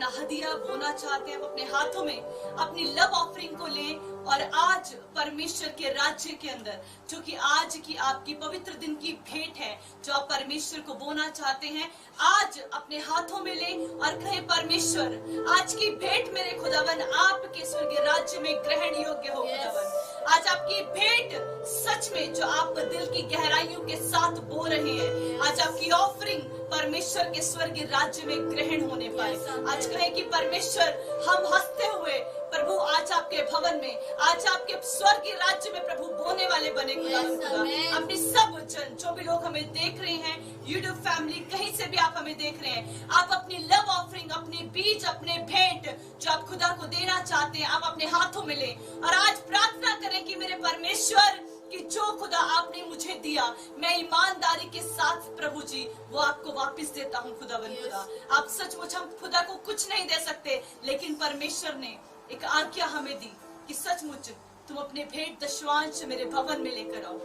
अपना हदिया बोना चाहते हैं, अपने हाथों में अपनी लव ऑफरिंग को लें और आज परमेश्वर के राज्य के अंदर, जो कि आज की आपकी पवित्र दिन की भेंट है, जो आप परमेश्वर को बोना चाहते हैं, आज अपने हाथों में लें और कहें, परमेश्वर आज की भेंट मेरे खुदावन आपके स्वर्गीय राज्य में ग्रहण योग्य हो। खुदावन आज आपकी भेंट सच में जो आप दिल की गहराइयों के साथ बो रहे हैं, आज आपकी ऑफरिंग परमेश्वर के स्वर्गीय राज्य में ग्रहण होने पाए। आज कहें कि परमेश्वर हम हंसते हुए प्रभु आज आपके भवन में, आज आपके स्वर्गीय राज्य में प्रभु बोने वाले बने। खुदा अपनी सब जन जो भी लोग हमें देख रहे हैं, यूट्यूब फैमिली कहीं से भी आप हमें देख रहे हैं, आप अपनी लव ऑफरिंग, अपने बीज, अपने भेंट जो आप खुदा को देना चाहते हैं, आप अपने हाथों में लें और आज प्रार्थना करें कि मेरे परमेश्वर कि जो खुदा आपने मुझे दिया, मैं ईमानदारी के साथ प्रभु जी वो आपको वापस देता हूँ। खुदावन खुदा आप सचमुच, हम खुदा को कुछ नहीं दे सकते, लेकिन परमेश्वर ने एक आज्ञा हमें दी कि सचमुच तुम अपने भेंट दशवांश मेरे भवन में लेकर आओ।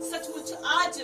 सचमुच आज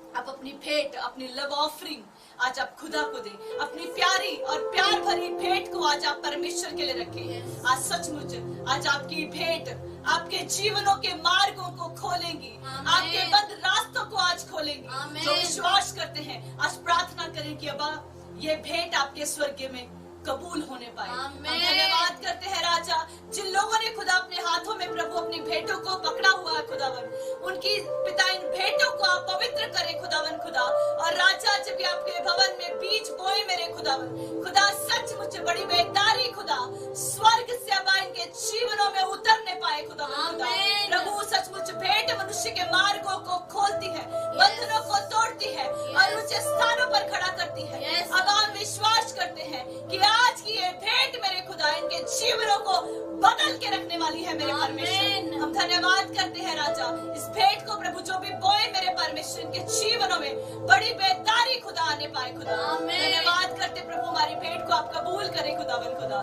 आप अपनी भेंट, अपनी लव ऑफरिंग आज आप खुदा को दें, अपनी प्यारी और प्यार भरी भेंट को आज आप परमेश्वर के लिए रखें। आज सचमुच आज आपकी भेंट आपके जीवनों के मार्गों को खोलेंगी, आपके बंद रास्तों को आज खोलेंगी। जो विश्वास करते हैं आज प्रार्थना करें कि अब्बा ये भेंट आपके स्वर्ग में कबूल होने पाए। हम धन्यवाद करते हैं राजा, जिन लोगों ने खुदा अपने हाथों में प्रभु अपनी भेंटों को पकड़ा हुआ है खुदावन, उनकी पिता इन भेंटों को आप पवित्र करें खुदावन खुदा। और राजा जब भी आपके भवन में बीज बोए मेरे खुदावन खुदा, सचमुच बड़ी बेदारी खुदा स्वर्ग से अब इनके जीवनों में उतरने पाए खुदावन खुदा। प्रभु सचमुच भेंट मनुष्य के मार्गों को खोलती है, बंधनों को तोड़ती है और ऊंचे स्थानों पर खड़ा करती है। अब हम विश्वास करते हैं कि आज की ये भेंट मेरे खुदा इनके जीवनों को बदल के रखने वाली है मेरे परमेश्वर। हम धन्यवाद करते हैं राजा इस भेंट को प्रभु जो भी बोए मेरे परमेश्वर के जीवनों में बड़ी बेदारी खुदा आने पाए खुदा। धन्यवाद करते प्रभु, हमारी भेंट को आप कबूल करें खुदावन खुदा।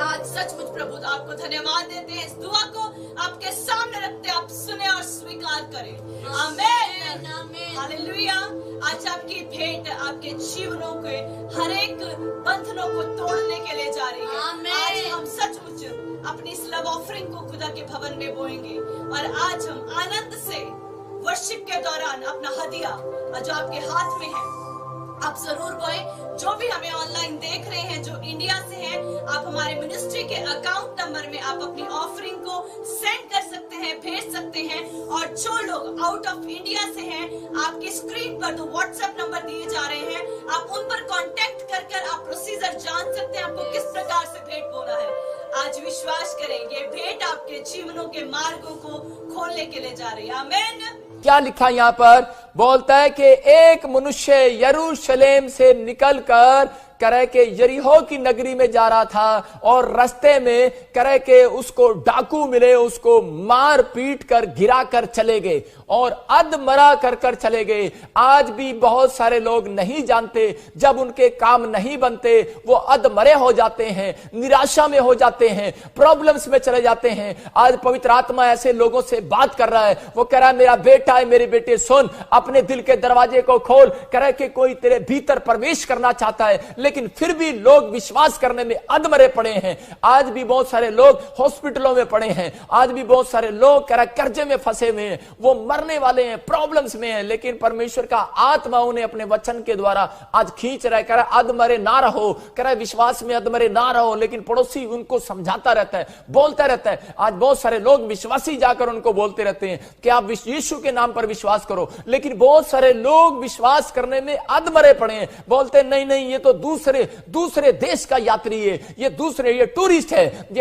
आज सचमुच प्रभु आपको धन्यवाद देते हैं, इस दुआ को आपके सामने रखते आप सुने और स्वीकार करें। आमीन हालेलुया। आज आपकी भेंट आपके जीवनों के हर एक बंधनों को तोड़ने के लिए जा रही है। आज हम सचमुच अपनी इस लव ऑफरिंग को खुदा के भवन में बोएंगे और आज हम आनंद से वर्शिप के दौरान अपना हदिया जो आपके हाथ में है आप जरूर बोए। जो भी हमें ऑनलाइन देख रहे हैं, जो इंडिया से हैं, आप हमारे मिनिस्ट्री के अकाउंट नंबर में आप अपनी ऑफरिंग को सेंड कर सकते हैं, भेज सकते हैं। और जो लोग आउट ऑफ इंडिया से हैं, आपकी स्क्रीन पर जो व्हाट्सएप नंबर दिए जा रहे हैं, आप उन पर कांटेक्ट कर आप प्रोसीजर जान सकते हैं, आपको किस प्रकार से भेंट बोना है। आज विश्वास करें, ये भेंट आपके जीवनों के मार्गों को खोलने के लिए जा रही है। आमीन। क्या लिखा यहाँ पर? बोलता है कि एक मनुष्य यरूशलेम से निकलकर करे के यरीहो की नगरी में जा रहा था और रास्ते में करे के उसको डाकू मिले, उसको मार पीट कर गिरा कर चले गए और अधमरा कर चले गए। आज भी बहुत सारे लोग नहीं जानते, जब उनके काम नहीं बनते वो अधमरे हो जाते हैं, निराशा में हो जाते हैं, प्रॉब्लम्स में चले जाते हैं। आज पवित्र आत्मा ऐसे लोगों से बात कर रहा है। वो कह रहा है मेरा बेटा है, मेरे बेटे सुन, अपने दिल के दरवाजे को खोल। कह रहा है कि कोई तेरे भीतर प्रवेश करना चाहता है, लेकिन फिर भी लोग विश्वास करने में अधमरे पड़े हैं। आज भी बहुत सारे लोग हॉस्पिटलों में पड़े हैं, आज भी बहुत सारे लोग कह रहा कर्जे में फंसे हुए हैं, वो मरने वाले हैं, प्रॉब्लम्स में हैं, लेकिन परमेश्वर का आत्मा उन्हें अपने वचन के द्वारा आज खींच रहा है। कह रहा अधमरे ना रहो, कह रहा विश्वास में अधमरे ना रहो, लेकिन पड़ोसी उनको समझाता रहता है, बोलता रहता है। आज बहुत सारे लोग विश्वासी जाकर उनको बोलते रहते हैं कि आप यीशु के नाम पर विश्वास करो, लेकिन बहुत सारे लोग विश्वास करने में अधमरे पड़े हैं। बोलते नहीं नहीं, ये तो दूसरे देश का यात्री है, ये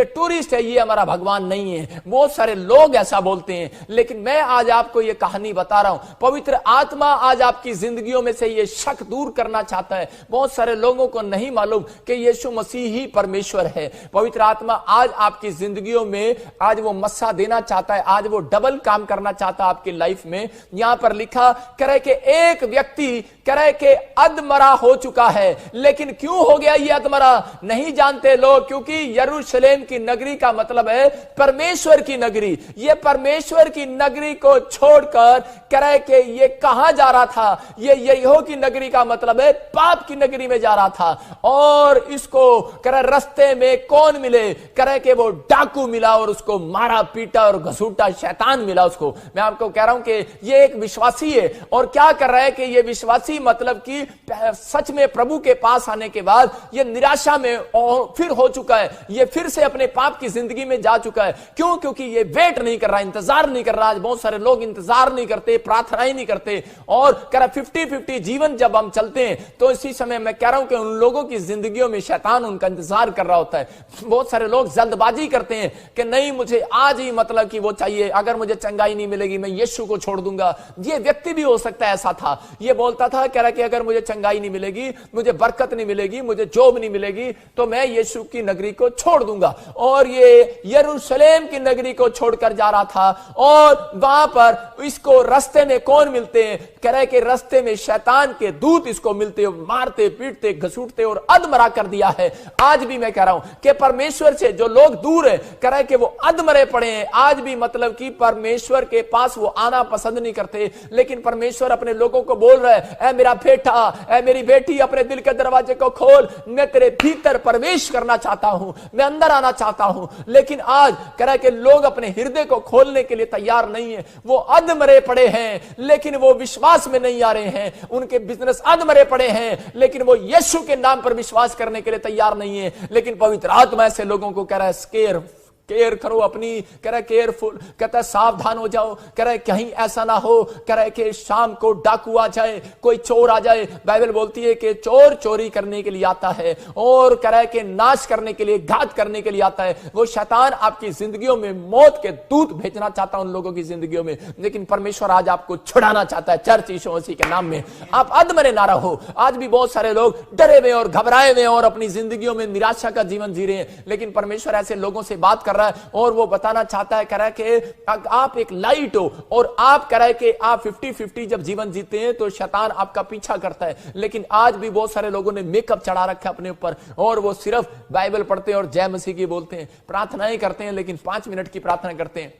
टूरिस्ट है, ये हमारा भगवान नहीं है। बहुत सारे लोग ऐसा बोलते हैं, लेकिन मैं आज आपको ये कहानी बता रहा हूं। पवित्र आत्मा आज आपकी जिंदगियों में से ये शक दूर करना चाहता है। बहुत सारे लोगों को नहीं मालूम कि यीशु मसीह ही परमेश्वर है। पवित्र आत्मा आज आपकी जिंदगियों में आज वो मस्सा देना चाहता है, आज वो डबल काम करना चाहता है आपकी लाइफ में। यहां पर लिखा करे कि एक व्यक्ति करे कि अधमरा हो चुका है, लेकिन लेकिन क्यों हो गया ये अधमरा नहीं जानते लोग, क्योंकि यरूशलेम की नगरी का मतलब है परमेश्वर की नगरी। ये परमेश्वर की नगरी को छोड़कर कह रहे कि ये कहां जा रहा था, ये यरीहो की नगरी का मतलब है पाप की नगरी में जा रहा था। और इसको कह रहे रास्ते में कौन मिले, कह रहे कि वो डाकू मिला और उसको मारा पीटा और घसूटा, शैतान मिला उसको। मैं आपको कह रहा हूं कि ये एक विश्वासी है और क्या कर रहा है कि ये विश्वासी मतलब कि सच में प्रभु के पास आने के बाद ये निराशा में और फिर हो चुका है, ये फिर से अपने पाप की जिंदगी में जा चुका है। क्यों? क्योंकि ये वेट नहीं कर रहा, इंतजार नहीं कर रहा। आज बहुत सारे लोग इंतजार नहीं करते, प्रार्थनाएं नहीं करते और कह रहा 50-50 जीवन जब हम चलते हैं तो इसी समय मैं कह रहा हूं कि उन लोगों की जिंदगियों में शैतान उनका इंतजार कर रहा होता है। बहुत सारे लोग जल्दबाजी करते हैं कि नहीं मुझे आज ही मतलब कि वो चाहिए, अगर मुझे चंगाई नहीं मिलेगी मैं यीशु को छोड़ दूंगा। ये व्यक्ति भी हो सकता है ऐसा था, ये बोलता था कह रहा कि अगर मुझे चंगाई नहीं मिलेगी, मुझे बरकत नहीं मिलेगी, मुझे जॉब नहीं मिलेगी तो मैं यीशु की नगरी को छोड़ दूंगा। और ये यरूशलेम की नगरी को छोड़कर जा रहा था और वहां पर इसको रास्ते में कौन मिलते हैं, कह रहे कि रास्ते में शैतान के दूत इसको मिलते, मारते पीटते घसूटते और अधमरा कर दिया है। आज भी मैं कह रहा हूं कि परमेश्वर से जो लोग दूर है, कह रहे कि वो अधमरे पड़े हैं। आज भी मतलब कि परमेश्वर के पास वो आना पसंद नहीं करते, लेकिन परमेश्वर अपने लोगों को बोल रहा है, ऐ मेरा बेटा, ऐ मेरी बेटी, अपने दिल के दरवाजे को खोल, मैं तेरे भीतर प्रवेश करना चाहता हूं, मैं अंदर आना चाहता हूं। लेकिन आज कह रहा है कि लोग अपने हृदय को खोलने के लिए तैयार नहीं है, वो अधमरे पड़े हैं लेकिन वो विश्वास में नहीं आ रहे हैं, उनके बिजनेस अधमरे पड़े हैं लेकिन वो यीशु के नाम पर विश्वास करने के लिए तैयार नहीं है। लेकिन पवित्र आत्मा ऐसे लोगों को कह रहा है केयर करो अपनी, कह रहा केयरफुल, कहता है सावधान हो जाओ, कह रहा है कहीं ऐसा ना हो, कह रहा है कि शाम को डाकू आ जाए, कोई चोर आ जाए। बाइबल बोलती है कि चोर चोरी करने के लिए आता है और कह रहा है कि नाश करने के लिए, घात करने के लिए आता है। वो शैतान आपकी जिंदगियों में मौत के दूत भेजना चाहता है उन लोगों की जिंदगियों में, लेकिन परमेश्वर आज आपको छुड़ाना चाहता है चर्च यीशु मसीह के नाम में। आप अधमरे ना रहो। आज भी बहुत सारे लोग डरे हुए और घबराए हुए और अपनी जिंदगियों में निराशा का जीवन जी रहे हैं, लेकिन परमेश्वर ऐसे लोगों से बात कर और वो बताना चाहता है, कह रहा है कि आप एक लाइट हो और आप कह रहा है कि आप 50-50 जब जीवन जीते हैं तो शैतान आपका पीछा करता है। लेकिन आज भी बहुत सारे लोगों ने मेकअप चढ़ा रखा है अपने ऊपर और वो सिर्फ बाइबल पढ़ते हैं और जय मसीह की बोलते हैं, प्रार्थनाएं करते हैं, लेकिन 5 मिनट की प्रार्थना करते हैं।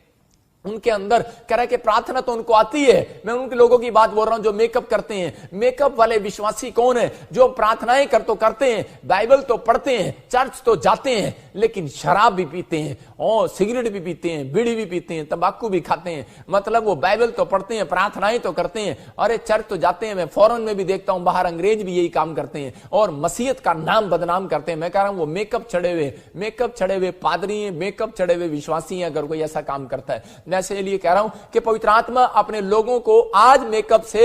उनके अंदर कह रहा है कि प्रार्थना तो उनको आती है। मैं उनके लोगों की बात बोल रहा हूं जो मेकअप करते हैं। मेकअप वाले विश्वासी कौन है? जो प्रार्थनाएं करते हैं, बाइबल तो पढ़ते हैं, चर्च तो जाते हैं, लेकिन शराब भी पीते हैं और सिगरेट भी पीते हैं, बीड़ी भी पीते हैं, तंबाकू भी खाते हैं। मतलब वो बाइबल तो पढ़ते हैं, प्रार्थनाएं तो करते हैं, अरे चर्च तो जाते हैं। मैं फॉरेन में भी देखता हूं, बाहर अंग्रेज भी यही काम करते हैं और मसीहत का नाम बदनाम करते हैं। मैं कह रहा हूं वो मेकअप चढ़े हुए पादरी हैं, मेकअप चढ़े हुए विश्वासी हैं अगर कोई ऐसा काम करता है। मैं इसलिए कह रहा हूं कि पवित्र आत्मा अपने लोगों को आज मेकअप से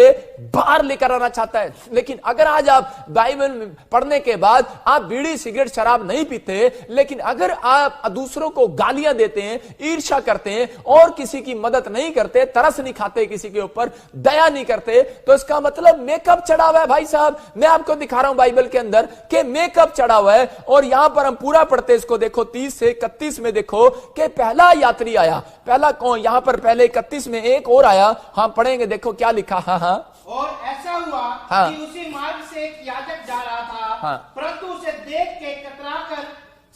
बाहर लेकर आना चाहता है। लेकिन अगर आज आप बाइबल पढ़ने के बाद आप बीड़ी सिगरेट शराब नहीं पीते, लेकिन अगर आप दूसरों को गालियां देते हैं, ईर्ष्या करते हैं और किसी की मदद नहीं करते, तरस नहीं खाते, किसी के ऊपर दया नहीं करते, तो इसका मतलब मेकअप चढ़ा हुआ है। भाई साहब मैं आपको दिखा रहा हूं बाइबल के अंदर कि मेकअप चढ़ा हुआ है और यहां पर हम पूरा पढ़ते इसको देखो 30 से 31 में देखो कि पहला यात्री आया। पहला कौन? यहां पर पहले 31 में एक और आया, हम पढ़ेंगे, देखो क्या लिखा। हाँ और ऐसा हुआ कि उसी मार्ग से एक याजक जा रहा था, परंतु उसे देख के कतरा कर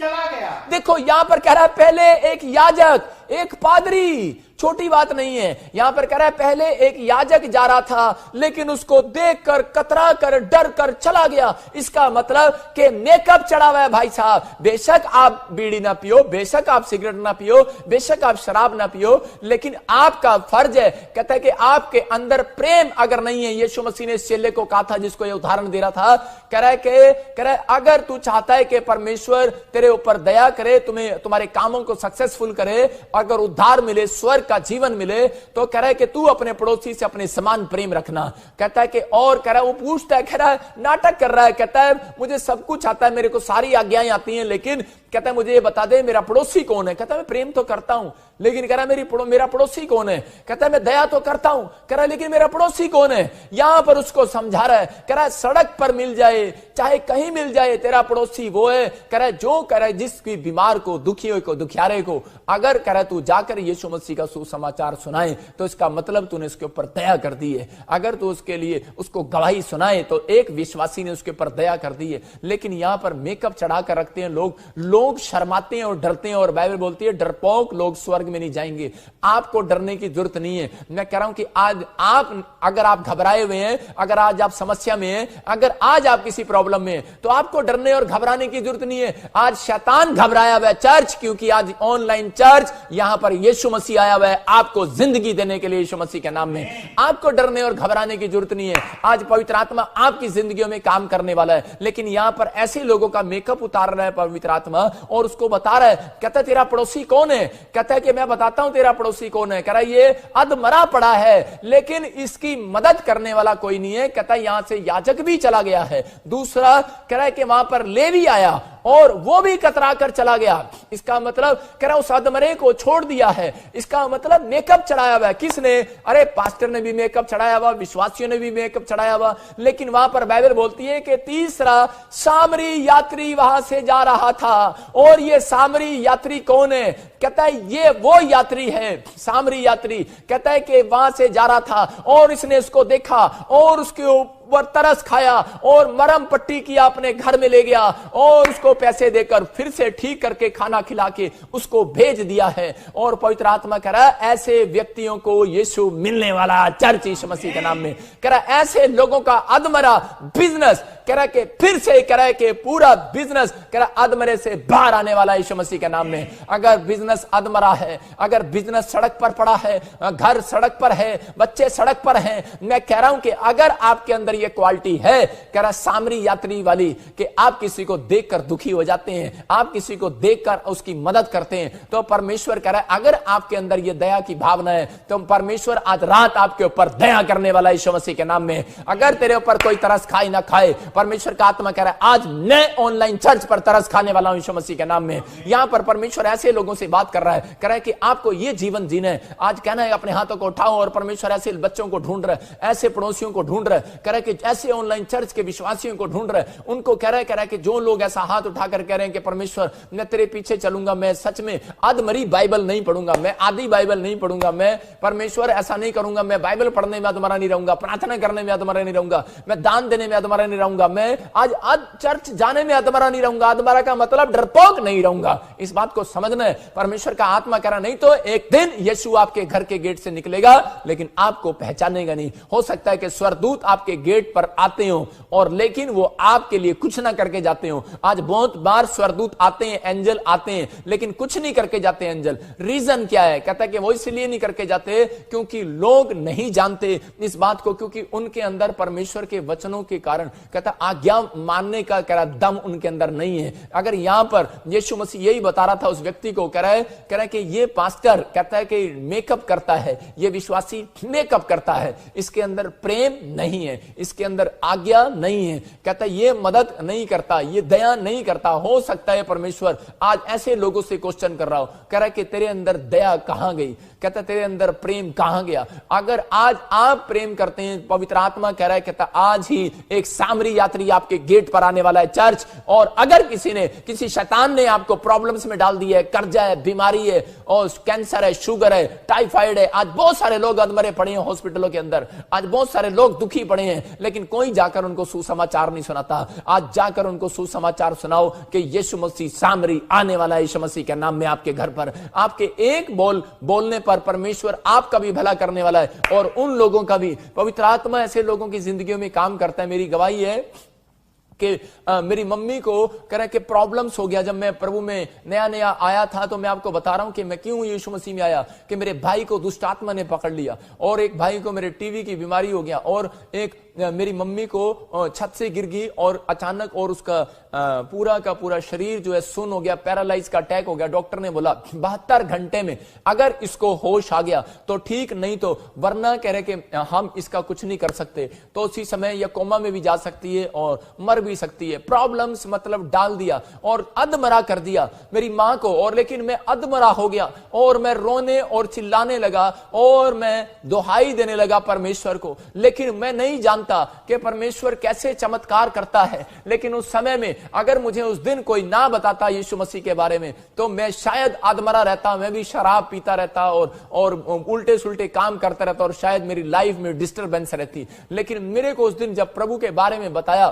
चला गया। देखो यहां पर कह रहा है पहले एक याजक, एक पादरी, छोटी बात नहीं है। यहां पर कह रहा है पहले एक याजक जा रहा था लेकिन उसको देखकर कतरा कर डर कर चला गया। इसका मतलब कि मेकअप चढ़ा हुआ है भाई साहब। बेशक आप बीड़ी ना पियो, बेशक आप सिगरेट ना पियो, बेशक आप शराब ना पियो, लेकिन आपका फर्ज है, कहता है कि आपके अंदर प्रेम अगर नहीं है। यीशु मसीह ने इस चेले को कहा था जिसको ये उदाहरण दे रहा था, कह रहा है अगर तू चाहता है कि परमेश्वर तेरे ऊपर दया करे, तुम्हें तुम्हारे कामों को सक्सेसफुल करे, अगर उद्धार मिले, स्वर्ग का जीवन मिले, तो कह रहा है कि तू अपने पड़ोसी से अपने समान प्रेम रखना। कहता है कि और कह रहा है, वो पूछता है, कह रहा है नाटक कर रहा है, कहता है मुझे सब कुछ आता है, मेरे को सारी आज्ञाएं आती हैं, लेकिन कहता है मुझे ये बता दे मेरा पड़ोसी कौन है। कहता है मैं प्रेम तो करता हूं, लेकिन कह रहा है मेरा पड़ोसी कौन है। कहता है मैं दया तो करता हूं, कह रहा है लेकिन मेरा पड़ोसी कौन है। यहां पर उसको समझा रहा है, कह रहा है सड़क पर मिल जाए, चाहे कहीं मिल जाए, तेरा पड़ोसी वो है। कह रहा है जो कह रहा है जिसकी बीमार को, दुखी को, दुखियारे को, अगर कह रहा है तू जाकर यीशु मसीह का सुसमाचार सुनाए तो इसका मतलब तूने उसके ऊपर दया कर दी है। अगर तू उसके लिए उसको गवाही सुनाए तो एक विश्वासी ने उसके ऊपर दया कर दी है। लेकिन यहां पर मेकअप चढ़ा कर रखते हैं लोग शर्माते हैं और डरते हैं, और बाइबल बोलती है डरपोक लोग स्वर्ग में नहीं जाएंगे। आपको डरने की जरूरत नहीं है। मैं कह रहा हूं कि आज अगर आप घबराए हुए हैं, अगर आज आप समस्या में हैं, अगर आज आप किसी प्रॉब्लम में हैं, तो आपको डरने और घबराने की जरूरत नहीं है। आज शैतान घबराया हुआ है चर्च, क्योंकि आज ऑनलाइन चर्च, यहां पर यीशु मसीह आया हुआ है आपको जिंदगी देने के लिए। यीशु मसीह के नाम में आपको डरने और घबराने की जरूरत नहीं है। आज पवित्र आत्मा आपकी जिंदगियों में काम करने वाला है। लेकिन यहां पर ऐसे लोगों का मेकअप उतार रहा है पवित्र आत्मा और उसको बता रहा है, कहता है तेरा पड़ोसी कौन है? कहता है कि मैं बताता हूं तेरा पड़ोसी कौन है। कह रहा है ये अधमरा पड़ा है, लेकिन इसकी मदद करने वाला कोई नहीं है। कहता है यहां से याजक भी चला गया है। दूसरा कह रहा है कि वहां पर लेवी आया और वो भी कतरा कर चला गया। इसका मतलब कह रहा उस अधमरे को छोड़ दिया है। इसका मतलब मेकअप चढ़ाया हुआ है। किसने? अरे पास्टर ने भी मेकअप चढ़ाया हुआ, विश्वासियों ने भी मेकअप चढ़ाया हुआ। लेकिन वहां पर बाइबल बोलती है कि तीसरा सामरी यात्री वहां से जा रहा था। और ये सामरी यात्री कौन है? कहता है ये वो यात्री है, सामरी यात्री। कहता है कि वहां से जा रहा था और इसने उसको देखा और उसके ऊपर तरस खाया और मरहम पट्टी किया, अपने घर में ले गया और उसको पैसे देकर फिर से ठीक करके खाना खिला के उसको भेज दिया है। और पवित्र आत्मा कह रहा है ऐसे व्यक्तियों को यीशु मिलने वाला चर्च यीशु मसीह के नाम में। कह रहा है ऐसे लोगों का अधमरा बिजनेस, कह रहा है कि फिर से कह रहा है कि पूरा बिजनेस कह रहा है अधमरे से बाहर आने वाला यीशु मसीह के नाम में। अगर बिजनेस अधमरा है, अगर बिजनेस सड़क पर पड़ा है, घर सड़क पर है, बच्चे सड़क पर हैं, मैं कह रहा हूं कि अगर आपके अंदर ये क्वालिटी है, कह रहा सामरी यात्री वाली, कि आप किसी को देखकर दुखी हो जाते हैं, आप किसी को देखकर उसकी मदद करते हैं, तो परमेश्वर कह रहा है अगर आपके अंदर ये दया की भावना है तो परमेश्वर आज रात आपके ऊपर दया करने वाला यीशु मसीह के नाम में। अगर तेरे ऊपर कोई तरस खाए ना खाए, परमेश्वर का आत्मा कह रहा है आज मैं ऑनलाइन चर्च पर तरस खाने वाला हूं यीशु मसीह के नाम में। यहां पर परमेश्वर ऐसे लोगों से बात कर रहा है, कह रहा है कि आपको ये जीवन जीना है। आज कहना है अपने हाथों को उठाओ, और परमेश्वर ऐसे बच्चों को ढूंढ रहा है, ऐसे पड़ोसियों को ढूंढ रहा है, कह रहा है कि ऐसे ऑनलाइन चर्च के विश्वासियों को ढूंढ रहा है। उनको कह रहा है कि जो लोग ऐसा हाथ उठाकर कह रहे हैं कि परमेश्वर मैं तेरे पीछे चलूंगा, मैं सच में अधमरी बाइबल नहीं पढ़ूंगा, मैं आधी बाइबल नहीं पढ़ूंगा, मैं परमेश्वर ऐसा नहीं करूंगा, मैं बाइबल पढ़ने में अधमरा नहीं रहूंगा, प्रार्थना करने में अधमरा नहीं रहूंगा, मैं दान देने में अधमरा नहीं रहूंगा, मैं आज चर्च जाने में अधमरा नहीं रहूंगा। अधमरा का मतलब डरपोक नहीं रहूंगा। इस बात को समझना है। परमेश्वर का आत्मा कह रहा नहीं तो एक दिन यीशु आपके घर के गेट से निकलेगा, लेकिन आपको पहचानेगा नहीं। हो सकता है कि स्वर्गदूत आपके गेट पर आते हो और लेकिन वो आपके लिए कुछ ना करके जाते हो। आज बहुत बार स्वर्गदूत आते हैं, एंजल आते हैं, लेकिन कुछ नहीं करके जाते एंजल। रीजन क्या है? कहता है कि वो इसलिए नहीं करके जाते क्योंकि लोग नहीं जानते इस बात को, क्योंकि उनके अंदर परमेश्वर के वचनों के कारण कहता आज्ञा मानने का कह रहा दम उनके अंदर नहीं है। अगर यहां पर यीशु मसीह यही बता रहा था उस व्यक्ति को, कह रहा है कि ये पास्टर कहता है कि मेकअप करता है, ये विश्वासी मेकअप करता है, इसके अंदर प्रेम नहीं है, इसके अंदर आज्ञा नहीं है, कहता है ये मदद नहीं करता, ये दया नहीं करता। हो सकता है परमेश्वर आज ऐसे लोगों से क्वेश्चन कर रहा हो, कह रहा है कि तेरे अंदर दया कहां गई, कहता तेरे अंदर प्रेम कहां गया। अगर आज आप प्रेम करते हैं, पवित्र आत्मा कह रहा है, कहता आज ही एक सामरी यात्री आपके गेट पर आने वाला है चर्च। और अगर किसी शैतान ने आपको प्रॉब्लम्स में डाल दिया है, कर्जा है, बीमारी है, और कैंसर है, शुगर है, टाइफाइड है, आज बहुत सारे लोग अधमरे पड़े हैं हॉस्पिटलों के अंदर, आज बहुत सारे लोग दुखी पड़े हैं, लेकिन कोई जाकर उनको सुसमाचार नहीं सुनाता। आज जाकर उनको सुसमाचार सुनाओ कि यीशु मसीह सामरी आने वाला है यीशु मसीह के नाम में आपके घर पर। आपके एक बोलने पर परमेश्वर आपका भी भला करने वाला है और उन लोगों का भी। पवित्र आत्मा ऐसे लोगों की जिंदगियों में काम करता है। मेरी गवाही है कि मेरी मम्मी को कह रहे कि प्रॉब्लम्स हो गया। जब मैं प्रभु में नया आया था, तो मैं आपको बता रहा हूं कि मैं क्यों यीशु मसीह में आया, कि मेरे भाई को दुष्ट आत्मा ने पकड़ लिया और एक भाई को मेरे टीवी की बीमारी हो गया और एक मेरी मम्मी को छत से गिर गई और अचानक और उसका पूरा का पूरा शरीर जो है सुन्न हो गया, पैरालाइज का अटैक हो गया। डॉक्टर ने बोला 72 घंटे में अगर इसको होश आ गया तो ठीक, नहीं तो वरना कह रहे कि हम इसका कुछ नहीं कर सकते, तो उसी समय यह कोमा में भी जा सकती है और मर भी सकती है। प्रॉब्लम्स मतलब डाल दिया और अधमरा कर दिया मेरी मां को, और लेकिन मैं अधमरा हो गया और मैं रोने और चिल्लाने लगा और मैं दुहाई देने लगा परमेश्वर को। लेकिन मैं नहीं जानता कि परमेश्वर कैसे चमत्कार करता है। लेकिन उस समय में अगर मुझे उस दिन कोई ना बताता यीशु मसीह के बारे में, तो मैं शायद अधमरा रहता, मैं भी शराब पीता रहता और उल्टे सुल्टे काम करता रहता और शायद मेरी लाइफ में डिस्टर्बेंस रहती। लेकिन मेरे को उस दिन जब प्रभु के बारे में बताया,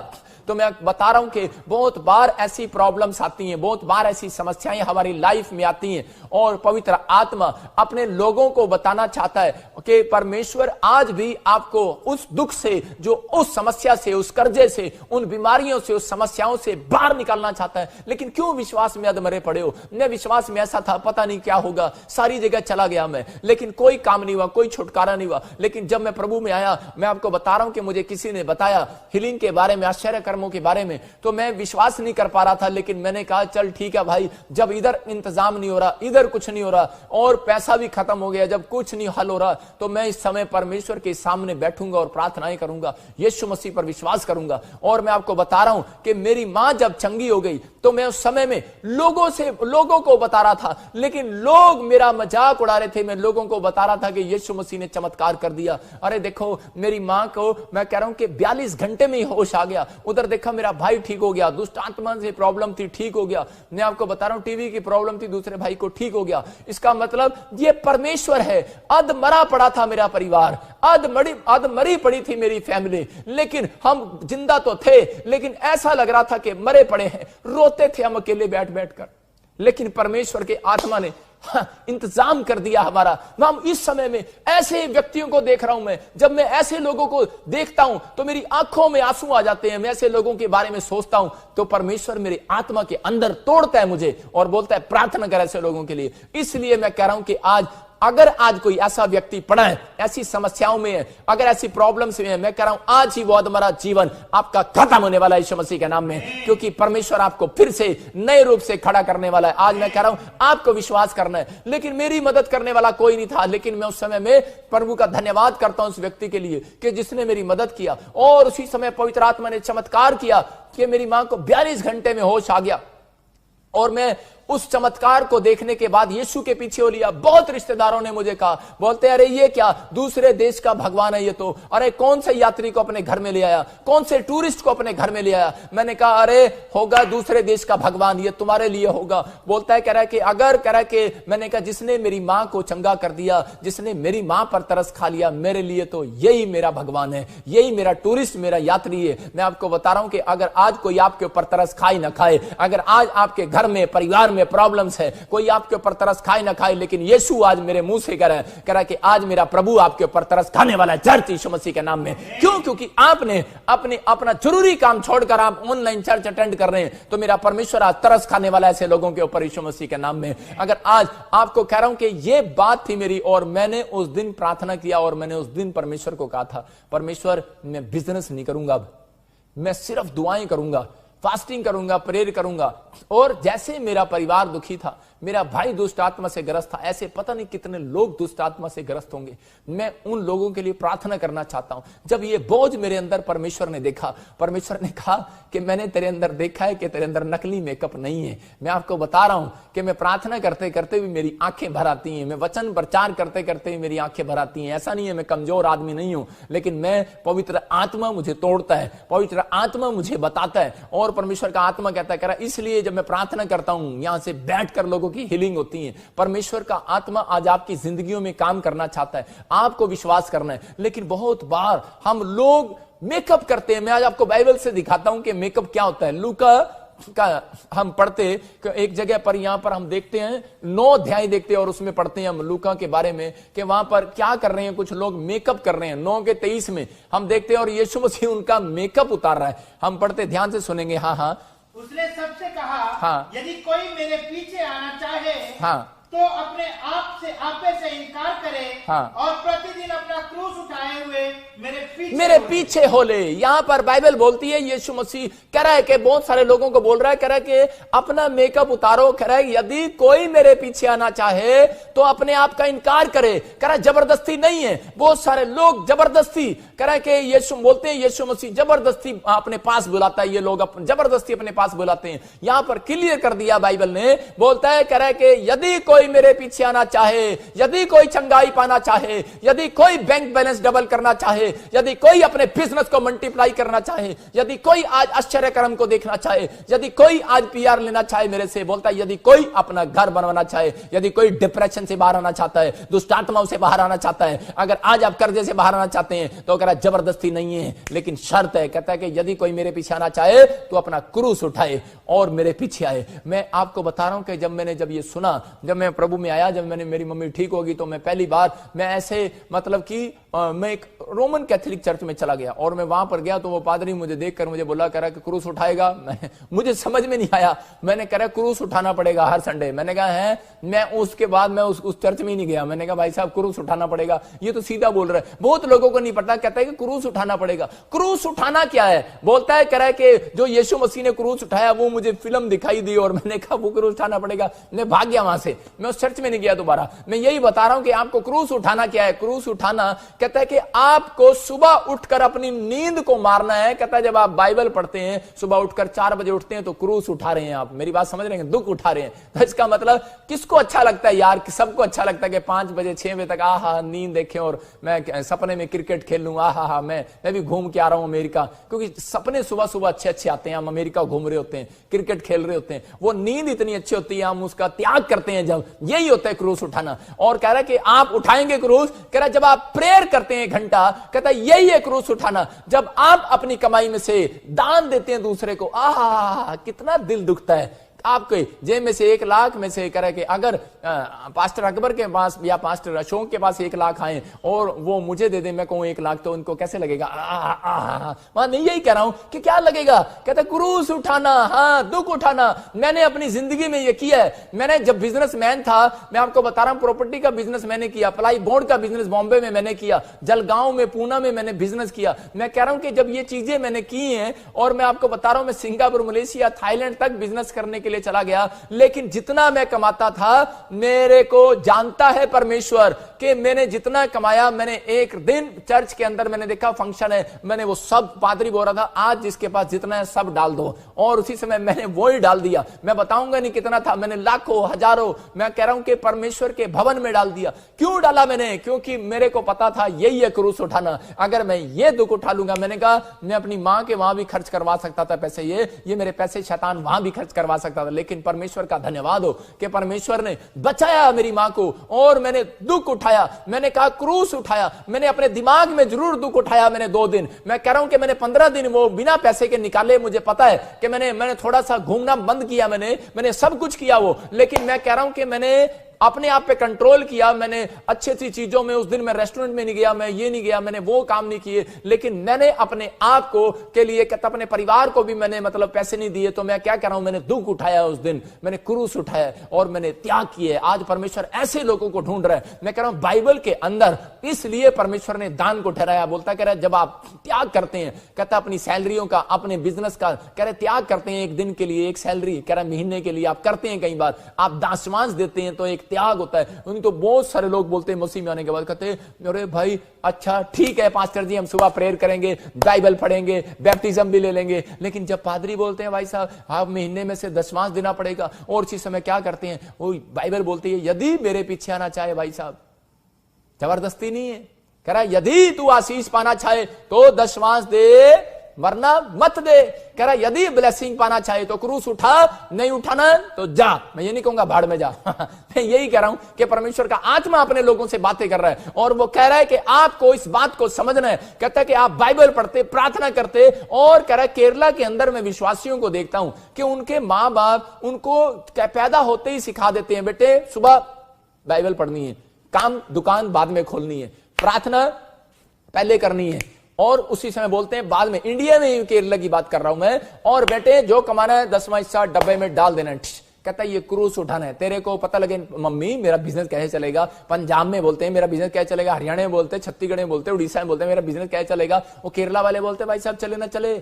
तो मैं बता रहा हूं कि बहुत बार ऐसी प्रॉब्लम्स आती हैं, बहुत बार ऐसी समस्याएं हमारी लाइफ में आती हैं और पवित्र आत्मा अपने लोगों को बताना चाहता है कि परमेश्वर आज भी आपको उस दुख से, जो उस समस्या से, उस कर्जे से, उन बीमारियों से, उस समस्याओं से बाहर निकालना चाहता है। लेकिन क्यों विश्वास में अधमरे पड़े हो? मैं विश्वास में ऐसा था, पता नहीं क्या होगा, सारी जगह चला गया मैं, लेकिन कोई काम नहीं हुआ, कोई छुटकारा नहीं हुआ। लेकिन जब मैं प्रभु में आया, मैं आपको बता रहा हूं कि मुझे किसी ने बताया हीलिंग के बारे में, आश्चर्य कर्मों के बारे में, तो मैं विश्वास नहीं कर पा रहा था। लेकिन मैंने कहा चल ठीक है भाई, जब इधर इंतजाम नहीं हो रहा, इधर कुछ नहीं हो रहा और पैसा भी खत्म हो गया, जब कुछ नहीं हल हो रहा, तो मैं इस समय परमेश्वर के सामने बैठूंगा और प्रार्थनाएं करूंगा, यीशु मसीह पर विश्वास करूंगा। और मैं आपको बता रहा हूं कि मेरी मां जब चंगी हो गई, तो मैं उस समय में लोगों को बता रहा था, लेकिन लोग मेरा मजाक उड़ा रहे थे। मैं लोगों को बता रहा था कि यीशु मसीह ने चमत्कार कर दिया। अरे देखो, मेरी मां को मैं कह रहा हूं कि 42 घंटे में ही होश आ गया। उधर देखा मेरा भाई ठीक हो गया, दुष्ट आत्मा से प्रॉब्लम थी, ठीक हो गया। मैं आपको बता रहा हूं टीवी की प्रॉब्लम थी, दूसरे भाई को ठीक हो गया। इसका मतलब ये परमेश्वर है। अधमरा पड़ा था मेरा परिवार, अधमरी पड़ी थी मेरी फैमिली, लेकिन हम जिंदा तो थे, लेकिन ऐसा लग रहा था कि मरे पड़े हैं। रोते थे हम अकेले बैठ कर, लेकिन परमेश्वर के आत्मा ने इंतजाम कर दिया हमारा। हम इस समय में ऐसे व्यक्तियों को देख रहा हूं। मैं जब मैं ऐसे लोगों को देखता हूं तो मेरी आंखों में आंसू आ जाते हैं। मैं ऐसे लोगों के बारे में सोचता हूं तो परमेश्वर मेरी आत्मा के अंदर तोड़ता है मुझे और बोलता है प्रार्थना कर ऐसे लोगों के लिए। इसलिए मैं कह रहा हूं कि अगर आज कोई ऐसा व्यक्ति पड़ा है, ऐसी समस्याओं में है, अगर ऐसी प्रॉब्लम्स में है, मैं कह रहा हूं आज ही वो अधमरा जीवन आपका खत्म होने वाला है यीशु मसीह के नाम में, क्योंकि परमेश्वर आपको फिर से नए रूप से खड़ा करने वाला है। आज मैं कह रहा हूं आपको विश्वास करना है। लेकिन मेरी मदद करने वाला कोई नहीं था, लेकिन मैं उस समय में प्रभु का धन्यवाद करता हूं उस व्यक्ति के लिए कि जिसने मेरी मदद किया। और उसी समय पवित्र आत्मा ने चमत्कार किया कि मेरी मां को 42 घंटे में होश आ गया। और मैं उस चमत्कार को देखने के बाद यीशु के पीछे हो लिया। बहुत रिश्तेदारों ने मुझे कहा, बोलते अरे ये क्या, दूसरे देश का भगवान है ये तो, अरे कौन से यात्री को अपने घर में ले आया, कौन से टूरिस्ट को अपने घर में ले आया। मैंने कहा अरे होगा दूसरे देश का भगवान, ये तुम्हारे लिए होगा। बोलता है, कह रहा है कि अगर, कह रहा है कि मैंने कहा जिसने मेरी मां को चंगा कर दिया, जिसने मेरी मां पर तरस खा लिया, मेरे लिए तो यही मेरा भगवान है, यही मेरा टूरिस्ट, मेरा यात्री है। मैं आपको बता रहा हूं कि अगर आज कोई आपके ऊपर तरस खाए ना खाए, अगर आज आपके घर में, परिवार में प्रॉब्लम्स है, कोई आपके ऊपर तरस खाए ना खाए, लेकिन यीशु आज मेरे मुंह से कह रहा है कि आज मेरा प्रभु आपके ऊपर तरस खाने वाला है, चर्च यीशु मसीह के नाम में। क्यों? क्योंकि आपने अपना जरूरी काम छोड़कर आप ऑनलाइन चर्च अटेंड कर रहे हैं, तो मेरा परमेश्वर आज तरस खाने वाला है ऐसे लोगों के ऊपर यीशु मसीह के नाम में। अगर आज आपको कह रहा हूं कि ये बात थी मेरी, और मैंने उस दिन प्रार्थना किया और मैंने उस दिन परमेश्वर को कहा था, परमेश्वर मैं बिजनेस नहीं करूंगा, अब मैं सिर्फ दुआएं करूंगा, फास्टिंग करूंगा, प्रेयर करूंगा। और जैसे मेरा परिवार दुखी था, मेरा भाई दुष्ट आत्मा से ग्रस्त था, ऐसे पता नहीं कितने लोग दुष्ट आत्मा से ग्रस्त होंगे। मैं उन लोगों के लिए प्रार्थना करना चाहता हूं। जब ये बोझ मेरे अंदर परमेश्वर ने देखा, परमेश्वर ने कहा कि मैंने तेरे अंदर देखा है कि तेरे अंदर नकली मेकअप नहीं है। मैं आपको बता रहा हूं कि मैं प्रार्थना करते करते भी मेरी आंखें भर आती हैं, मैं वचन प्रचार करते करते भी मेरी आंखें भर आती हैं। ऐसा नहीं है मैं कमजोर आदमी नहीं हूं, लेकिन मैं, पवित्र आत्मा मुझे तोड़ता है, पवित्र आत्मा मुझे बताता है। और परमेश्वर का आत्मा कहता है, कह रहा इसलिए जब मैं प्रार्थना करता हूं, यहां से बैठकर लोगों की हीलिंग होती है। परमेश्वर का आत्मा आज आपकी जिंदगियों में काम करना चाहता है, आपको विश्वास करना है। लेकिन बहुत बार हम लोग मेकअप करते हैं। मैं आज आपको बाइबल से दिखाता हूं कि मेकअप क्या होता है। लूका का हम पढ़ते एक जगह पर, यहां पर हम देखते हैं 9 अध्याय देखते हैं और उसमें पढ़ते हैं हम लूका के बारे में कि वहां पर क्या कर रहे हैं, कुछ लोग मेकअप कर रहे हैं। 9 के 23 में हम देखते हैं और यीशु मसीह उनका मेकअप उतार रहा है। हम पढ़ते, ध्यान से सुनेंगे। हाँ, उसने सबसे कहा, हाँ, यदि कोई मेरे पीछे आना चाहे, हाँ, तो अपने आपे से इनकार करे, हाँ, और प्रतिदिन अपना क्रूस उठाए हुए मेरे पीछे हो ले। यहां पर बाइबल बोलती है यीशु मसीह कह रहा है कि बहुत सारे लोगों को बोल रहा है, कह रहा है कि अपना मेकअप उतारो, कह रहा है यदि कोई मेरे पीछे आना चाहे तो अपने आप का इनकार करे। कह रहा है जबरदस्ती नहीं है। बहुत सारे लोग जबरदस्ती, कह रहा है कि यीशु बोलते हैं यीशु मसीह जबरदस्ती अपने पास बुलाता है, ये लोग जबरदस्ती अपने पास बुलाते हैं। यहां पर क्लियर कर दिया बाइबल ने, बोलता है कह रहा है कि यदि कोई मेरे पीछे आना चाहे, यदि कोई चंगाई पाना चाहे, यदि कोई बैंक बैलेंस डबल करना चाहे, यदि कोई अपने बिजनेस को मल्टीप्लाई करना चाहे, यदि कोई आज आश्चर्य कर्म को देखना चाहे, यदि कोई आज पीआर लेना चाहे मेरे से, बोलता है यदि कोई अपना घर बनवाना चाहे, यदि कोई डिप्रेशन से बाहर आना चाहता है, दुष्ट आत्माओं से बाहर आना चाहता है, अगर आज आप कर्जे से बाहर आना चाहते हैं तो कह रहा जबरदस्ती नहीं है लेकिन शर्त है। कहता है कि यदि कोई मेरे पीछे आना चाहे तो अपना क्रूस उठाए और मेरे पीछे आए। मैं आपको बता रहा हूं कि जब ये सुना, जब मैं प्रभु में आया, जब मेरी मम्मी ठीक होगी तो मैं पहली बार मैं ऐसे मतलब कि मैं एक रोमन कैथोलिक चर्च में चला गया और मैं वहां पर गया तो वो पादरी मुझे देखकर मुझे बोला, कह रहा कि क्रूस उठाएगा। मुझे समझ में नहीं आया। मैंने कह रहा क्रूस उठाना पड़ेगा हर संडे। मैंने कहा है, मैं उसके बाद मैं उस चर्च में ही नहीं गया। मैंने कहा भाई साहब क्रूस उठाना पड़ेगा, ये तो सीधा बोल रहा है। बहुत लोगों को नहीं पता, कहता है कि क्रूस उठाना पड़ेगा। क्रूस उठाना क्या है? बोलता है कह रहा है कि जो यीशु मसीह ने क्रूस उठाया वो मुझे फिल्म दिखाई दी और मैंने कहा वो क्रूस उठाना पड़ेगा। मैं भाग गया वहां से, मैं उस चर्च में नहीं गया दोबारा। मैं यही बता रहा हूं कि आपको क्रूस उठाना क्या है। क्रूस उठाना कहता है कि आपको सुबह उठकर अपनी नींद को मारना है। कहता है जब आप बाइबल पढ़ते हैं, सुबह उठकर 4 बजे उठते हैं तो क्रूस उठा रहे हैं आप। मेरी बात समझ रहे हैं? दुख उठा रहे हैं। तो इसका मतलब किसको अच्छा लगता है यार? सबको अच्छा लगता है कि 5 बजे 6 बजे तक आहा नींद देखें और मैं सपने में क्रिकेट खेल लूं, आहा मैं भी घूम के आ रहा हूं अमेरिका। क्योंकि सपने सुबह सुबह अच्छे अच्छे आते हैं। हम अमेरिका घूम रहे होते हैं, क्रिकेट खेल रहे होते हैं, वो नींद इतनी अच्छी होती है, हम उसका त्याग करते हैं। जब यही होता है क्रूस उठाना। और कह रहा है कि आप उठाएंगे क्रूस, कह रहा है जब आप प्रेयर करते हैं घंटा, कहता है यही है क्रूस उठाना। जब आप अपनी कमाई में से दान देते हैं दूसरे को, आहा कितना दिल दुखता है। आपके जेब में से 1 लाख में से करे कि अगर पास्टर अकबर के पास या पास्टर अशोक के पास 1 लाख आए और वो मुझे दे दे, मैं कहूं 1 लाख, तो उनको कैसे लगेगा? मैं नहीं यही कह रहा हूं कि क्या लगेगा। कहता क्रूस उठाना, हाँ दुख उठाना। मैंने अपनी जिंदगी में ये किया है। मैंने जब बिजनेसमैन था, मैं आपको बता रहा हूं, प्रॉपर्टी का बिजनेस मैंने किया, प्लाई बोर्ड का बिजनेस बॉम्बे में मैंने किया, जलगांव में, पूना में मैंने बिजनेस किया। मैं कह रहा हूं कि जब ये चीजें मैंने की हैं, और मैं आपको बता रहा हूं मैं सिंगापुर, मलेशिया, थाईलैंड तक बिजनेस करने के लिए चला गया, लेकिन जितना मैं कमाता था, मेरे को जानता है परमेश्वर कि मैंने जितना कमाया, मैंने एक दिन चर्च के अंदर मैंने देखा फंक्शन है, मैंने वो सब, पादरी बोल रहा था आज जिसके पास जितना है सब डाल दो, और उसी समय मैंने वो ही डाल दिया। मैं बताऊंगा नहीं कितना था, मैंने लाखों हजारों, मैं कह रहा हूं कि परमेश्वर के भवन में डाल दिया। क्यों डाला मैंने? क्योंकि मेरे को पता था यही है क्रूस उठाना। अगर मैं ये दुख उठा लूंगा, मैंने कहा मैं अपनी मां के वहां भी खर्च करवा सकता था पैसे, ये मेरे पैसे शैतान वहां भी खर्च करवा सकता था, लेकिन परमेश्वर का धन्यवाद हो कि परमेश्वर ने बचाया मेरी मां को। और मैंने दुख उठाया, मैंने कहा क्रूस उठाया। मैंने अपने दिमाग में जरूर दुख उठाया। मैंने 2 दिन, मैं कह रहा हूं कि मैंने 15 दिन वो बिना पैसे के निकाले। मुझे पता है कि मैंने थोड़ा सा घूमना बंद किया, मैंने सब कुछ किया वो, लेकिन मैं कह रहा हूं कि मैंने अपने आप पे कंट्रोल किया। मैंने अच्छी अच्छी चीजों में, उस दिन मैं रेस्टोरेंट में नहीं गया, मैं ये नहीं गया, मैंने वो काम नहीं किए, लेकिन मैंने अपने आप को के लिए, अपने परिवार को भी मैंने मतलब पैसे नहीं दिए। तो मैं क्या कह रहा हूं, मैंने दुख उठाया उस दिन, मैंने क्रूस उठाया और मैंने त्याग किए। आज परमेश्वर ऐसे लोगों को ढूंढ रहा है। मैं कह रहा हूं बाइबल के अंदर इसलिए परमेश्वर ने दान को ठहराया। बोलता कह रहा है जब आप त्याग करते हैं, कहता अपनी सैलरियों का, अपने बिजनेस का, कह रहे त्याग करते हैं एक दिन के लिए, एक सैलरी, कह रहा महीने के लिए आप करते हैं, कई बार आप दासवांस देते हैं, तो एक त्याग होता है। उन तो बहुत सारे लोग बोलते हैं मसीह में आने के बाद, कहते हैं अरे भाई अच्छा ठीक है पास्टर जी, हम सुबह प्रेयर करेंगे, बाइबल पढ़ेंगे, बैप्टिज्म भी ले लेंगे, लेकिन जब पादरी बोलते हैं भाई साहब आप महीने में से 10वां देना पड़ेगा, और इसी समय क्या करते हैं, वो बाइबल बोलती है यदि मेरे पीछे आना चाहे, भाई साहब जबरदस्ती नहीं है, कह रहा है यदि तू आशीष पाना चाहे तो 10वां दे, वरना मत दे। कह रहा यदि ब्लेसिंग पाना चाहे तो क्रूस उठा, नहीं उठाना तो जा। मैं ये नहीं कहूंगा भाड़ में जा मैं यही कह रहा हूं कि परमेश्वर का आत्मा अपने लोगों से बातें कर रहा है, और वो कह रहा है कि आपको इस बात को समझना है। कहता है कि आप बाइबल पढ़ते, प्रार्थना करते, और कह रहा है केरला के अंदर मैं विश्वासियों को देखता हूं कि उनके मां बाप उनको पैदा होते ही सिखा देते हैं, बेटे सुबह बाइबल पढ़नी है, काम दुकान बाद में खोलनी है, प्रार्थना पहले करनी है, और उसी समय बोलते हैं बाद में। इंडिया में केरला की बात कर रहा हूं मैं, और बेटे जो कमाना है 10वां हिस्सा डब्बे में डाल देना। कहता है ये क्रूस उठाना है। तेरे को पता लगे मम्मी मेरा बिजनेस कैसे चलेगा, पंजाब में बोलते हैं मेरा बिजनेस कैसे चलेगा, हरियाणा में बोलते हैं, छत्तीसगढ़ में बोलते हैं, उड़ीसा में बोलते हैं मेरा बिजनेस कैसे चलेगा, वो केरला वाले बोलते हैं भाई साहब चले ना चले,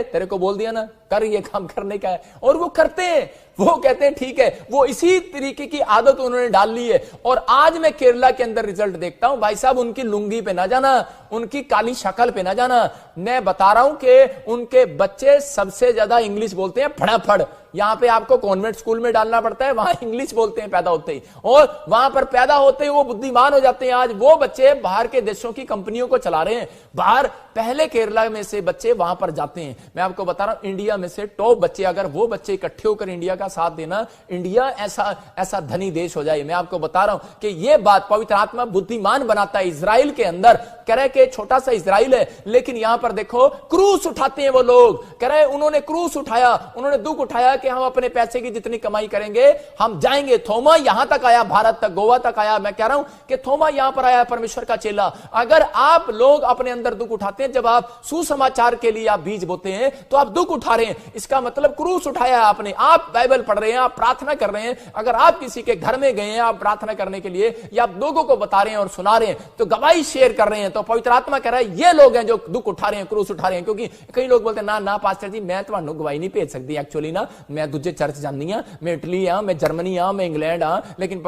तेरे को बोल दिया ना कर, ये काम करने का है, और वो करते हैं। वो कहते हैं ठीक है, वो इसी तरीके की आदत उन्होंने डाल ली है। और आज मैं केरला के अंदर रिजल्ट देखता हूं, भाई साहब उनकी लुंगी पे ना जाना, उनकी काली शक्ल पे ना जाना, मैं बता रहा हूं कि उनके बच्चे सबसे ज्यादा इंग्लिश बोलते हैं फटाफट। यहां पे आपको कॉन्वेंट स्कूल में डालना पड़ता है, वहां इंग्लिश बोलते हैं पैदा होते ही, और वहां पर पैदा होते ही वो बुद्धिमान हो जाते हैं। आज वो बच्चे बाहर के देशों की कंपनियों को चला रहे हैं, बाहर पहले केरला में से बच्चे वहां पर जाते हैं। मैं आपको बता रहा हूं इंडिया में से टॉप बच्चे, अगर वो बच्चे इकट्ठे होकर इंडिया का साथ देना, इंडिया ऐसा धनी देश हो जाए। मैं आपको बता रहा हूं कि यह बात पवित्र आत्मा बुद्धिमान बनाता है। इजराइल के अंदर कह रहे कि छोटा सा इजराइल है, लेकिन यहां पर देखो क्रूस उठाते हैं वो लोग, कह रहे उन्होंने क्रूस उठाया, उन्होंने दुख उठाया कि हम अपने पैसे की जितनी कमाई करेंगे हम जाएंगे। थोमा यहां तक आया, भारत तक, गोवा तक आया। मैं कह रहा हूं कि थोमा यहां पर आया, परमेश्वर का चेला। अगर आप लोग अपने अंदर दुख उठाते हैं, जब आप सुसमाचार के लिए आप बीज बोते हैं तो आप दुख उठा रहे हैं, इसका मतलब क्रूस उठाया आपने। आप बाइबल पढ़ रहे हैं, आप प्रार्थना कर रहे हैं, अगर आप किसी के घर में गए हैं आप प्रार्थना करने के लिए, या आप लोगों को बता रहे हैं और सुना रहे हैं, तो गवाही शेयर कर रहे हैं, तो पवित्र आत्मा कह रहा है ये लोग हैं जो दुख उठा रहे हैं, क्रूस उठा रहे हैं। क्योंकि कई लोग बोलते हैं ना ना पास्टर जी मैं ਤੁਹਾਨੂੰ गवाही नहीं भेज सकती, एक्चुअली ना मैं दूसरे चर्च जानी हाँ, मैं इटली हाँ, मैं जर्मनी हाँ, मैं इंग्लैंड हाँ, लेकिन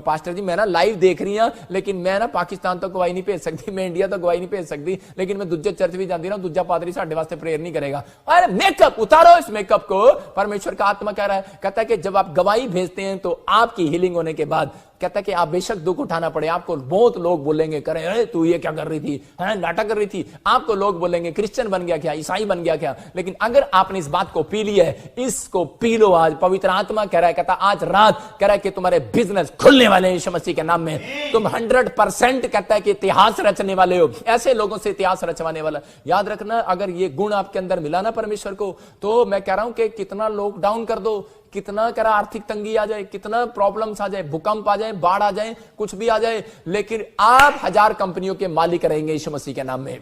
पास्टर जी मैं ना लाइव देख रही हाँ, लेकिन मैं ना पाकिस्तान तो गवाही नहीं भेज सकती, मैं इंडिया तो गवाही नहीं भेज सकती, लेकिन मैं दूसरे चर्च भी जाती ना, दूसरा पादरी साढ़े वास्ते प्रेयर नहीं करेगा। अरे मेकअप उतारो, इस मेकअप को। परमेश्वर का आत्मा कह रहा है, कहता है कि जब आप गवाही भेजते हैं तो आपकी हीलिंग होने के बाद कहता है कि आप बेशक दुख उठाना पड़े, आपको बहुत लोग बोलेंगे करें अरे तू ये क्या कर रही थी, नाटक कर रही थी, आपको लोग बोलेंगे क्रिश्चियन बन गया क्या, ईसाई बन गया क्या, लेकिन अगर आपने इस बात को पी लिया है, इसको पी लो। आज पवित्र आत्मा कह रहा है, कहता आज रात कह रहा है कि तुम्हारे बिजनेस खुलने वाले हैं यीशु मसीह के नाम में। तुम 100% कहता है कि इतिहास रचने वाले हो, ऐसे लोगों से इतिहास रचवाने वाला। याद रखना, अगर ये गुण आपके अंदर मिला ना परमेश्वर को, तो मैं कह रहा हूं कि कितना लॉकडाउन कर दो, कितना करा आर्थिक तंगी आ जाए, कितना प्रॉब्लम्स आ जाए, भूकंप आ जाए, बाढ़ आ जाए, कुछ भी आ जाए, लेकिन आप 1000 कंपनियों के मालिक रहेंगे यीशु मसीह के नाम में।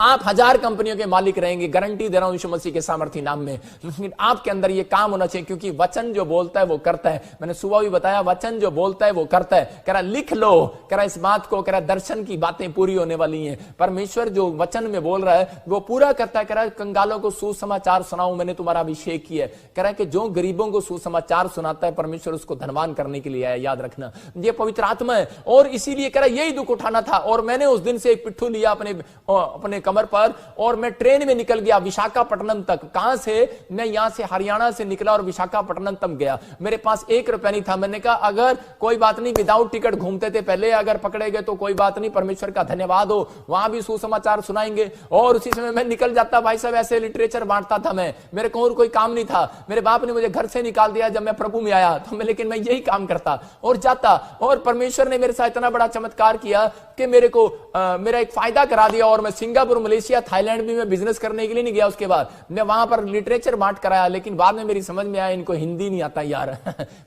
आप 1000 कंपनियों के मालिक रहेंगे, गारंटी दे रहा हूं यीशु मसीह के सामर्थ्य नाम में। लेकिन आपके अंदर ये काम होना चाहिए, क्योंकि वचन जो बोलता है वो करता है। मैंने सुबह भी बताया, वचन जो बोलता है वो करता है। कह रहा लिख लो, कह रहा इस बात को, कह रहा दर्शन की बातें पूरी होने वाली हैं। परमेश्वर जो वचन में बोल रहा है वो पूरा करता है। कह रहा है कंगालों को सुसमाचार सुनाऊं, मैंने तुम्हारा अभिषेक किया है। कह रहा है कि जो गरीबों को सुसमाचार सुनाता है परमेश्वर उसको धनवान करने के लिए आया। याद रखना, ये पवित्र आत्मा है। और इसीलिए कह रहा यही दुख उठाना था। और मैंने उस दिन से एक पिट्ठू लिया अपने कमर पर, और मैं ट्रेन में निकल गया विशाखापट्टनम तक। कहां से? मैं यहां से हरियाणा से निकला और विशाखापट्टनम तक गया। मेरे पास 1 रुपया नहीं था। मैंने कहा अगर कोई बात नहीं, विदाउट टिकट घूमते थे पहले, अगर पकड़े गए तो कोई बात नहीं, परमेश्वर का धन्यवाद हो, वहां भी सुसमाचार सुनाएंगे। और उसी समय मैं निकल जाता। भाई साहब ऐसे लिटरेचर बांटता था मैं, मेरे को और कोई काम नहीं था। मेरे बाप ने मुझे घर से निकाल दिया जब मैं प्रभु में आया, तो लेकिन मैं यही काम करता और जाता। और परमेश्वर ने मेरे साथ इतना बड़ा चमत्कार किया कि मेरे को मेरा एक फायदा करा दिया। और मैं सिंगापुर, मलेशिया, थाईलैंड भी मैं बिजनेस करने के लिए नहीं गया। उसके बाद मैं वहां पर लिटरेचर बांट कराया, लेकिन बाद में मेरी समझ में आया इनको हिंदी नहीं आता यार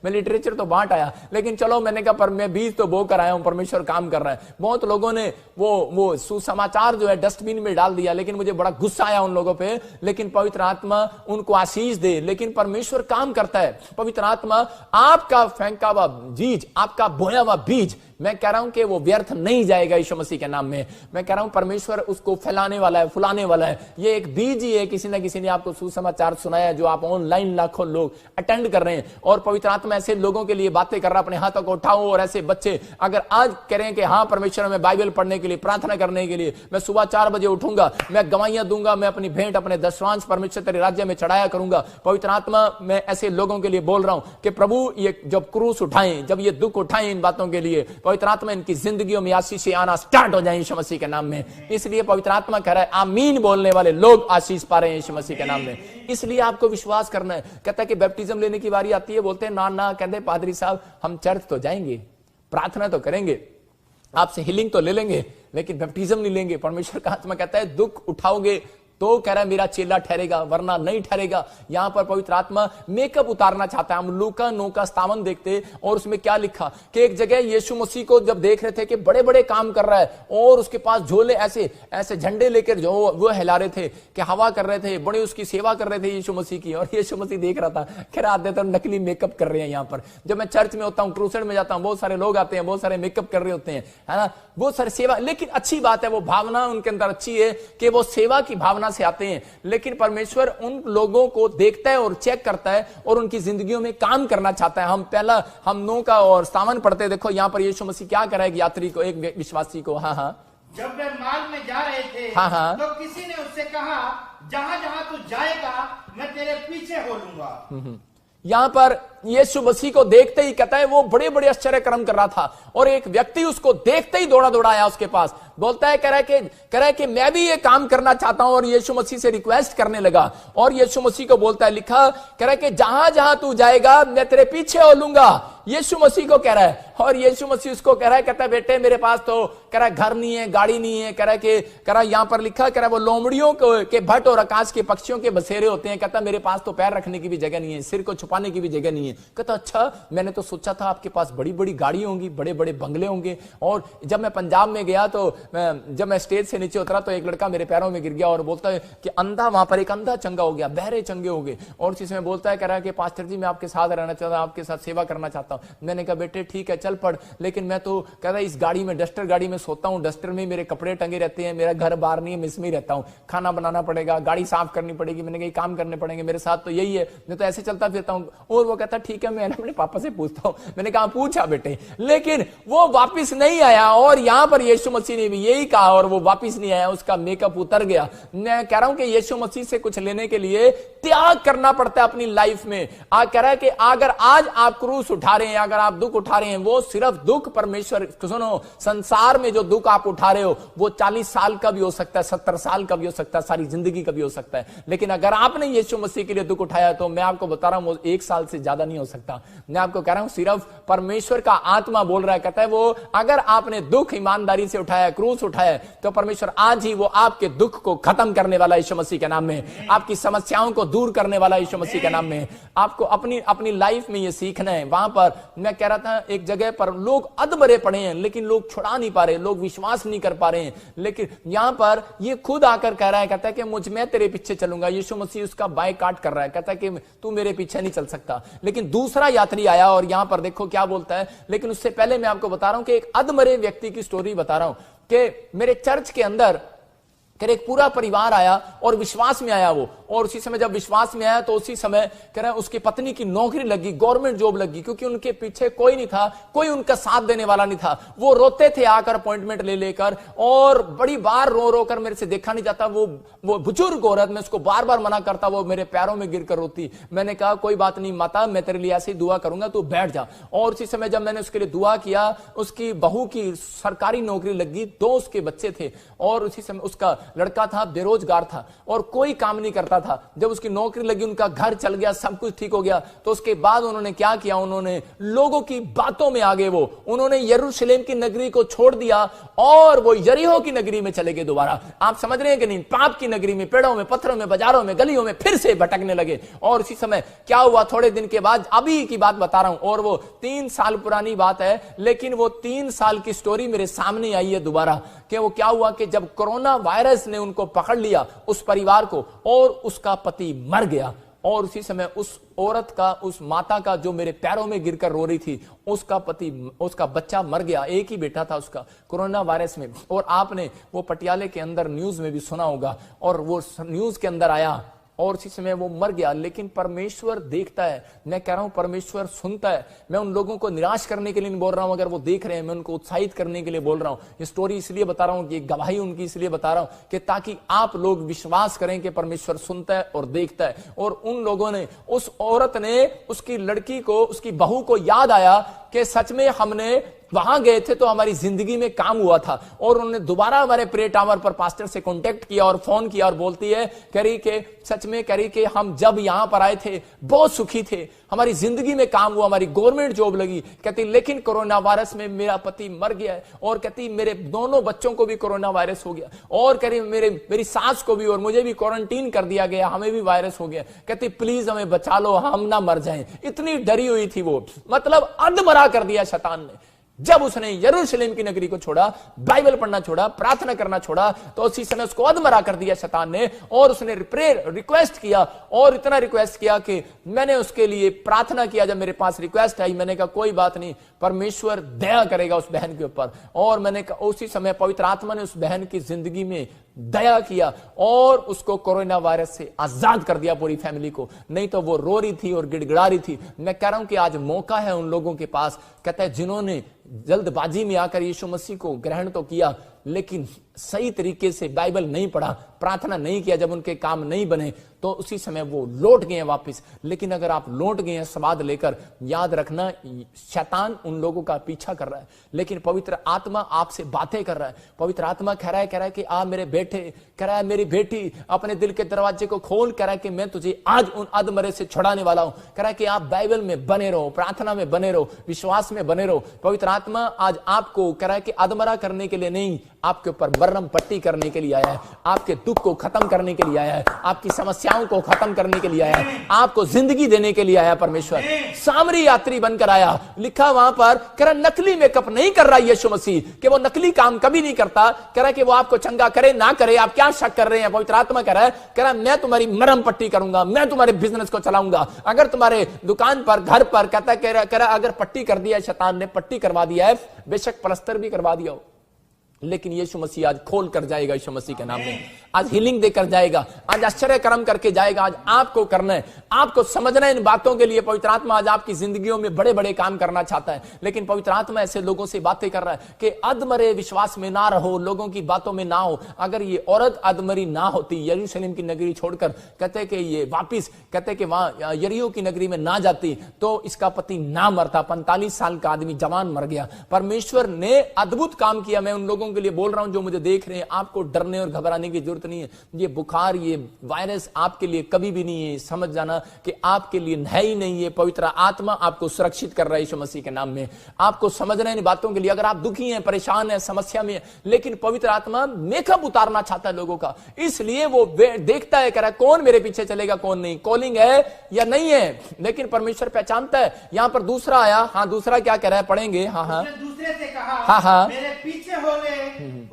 मैं लिटरेचर तो बांट आया, लेकिन चलो मैंने कहा पर मैं बीज तो बो कर आया हूं, परमेश्वर काम कर रहा है। बहुत लोगों ने वो सुसमाचार जो है डस्टबिन में डाल दिया, लेकिन मुझे बड़ा गुस्सा आया उन लोगों पे। लेकिन पवित्र आत्मा उनको आशीष दे, लेकिन परमेश्वर काम करता है। पवित्र आत्मा आपका फेंका हुआ बीज, आपका बोया हुआ बीज, मैं कह रहा हूं कि वो व्यर्थ नहीं जाएगा यीशु मसीह के नाम में। मैं कह रहा हूं परमेश्वर उसको फैलाने वाला है, फुलाने वाला है। ये एक बीज ही है, किसी ना किसी ने आपको सुसमाचार सुनाया, जो आप ऑनलाइन लाखों लोग अटेंड कर रहे हैं। और पवित्र आत्मा ऐसे लोगों के लिए बातें कर रहा है। अपने हाथों को उठाओ। और ऐसे बच्चे अगर आज कह रहे हैं कि हाँ परमेश्वर मैं बाइबल पढ़ने के लिए, प्रार्थना करने के लिए मैं सुबह 4 बजे उठूंगा, मैं गवाहियां दूंगा, मैं अपनी भेंट, अपने दशवांश परमेश्वर तेरे राज्य में चढ़ाया करूंगा। पवित्र आत्मा मैं ऐसे लोगों के लिए बोल रहा हूं कि प्रभु ये जब क्रूस उठाएं, जब ये दुख उठाएं इन बातों के लिए, पवित्र आत्मा इनकी जिंदगियों में आशीष आना स्टार्ट हो जाए यीशु मसीह के नाम में। इसलिए पवित्र आत्मा कह रहा है आमीन बोलने वाले लोग आशीष पा रहे हैं यीशु मसीह के नाम में। इसलिए आपको विश्वास करना है। कहता है कि बैप्टिज्म लेने की बारी आती है, बोलते हैं ना ना, कहते पादरी साहब हम चर्च तो जाएंगे, प्रार्थना तो करेंगे, आपसे हीलिंग तो ले लेंगे, लेकिन बैप्टिज्म नहीं लेंगे। परमेश्वर का आत्मा कहता है दुख उठाओगे तो कह रहा है मेरा चेला ठहरेगा, वरना नहीं ठहरेगा। यहां पर पवित्र आत्मा मेकअप उतारना चाहता है। हम लूका 9 का 57 देखते और उसमें क्या लिखा कि एक जगह यीशु मसीह को जब देख रहे थे कि बड़े बड़े काम कर रहा है और उसके पास झोले ऐसे ऐसे झंडे लेकर जो वो हिला रहे थे कि हवा कर रहे थे, बड़ी उसकी सेवा कर रहे थे यीशु मसीह की। और यीशु मसीह देख रहा था, कह रहा आते तो नकली मेकअप कर रहे हैं। यहां पर जब मैं चर्च में होता हूं, क्रूसेड में जाता हूं, बहुत सारे लोग आते हैं, बहुत सारे मेकअप कर रहे होते हैं, है ना, बहुत सारी सेवा। लेकिन अच्छी बात है, वो भावना उनके अंदर अच्छी है कि वो सेवा की भावना से आते हैं। लेकिन परमेश्वर उन लोगों को देखता है और चेक करता है और उनकी जिंदगियों में काम करना चाहता है। हम 9 का और 57 पढ़ते, देखो यहां पर यीशु मसीह क्या करा एक यात्री को, एक विश्वासी को। हाँ, जब वे मार्ग में जा रहे थे, हाँ, तो किसी ने उससे कहा, जहां जहां तू जाएगा मैं तेरे पीछे हो लूंगा। यहां पर यीशु मसीह को देखते ही कहता है वो बड़े बड़े आश्चर्य कर्म कर रहा था और एक व्यक्ति उसको देखते ही दौड़ा दौड़ा आया उसके पास, बोलता है, कह रहा है कि मैं भी ये काम करना चाहता हूं। और यीशु मसीह से रिक्वेस्ट करने लगा और यीशु मसीह को बोलता है, लिखा, कह रहा है कि जहां जहां तू जाएगा मैं तेरे पीछे हो लूंगा। यीशु मसीह को कह रहा है और यीशु मसीह उसको कह रहा है, कहता है बेटे मेरे पास तो कह रहा है घर नहीं है, गाड़ी नहीं है, कह रहा है यहां पर लिखा, कह रहा है वो लोमड़ियों के भट्ट और आकाश के पक्षियों के बसेरे होते हैं। कहता मेरे पास तो पैर रखने की भी जगह नहीं है, सिर को छुपाने की भी जगह नहीं है। कहता अच्छा, मैंने तो सोचा था आपके पास बड़ी बड़ी गाड़ी होंगी, बड़े बड़े बंगले होंगे। और जब मैं पंजाब में गया तो जब मैं स्टेज से नीचे उतरा तो एक लड़का मेरे पैरों में गिर गया और बोलता है कि अंधा, वहां पर एक अंधा चंगा हो गया, बहरे चंगे हो गए। और उसी समय बोलता है, कह रहा है कि पास्टर जी मैं आपके साथ रहना चाहता हूं, आपके साथ सेवा करना चाहता हूं। मैंने कहा बेटे ठीक है चल पढ़, लेकिन मैं तो कह रहा इस गाड़ी में, डस्टर गाड़ी में सोता हूं, डस्टर में मेरे कपड़े टंगे रहते हैं, मेरा घर बाहर नहीं है, मैं इसमें ही रहता हूं, खाना बनाना पड़ेगा, गाड़ी साफ करनी पड़ेगी, मैंने कहा काम करने पड़ेंगे, मेरे साथ तो यही है, मैं तो ऐसे चलता फिरता हूं। और वो कहता ठीक है मैं अपने पापा से पूछता हूं। मैंने कहा पूछा बेटे, लेकिन वो वापिस नहीं आया। और यहां पर यीशु मसीह ने भी यही कहा और वो वापिस नहीं आया, उसका मेकअप उतर गया। मैं कह रहा हूं कि यीशु मसीह से कुछ लेने के लिए त्याग करना पड़ता है अपनी लाइफ में। आज कह रहा है कि अगर आज आप क्रूस उठा रहे हैं, अगर आप दुख उठा रहे हैं, वो सिर्फ दुख परमेश्वर, सुनो, संसार में जो दुख आप उठा रहे हो वो 40 साल का भी हो सकता है, 70 साल का भी हो सकता है, सारी जिंदगी का भी हो सकता है। लेकिन अगर आपने यीशु मसीह के लिए दुख उठाया तो मैं आपको बता रहा हूं वो 1 साल से ज्यादा नहीं हो सकता। मैं आपको कह रहा हूं सिर्फ परमेश्वर का आत्मा बोल रहा है, कहता है वो अगर आपने दुख ईमानदारी से उठाया, क्रूस उठाया, तो परमेश्वर आज ही वो आपके दुख को खत्म करने वाला यीशु मसीह के नाम में, आपकी समस्याओं को दूर करने वाला यीशु मसीह के नाम में। आपको अपनी लाइफ में ये सीखना है। वहां पर मैं कह रहा था एक जगह पर लोग अधमरे पड़े हैं लेकिन लोग छुड़ा नहीं पा रहे, लोग विश्वास नहीं कर पा रहे हैं। लेकिन यहां पर ये खुद आकर कह रहा है, कहता है कि मैं तेरे पीछे चलूंगा। यीशु मसीह उसका बायकॉट कर रहा है, कहता है कि तू मेरे पीछे नहीं चल सकता। लेकिन दूसरा यात्री आया और यहां पर देखो क्या बोलता है। लेकिन उससे पहले मैं आपको बता रहा हूं कि एक अधमरे व्यक्ति की स्टोरी बता रहा हूं कि मेरे चर्च के अंदर एक पूरा परिवार आया और विश्वास में आया वो। और उसी समय जब विश्वास में आया तो उसी समय कह रहे हैं उसकी पत्नी की नौकरी लगी, गवर्नमेंट जॉब लगी, क्योंकि उनके पीछे कोई नहीं था, कोई उनका साथ देने वाला नहीं था। वो रोते थे आकर अपॉइंटमेंट ले लेकर, और बड़ी बार रो रो कर, मेरे से देखा नहीं जाता, वो बुजुर्ग औरत, मैं उसको बार बार मना करता, वो मेरे पैरों में गिरकर रोती। मैंने कहा कोई बात नहीं माता, मैं तेरे लिए ऐसे ही दुआ करूंगा, तू बैठ जा। और उसी समय जब मैंने उसके लिए दुआ किया, उसकी बहू की सरकारी नौकरी लगी, 2 उसके बच्चे थे, और उसी समय उसका लड़का था बेरोजगार था और कोई काम नहीं करता था। जब उसकी नौकरी लगी, उनका घर चल गया, सब कुछ ठीक हो गया। तो उसके बाद उन्होंने क्या किया, उन्होंने लोगों की बातों में आगे उन्होंने यरूशलेम की नगरी को छोड़ दिया और वो यरीहो की नगरी में चले गए दोबारा। आप समझ रहे हैं कि नहीं? पाप की नगरी में, पेड़ों में, पत्थरों में, बाजारों में, गलियों में फिर से भटकने लगे। और उसी समय क्या हुआ, थोड़े दिन के बाद, अभी की बात बता रहा हूं, और वो 3 साल पुरानी बात है, लेकिन वो 3 साल की स्टोरी मेरे सामने आई है दोबारा। कि वो क्या हुआ कि जब कोरोना वायरस ने उनको पकड़ लिया, उस परिवार को, और उसका पति मर गया। और उसी समय उस औरत का, उस माता का, जो मेरे पैरों में गिरकर रो रही थी, उसका पति, उसका बच्चा मर गया। एक ही बेटा था उसका, कोरोना वायरस में। और आपने वो पटियाले के अंदर न्यूज में भी सुना होगा, और वो न्यूज के अंदर आया और उसी समय वो मर गया। लेकिन परमेश्वर देखता है, मैं कह रहा हूं परमेश्वर सुनता है। मैं उन लोगों को निराश करने के लिए नहीं बोल रहा हूं, अगर वो देख रहे हैं, मैं उनको उत्साहित करने के लिए बोल रहा हूं। ये स्टोरी इसलिए बता रहा हूं, ये गवाही उनकी इसलिए बता रहा हूं कि ताकि आप लोग विश्वास करें कि परमेश्वर सुनता है और देखता है। और उन लोगों ने, उस औरत ने, उसकी लड़की को, उसकी बहू को याद आया कि सच में हमने वहां गए थे तो हमारी जिंदगी में काम हुआ था। और उन्होंने दोबारा हमारे प्रे टावर पर पास्टर से कांटेक्ट किया और फोन किया और बोलती है, कह रही कि सच में, कह रही कि हम जब यहां पर आए थे बहुत सुखी थे, हमारी जिंदगी में काम हुआ, हमारी गवर्नमेंट जॉब लगी। कहती लेकिन कोरोना वायरस में मेरा पति मर गया है, और कहती मेरे दोनों बच्चों को भी कोरोना वायरस हो गया, और कह रही मेरी सास को भी और मुझे भी क्वारंटीन कर दिया गया, हमें भी वायरस हो गया। कहती प्लीज हमें बचा लो, हम ना मर जाएं। इतनी डरी हुई थी वो, मतलब अधमरा कर दिया शैतान ने। जब उसने यरूशलेम की नगरी को छोड़ा, बाइबल पढ़ना छोड़ा, प्रार्थना करना छोड़ा, तो उसी समय उसको अधमरा कर दिया शैतान ने। और उसने रिक्वेस्ट किया, और इतना रिक्वेस्ट किया कि मैंने उसके लिए प्रार्थना किया। जब मेरे पास रिक्वेस्ट आई, मैंने कहा कोई बात नहीं, परमेश्वर दया करेगा उस बहन के ऊपर। और मैंने कहा उसी समय पवित्र आत्मा ने उस बहन की जिंदगी में दया किया और उसको कोरोना वायरस से आजाद कर दिया, पूरी फैमिली को। नहीं तो वो रो रही थी और गिड़गिड़ा रही थी। मैं कह रहा हूं कि आज मौका है उन लोगों के पास, कहता है जिन्होंने जल्दबाजी में आकर यीशु मसीह को ग्रहण तो किया, लेकिन सही तरीके से बाइबल नहीं पढ़ा, प्रार्थना नहीं किया, जब उनके काम नहीं बने तो उसी समय वो लौट गए हैं वापस। लेकिन अगर आप लौट गए हैं स्वाद लेकर, याद रखना शैतान उन लोगों का पीछा कर रहा है, लेकिन पवित्र आत्मा आपसे बातें कर रहा है। पवित्र आत्मा कह रहा है कि आ मेरे बेटे, कह रहा है मेरी बेटी, अपने दिल के दरवाजे को खोल, कह रहा है कि मैं तुझे आज उन अधमरे से छुड़ाने वाला हूं। कह रहा है कि आप बाइबल में बने रहो, प्रार्थना में बने रहो, विश्वास में बने रहो। पवित्र आत्मा आज आपको कह रहा है कि अधमरा करने के लिए नहीं, आपके ऊपर मरहम पट्टी करने के लिए आया है, आपके दुख को खत्म करने के लिए आया है, आपकी समस्याओं को खत्म करने के लिए आया है, आपको जिंदगी देने के लिए आया परमेश्वर। सामरी यात्री बनकर आया, लिखा वहां पर, कह रहा नकली मेकअप नहीं कर रहा यीशु मसीह, कि वो नकली काम कभी नहीं करता। कह रहा कि वो आपको चंगा करे ना करे, आप क्या शक कर रहे हैं। पवित्र आत्मा कह रहा मैं तुम्हारी मरहम पट्टी करूंगा, मैं तुम्हारे बिजनेस को चलाऊंगा। अगर तुम्हारे दुकान पर, घर पर, कह रहा अगर पट्टी कर दिया, शैतान ने पट्टी करवा दिया है, बेशक प्लस्तर भी करवा दिया हो, लेकिन यीशु मसीह आज खोल कर जाएगा। यीशु मसीह के नाम में आज हीलिंग देकर जाएगा, आज आश्चर्य कर्म करके जाएगा। आज आपको करना है, आपको समझना है इन बातों के लिए। पवित्र आत्मा आज आपकी जिंदगियों में बड़े बड़े काम करना चाहता है, लेकिन पवित्र आत्मा ऐसे लोगों से बातें कर रहा है कि अधमरे विश्वास में ना रहो, लोगों की बातों में ना हो। अगर ये औरत अधमरी ना होती, यरूशलेम की नगरी छोड़कर, कहते कि ये वापिस, कहते कि वहां यरीहो की नगरी में ना जाती, तो इसका पति ना मरता। 45 साल का आदमी जवान मर गया। परमेश्वर ने अद्भुत काम किया। मैं उन लोगों के लिए बोल रहा हूं जो मुझे देख रहे हैं, आपको डरने और घबराने की जरूरत नहीं है। ये बुखार, ये वायरस आपके लिए कभी भी नहीं है। समझ जाना कि आपके लिए है ही नहीं है। पवित्र आत्मा आपको सुरक्षित कर रहा है यीशु मसीह के नाम में। आपको समझना है इन बातों के लिए। अगर आप दुखी हैं, परेशान हैं, समस्या में, लेकिन पवित्र आत्मा मेकअप उतारना चाहता है लोगों का, इसलिए वो देखता है, कह रहा है कौन मेरे पीछे चलेगा, कौन नहीं, कॉलिंग है या नहीं है। लेकिन परमेश्वर पहचानता है। यहां पर दूसरा आया, हाँ दूसरा क्या कह रहा है, पढ़ेंगे। हाँ, दूसरे से कहा, हाँ, मेरे पीछे हो ले।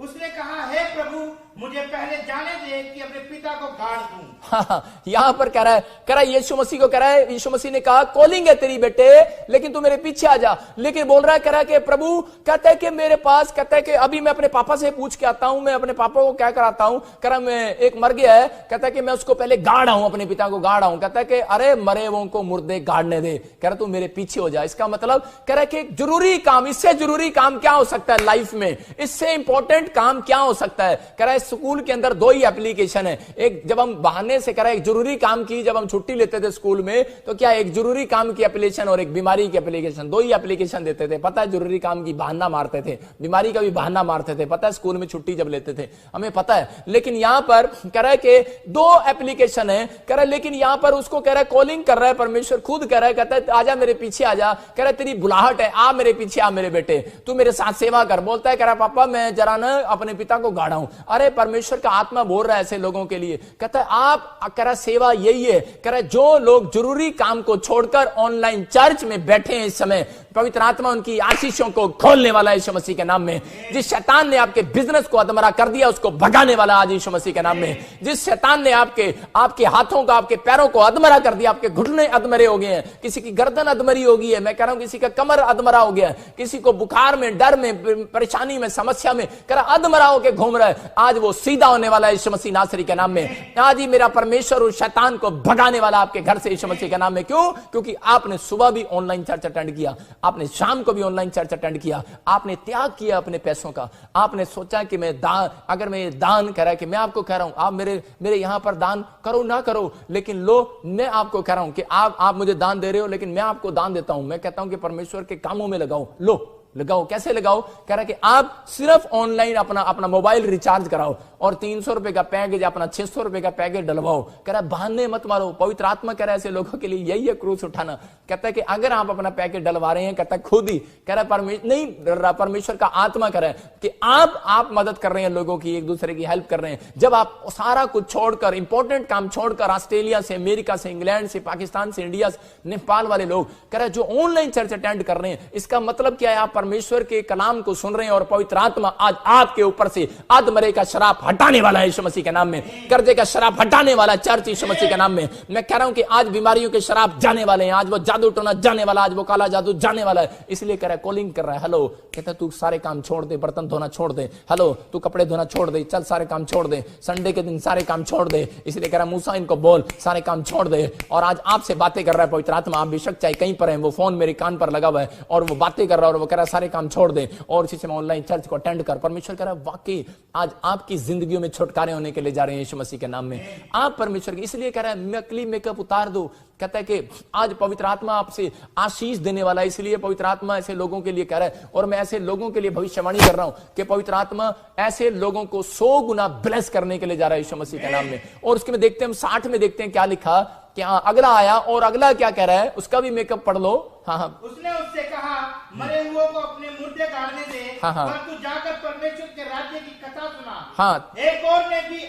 उसने कहा, हे प्रभु, मुझे पहले जाने दे कि अपने पिता को गाड़ दूं। हाँ, यहां पर कह रहा है यीशु मसीह को, कह रहा है यीशु मसीह ने कहा कॉलिंग है तेरी बेटे, लेकिन तू मेरे पीछे आ जा। लेकिन बोल रहा है, कह रहा है कि प्रभु, कहता है कि मेरे पास, कहता है कि अभी मैं अपने पापा से पूछ के आता हूं, मैं अपने पापा को क्या कराता हूं। कह रहा मैं एक मर गया है, कहता है कि मैं उसको पहले गाड़ा हूं, अपने पिता को गाड़ा हूं। कहता है कि अरे मरे वो को मुर्दे गाड़ने दे, कह रहा तू मेरे पीछे हो जा। इसका मतलब कह रहा है कि जरूरी काम, इससे जरूरी काम क्या हो सकता है लाइफ में, इससे इंपॉर्टेंट काम क्या हो सकता है। कह रहा है स्कूल के अंदर दो ही एप्लीकेशन है। एक जब हम बहाने से, कह रहा है एक जरूरी काम की, जब हम छुट्टी लेते थे स्कूल में, तो क्या एक जरूरी काम की एप्लीकेशन और एक बीमारी की एप्लीकेशन, दो ही एप्लीकेशन देते थे। पता है जरूरी काम की बहाना मारते थे, बीमारी का भी बहाना मारते थे, पता है स्कूल में छुट्टी जब लेते थे, हमें पता है। लेकिन यहां पर कह रहा है कि दो एप्लीकेशन है, कह रहा है, लेकिन यहां पर उसको कह रहा है कॉलिंग कर रहा है परमेश्वर खुद, कह रहा है, कहता है आजा मेरे पीछे आजा। कह रहा है तेरी बुलाहट है, आ मेरे पीछे आ मेरे बेटे, तू मेरे साथ सेवा कर। बोलता है, कह रहा पापा मैं जरा ना अपने पिता को गाड़ा हूं। अरे परमेश्वर का आत्मा बोल रहा है ऐसे लोगों के लिए, कहता है आप, कह रहा सेवा यही है। कह रहा जो लोग जरूरी काम को छोड़कर ऑनलाइन चर्च में बैठे हैं इस समय, पवित्र आत्मा उनकी आशीषों को खोलने वाला है यीशु मसीह के नाम में। जिस शैतान ने आपके बिजनेस को अधमरा कर दिया, उसको भगाने वाला आज यीशु मसीह के नाम में। जिस शैतान ने आपके हाथों का, आपके पैरों को अधमरा कर दिया, आपके घुटने अधमरे हो गए हैं, किसी की गर्दन अधमरी हो गई है, मैं कह रहा हूं किसी का कमर अधमरा हो गया है, किसी को बुखार में, डर में, परेशानी में, समस्या में, कह रहा अधमरा होकर घूम रहा है, आज वो सीधा होने वाला है यीशु मसीह नासरी के नाम में। आज ही मेरा परमेश्वर उस शैतान को भगाने वाला आपके घर से यीशु मसीह के नाम में। क्यों? क्योंकि आपने सुबह भी ऑनलाइन चर्च अटेंड किया, आपने शाम को भी ऑनलाइन चर्च अटेंड किया, आपने त्याग किया अपने पैसों का। आपने सोचा कि मैं दान, अगर मैं दान करा, कि मैं आपको कह रहा हूं आप मेरे यहां पर दान करो ना करो, लेकिन लो मैं आपको कह रहा हूं कि आप मुझे दान दे रहे हो, लेकिन मैं आपको दान देता हूं। मैं कहता हूं कि परमेश्वर के कामों में लगाओ। लो लगाओ। कैसे लगाओ? कह रहा कि आप सिर्फ ऑनलाइन अपना मोबाइल रिचार्ज कराओ और 300 रुपए का पैकेज, अपना 600 रुपए का पैकेज डलवाओ। कह रहा बहाने मत मारो। पवित्र आत्मा कह रहा है ऐसे लोगों के लिए यही है क्रूस उठाना। कहता है कि अगर आप अपना पैकेज डलवा रहे हैं, कहता है खुद ही, कह रहा है परमेश्वर का आत्मा कह रहा है कि आप मदद कर रहे हैं लोगों की, एक दूसरे की हेल्प कर रहे हैं। जब आप सारा कुछ छोड़कर, इंपॉर्टेंट काम छोड़कर, ऑस्ट्रेलिया से, अमेरिका से, इंग्लैंड से, पाकिस्तान से, इंडिया से, नेपाल वाले लोग कह रहे हैं जो ऑनलाइन चर्च अटेंड कर रहे हैं, इसका मतलब क्या है? आप परमेश्वर के कलाम को सुन रहे हैं और पवित्र आत्मा आज आपके ऊपर से अधमरे का शराब हटाने वाला है यीशु मसीह के नाम में। कर्जे का शराब हटाने वाला चर्च यीशु मसीह के नाम में। मैं कह रहा हूं कि आज बीमारियों के शराब जाने वाले हैं, आज वो जादू टोना जाने वाला, आज वो काला जादू जाने वाला है। इसलिए कह रहा है, कॉलिंग कर रहा है, हेलो, कहता तू सारे काम छोड़ दे, बर्तन धोना छोड़ दे, हेलो तू कपड़े धोना छोड़ दे, चल सारे काम छोड़ दे, संडे के दिन सारे काम छोड़ दे। इसलिए कह रहा है मूसा इनको बोल सारे काम छोड़ दे। और आज आपसे बातें कर रहा है पवित्र आत्मा। आप बेशक चाहे कहीं पर है, वो फोन मेरे कान पर लगा हुआ है और वो बातें कर रहा है और वो कह रहा है सारे काम छोड़ दे और इसी समय ऑनलाइन चर्च को अटेंड कर। परमेश्वर कह रहा है वाकई आज आपकी जिंदगियों में छुटकारे होने के लिए जा रहे हैं यीशु मसीह के नाम में। आप परमेश्वर की, इसलिए कह रहा है नकली मेकअप उतार दो। कहता है कि आज पवित्र आत्मा आपसे आशीष देने वाला है। इसलिए पवित्र आत्मा ऐसे लोगों के लिए कह रहा है और मैं ऐसे लोगों के लिए भविष्यवाणी कर रहा हूं कि पवित्र आत्मा ऐसे लोगों को 100 गुना ब्लेस करने के लिए जा रहा है यीशु मसीह के नाम में। और उसके में देखते हैं, हम 60 में देखते हैं क्या लिखा, कि अगला आया और अगला क्या कह रहा है, उसका भी मेकअप पढ़ लो। हाँ, उसने उससे कहा मरे हुओं को अपने मुर्दे गाड़ने दे, पर तू जाकर परमेश्वर के राज्य की कथा सुना। एक और ने भी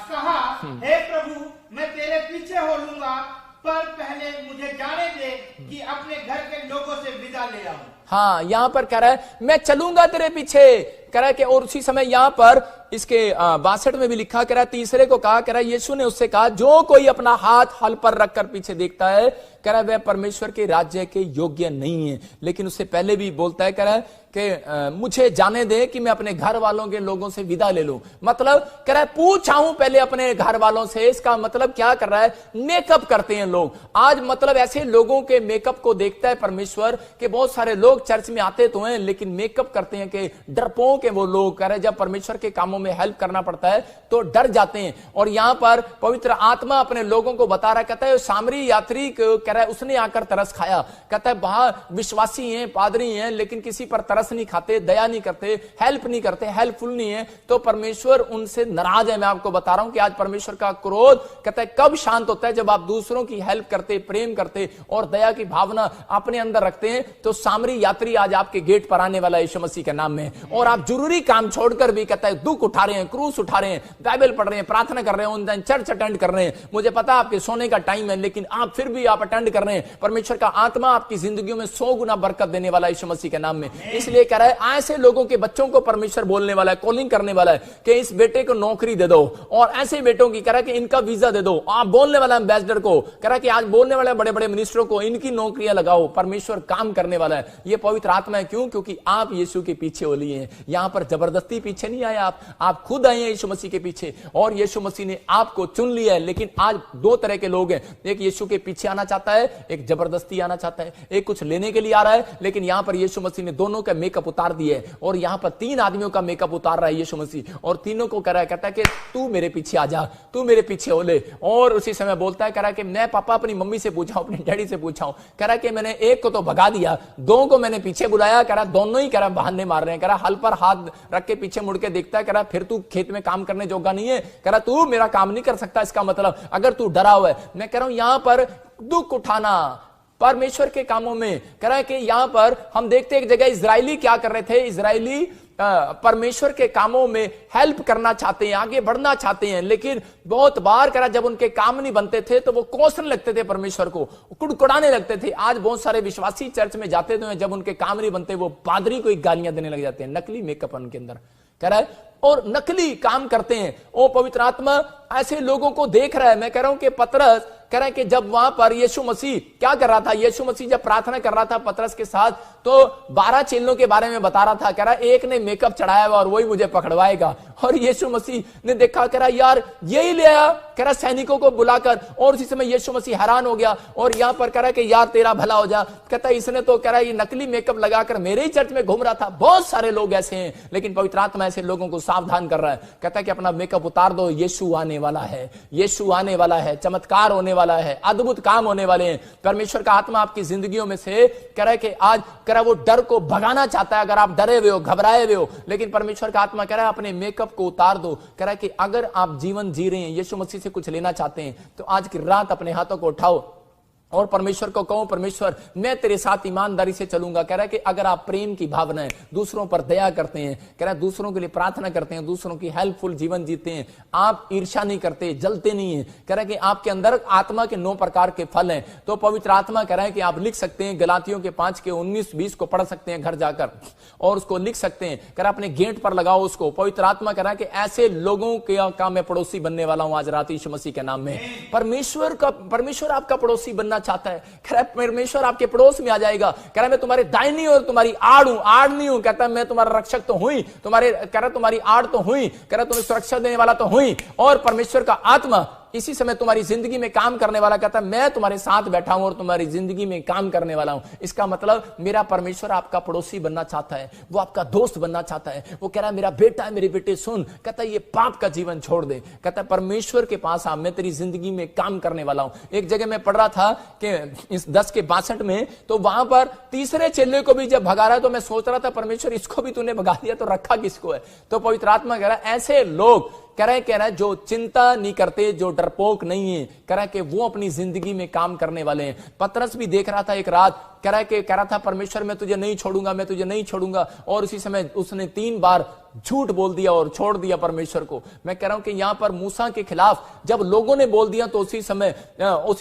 कहा, हे प्रभु मैं तेरे पीछे हो लूंगा, पर पहले मुझे जाने दे कि अपने घर के लोगों से विदा ले आऊं। हाँ, यहां पर कह रहा है मैं चलूंगा तेरे पीछे, कह रहा है कि, और उसी समय यहां पर इसके 62 में भी लिखा, कह रहा है तीसरे को कहा, कह रहा है यीशु ने उससे कहा जो कोई अपना हाथ हल पर रखकर पीछे देखता है, कह रहा है वह परमेश्वर के राज्य के योग्य नहीं है। लेकिन उससे पहले भी बोलता है, कह रहा है कि मुझे जाने दे कि मैं अपने घर वालों के लोगों से विदा ले लूं। मतलब कह रहा है पूछाऊं पहले अपने घर वालों से। इसका मतलब क्या कर रहा है? मेकअप करते हैं लोग आज। मतलब ऐसे लोगों के मेकअप को देखता है परमेश्वर के। बहुत सारे लोग चर्च में आते तो हैं लेकिन मेकअप करते हैं कि डरपोक के वो लोग। कह रहे जब परमेश्वर के कामों में हेल्प करना पड़ता है तो डर जाते हैं। और यहां पर पवित्र आत्मा अपने लोगों को बता रहा, कहता है सामरी यात्री कह रहा है उसने आकर तरस खाया। कहता है बाहर विश्वासी हैं, पादरी हैं, लेकिन किसी पर तरस नहीं खाते, दया नहीं करते, हेल्प नहीं करते, हेल्पफुल नहीं है, तो परमेश्वर उनसे नाराज है। मैं आपको बता रहा हूं कि आज परमेश्वर का क्रोध कहता है कब शांत होता है? जब आप दूसरों की हेल्प करते, प्रेम करते और दया की भावना अपने अंदर रखते हैं। तो सामरी यात्री आज आपके गेट पर आने वाला है यीशु मसीह के नाम में। और आप जरूरी काम छोड़कर भी कहता है दुख उठा रहे हैं, क्रूस उठा रहे हैं, बाइबल पढ़ रहे हैं, प्रार्थना कर रहे हैं, ऑनलाइन चर्च अटेंड कर रहे हैं। मुझे पता आपके सोने का टाइम है लेकिन आप फिर भी आप अटेंड कर रहे हैं। परमेश्वर का आत्मा आपकी जिंदगियों में 100 गुना बरकत देने वाला है यीशु मसीह के नाम में। इसलिए कह रहा है ऐसे लोगों के बच्चों को परमेश्वर बोलने वाला है, कॉलिंग करने वाला है कि इस बेटे को नौकरी दे दो। और ऐसे बेटों की कह रहा है कि इनका वीजा दे दो। आप बोलने वाला एम्बेसडर को कह रहा है कि आज बोलने वाले बड़े बड़े मिनिस्टरों को इनकी नौकरियां लगाओ। परमेश्वर काम करने वाला है। ये पवित्र आत्मा है। क्यों? क्योंकि आप यीशु के पीछे हो लिए हैं। यहां पर जबरदस्ती पीछे नहीं आए आप खुद आए हैं यीशु मसीह के पीछे और यीशु मसीह ने आपको चुन लिया है। लेकिन आज दो तरह के लोग हैं, एक यीशु के पीछे आना चाहता है, एक जबरदस्ती आना चाहता है, एक कुछ लेने के लिए आ रहा है। लेकिन यहां पर यीशु मसीह ने दोनों का मेकअप उतार दिया है और यहां पर 3 आदमियों का मेकअप उतार रहा है यीशु मसीह और तीनों को कह रहा है, कहता है कि तू मेरे पीछे आ जा, तू मेरे पीछे हो ले। और उसी समय बोलता है, कह रहा है कि मैं पापा अपनी मम्मी से पूछा हूं, अपने डैडी से पूछा हूं, कह रहा है कि मैंने एक को तो भगा दिया, 2 को मैंने पीछे बुलाया। कह रहा दोनों ही कह रहा बहाने मार रहे हैं। कह रहा हल पर हाथ रख के पीछे मुड़ के देखता है, कह रहा फिर तू खेत में काम करने जोगा नहीं है, कह रहा तू मेरा काम नहीं कर सकता। इसका मतलब अगर तू डरा हुआ है, मैं कह रहा हूं यहां पर दुख उठाना परमेश्वर के कामों में। कह रहा है कि यहां पर हम देखते एक जगह इजरायली क्या कर रहे थे, इजरायली परमेश्वर के कामों में हेल्प करना चाहते हैं, आगे बढ़ना चाहते हैं, लेकिन बहुत बार करा जब उनके काम नहीं बनते थे तो वो कोसने लगते थे, परमेश्वर को कुड़कुड़ाने लगते थे। आज बहुत सारे विश्वासी चर्च में जाते तो हैं, जब उनके काम नहीं बनते वो पादरी को गालियां देने लग जाते हैं, नकली मेकअप उनके अंदर कह रहा है और नकली काम करते हैं। ओ पवित्र आत्मा ऐसे लोगों को देख रहा है। मैं कह रहा हूं कि पतरस कह रहे हैं कि जब वहां पर यीशु मसीह क्या कर रहा था, यीशु मसीह जब प्रार्थना कर रहा था पतरस के साथ, तो 12 चेलों के बारे में बता रहा था। कह रहा एक ने मेकअप चढ़ाया हुआ और वही मुझे पकड़वाएगा। और यीशु मसीह ने देखा, कह रहा यार यही ले आया, कह रहा सैनिकों को बुलाकर। और उसी समय यीशु मसीह हैरान हो गया और यहां पर कह रहा कि यार तेरा भला हो जा। कहता इसने तो कह रहा ये नकली मेकअप लगाकर मेरे ही चर्च में घूम रहा था। बहुत सारे लोग ऐसे हैं, लेकिन पवित्र आत्मा ऐसे लोगों को सावधान कर रहा है। कहता है कि अपना मेकअप उतार दो, यीशु आने वाला है, यीशु आने वाला है, चमत्कार होने वाला है, अद्भुत काम होने वाले हैं। परमेश्वर का आत्मा आपकी जिंदगियों में से कह रहा है कि आज कह रहा वो डर को भगाना चाहता है। अगर आप डरे हुए हो, घबराए हुए हो, लेकिन परमेश्वर का आत्मा कह रहा है अपने मेकअप को उतार दो। कह रहा है कि अगर आप जीवन जी रहे हैं, यीशु मसीह से कुछ लेना चाहते हैं, तो आज की रात अपने हाथों को उठाओ और परमेश्वर को कहो, परमेश्वर मैं तेरे साथ ईमानदारी से चलूंगा। कह रहा है कि अगर आप प्रेम की भावनाएं, दूसरों पर दया करते हैं, कह रहा है दूसरों के लिए प्रार्थना करते हैं, दूसरों की हेल्पफुल जीवन जीते हैं, आप ईर्ष्या नहीं करते, जलते नहीं है, कह रहा है कि आपके अंदर आत्मा के 9 प्रकार के फल हैं, तो पवित्र आत्मा कह रहा है कि आप लिख सकते हैं, गलातियों के 5 के 19-20 को पढ़ सकते हैं घर जाकर और उसको लिख सकते हैं। कह रहा अपने गेट पर लगाओ उसको। पवित्र आत्मा कह रहा है कि ऐसे लोगों का मैं पड़ोसी बनने वाला हूं आज रात यीशु मसीह के नाम में। परमेश्वर आपका पड़ोसी बनना चाहता है। कह रहा है परमेश्वर आपके पड़ोस में आ जाएगा। कह रहा है मैं तुम्हारी दाहिनी और तुम्हारी आड़ हूं, आड़ नहीं हूं। कहता है मैं तुम्हारा रक्षक तो हुई, कह रहा तुम्हारी आड़ तो हुई, कह रहा तुम्हें सुरक्षा देने वाला तो हुई। और परमेश्वर का आत्मा इसी समय तुम्हारी जिंदगी में काम करने वाला। कहता है मैं तुम्हारे साथ बैठा हूं और तुम्हारी जिंदगी में काम करने वाला हूं। इसका मतलब मेरा परमेश्वर आपका पड़ोसी बनना चाहता है, वो आपका दोस्त बनना चाहता है। वो कह रहा है मेरा बेटा है, मेरे बेटे सुन, कहता है ये पाप का जीवन छोड़ दे, कहता है परमेश्वर के पास आ, मैं तेरी जिंदगी में काम करने वाला हूं। एक जगह मैं पढ़ रहा था कि इस 10 के 62 में, तो वहां पर तीसरे चेले को भी जब भगा रहा है, तो मैं सोच रहा था परमेश्वर इसको भी तूने भगा दिया तो रखा किसको है। तो पवित्र आत्मा कह रहा है ऐसे लोग कह रहा है जो चिंता नहीं करते, जो डरपोक नहीं है, कह रहा है कि वो अपनी जिंदगी में काम करने वाले हैं। पतरस भी देख रहा था एक रात, कह रहा था परमेश्वर मैं तुझे नहीं छोड़ूंगा, मैं तुझे नहीं छोड़ूंगा। और उसी समय उसने 3 बार झूठ बोल दिया और छोड़ दिया परमेश्वर को। मैं कह रहा हूं कि यहां पर मूसा के खिलाफ जब लोगों ने बोल दिया, तो उसी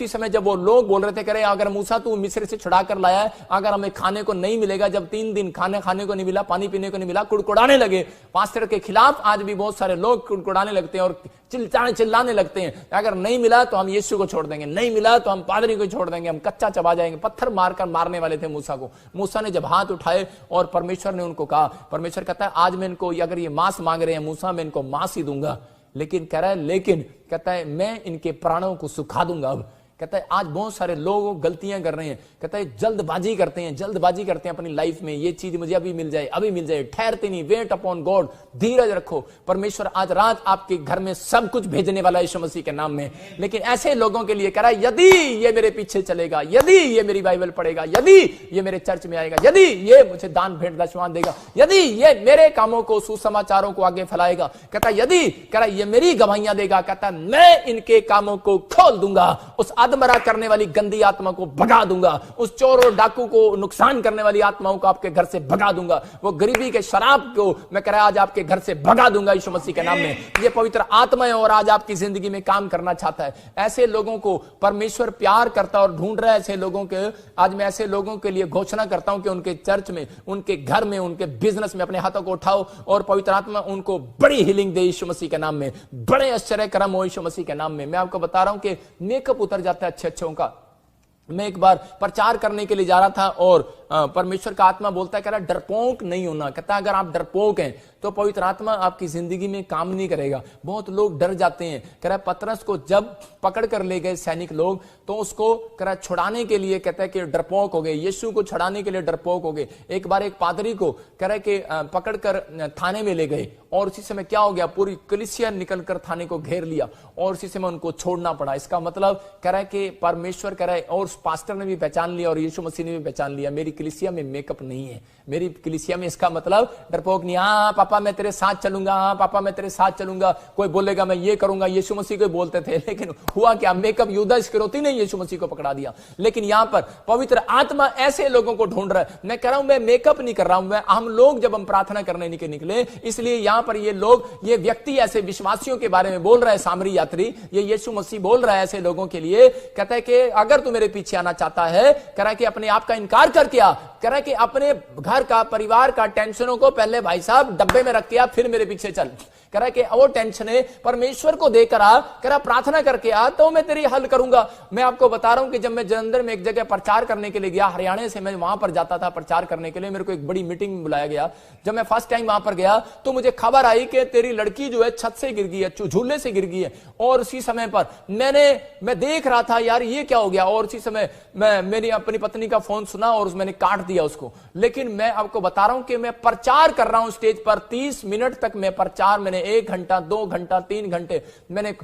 समय जब वो लोग बोल रहे थे, कह रहे अगर मूसा तू मिस्र से छुड़ा कर लाया है, अगर हमें खाने को नहीं मिलेगा, जब 3 दिन खाने को नहीं मिला, पानी पीने को नहीं मिला, कुड़कुड़ाने लगे। पास्टर के खिलाफ आज भी बहुत सारे लोग कुड़कुड़ाने लगते हैं और चिल्लाने लगते हैं, अगर नहीं मिला तो हम यीशु को छोड़ देंगे, नहीं मिला तो हम पादरी को छोड़ देंगे, हम कच्चा चबा जाएंगे। पत्थर मारकर मारने वाले थे मूसा को। मूसा ने जब हाथ उठाए और परमेश्वर ने उनको कहा, परमेश्वर कहता है आज मैं इनको, अगर ये मांस मांग रहे हैं मूसा, मैं इनको मांस ही दूंगा, लेकिन कह रहा है लेकिन कहता है मैं इनके प्राणों को सुखा दूंगा। अब कहता है आज बहुत सारे लोग गलतियां कर रहे हैं, कहता है जल्दबाजी करते हैं अपनी लाइफ में, ये चीज मुझे अभी मिल जाए, ठहरते नहीं। वेट अपॉन गॉड, धीरज रखो। परमेश्वर आज रात आपके घर में सब कुछ भेजने वाला है यीशु मसीह के नाम में। लेकिन ऐसे लोगों के लिए कह रहा है यदि ये मेरे पीछे चलेगा, यदि ये मेरी बाइबल पढ़ेगा, यदि ये मेरे चर्च में आएगा, यदि ये मुझे दान भेंट दशवान देगा, यदि ये मेरे कामों को, सुसमाचारों को आगे फैलाएगा, कहता यदि कह रहा ये मेरी गवाहियां देगा, कहता मैं इनके कामों को खोल दूंगा, उस मरा करने वाली गंदी आत्मा को भगा दूंगा, उस चोर और डाकू को नुकसान करने वाली आत्माओं को आपके घर से भगा दूंगा, वो गरीबी के शराब को मैं कह रहा आज आपके घर से भगा दूंगा यीशु मसीह के नाम में। ये पवित्र आत्मा है और आज आपकी जिंदगी में काम करना चाहता है। ऐसे लोगों को परमेश्वर प्यार करता और ढूंढ रहा है। ऐसे लोगों के आज मैं ऐसे लोगों के लिए घोषणा करता हूं कि उनके चर्च में, उनके घर में, उनके बिजनेस में अपने हाथों को उठाओ और पवित्र आत्मा उनको बड़ी हीलिंग दे यीशु मसीह के नाम में, बड़े आश्चर्य कर्म हो यीशु मसीह के नाम में। मैं आपको बता रहा हूं कि मेकअप उतर जाता है अच्छे का। मैं एक बार प्रचार करने के लिए जा रहा था और परमेश्वर का आत्मा बोलता है, कह रहा डरपोक नहीं होना। कहता है अगर आप डरपोक हैं तो पवित्र आत्मा आपकी जिंदगी में काम नहीं करेगा। बहुत लोग डर जाते हैं। कह रहा पतरस को जब पकड़ कर ले गए सैनिक लोग, तो उसको कह रहा छुड़ाने के लिए कहता है कि डरपोक हो गए, यीशु को छुड़ाने के लिए डरपोक हो गए। एक बार एक पादरी को कह रहा है कि पकड़ कर थाने में ले गए और उसी समय क्या हो गया, पूरी कलीसिया निकलकर थाने को घेर लिया और उसी समय उनको छोड़ना पड़ा। इसका मतलब कह रहा है कि परमेश्वर कह रहा है, और पास्टर ने भी पहचान लिया और यीशु मसीह ने भी पहचान लिया, मेरी कलीसिया में मेकअप नहीं है, मेरी कलीसिया में इसका मतलब डरपोक नहीं। हाँ पापा मैं तेरे साथ चलूंगा, हाँ पापा मैं तेरे साथ चलूंगा, कोई बोलेगा मैं ये करूंगा, यीशु मसीह को बोलते थे। लेकिन हुआ क्या, मेकअप यूदा इस्करियोती ने यीशु मसीह को पकड़ा दिया। लेकिन यहां पर पवित्र आत्मा ऐसे लोगों को ढूंढ रहा है। मैं कह रहा हूं मैं मेकअप नहीं कर रहा हूं, हम लोग जब हम प्रार्थना करने निकले, इसलिए यहां पर ये लोग, ये व्यक्ति ऐसे विश्वासियों के बारे में बोल रहा है, सामरी यात्री, ये यीशु मसीह बोल रहा है ऐसे लोगों के लिए। कहता है कि अगर तू मेरे पीछे आना चाहता है, कह रहा है कि अपने आप का इनकार कर क्या, कह रहा है कि अपने घर का, परिवार का टेंशनों को पहले भाई साहब डब्बे में रख के फिर मेरे पीछे चल। कह रहा है कि वो टेंशन है परमेश्वर को देकर आ, कह रहा प्रार्थना करके आ तो मैं तेरी हल करूंगा। मैं आपको बता रहा हूं कि जब मैं जलंधर में एक जगह प्रचार करने के लिए गया, हरियाणा से मैं वहां पर जाता था प्रचार करने के लिए, मेरे को एक बड़ी मीटिंग में बुलाया गया। जब मैं फर्स्ट टाइम वहां पर गया तो मुझे खबर आई कि तेरी लड़की जो है छत से गिर गई है, झूले से गिर गई है। और उसी समय पर मैं देख रहा था यार ये क्या हो गया, और उसी समय मेरी अपनी पत्नी का फोन सुना और मैंने काट दिया उसको। लेकिन मैं आपको बता रहा हूं कि मैं प्रचार कर रहा हूं स्टेज पर, 30 मिनट तक मैं प्रचार, मैंने 1 घंटा 2 घंटा 3 घंटे मैंने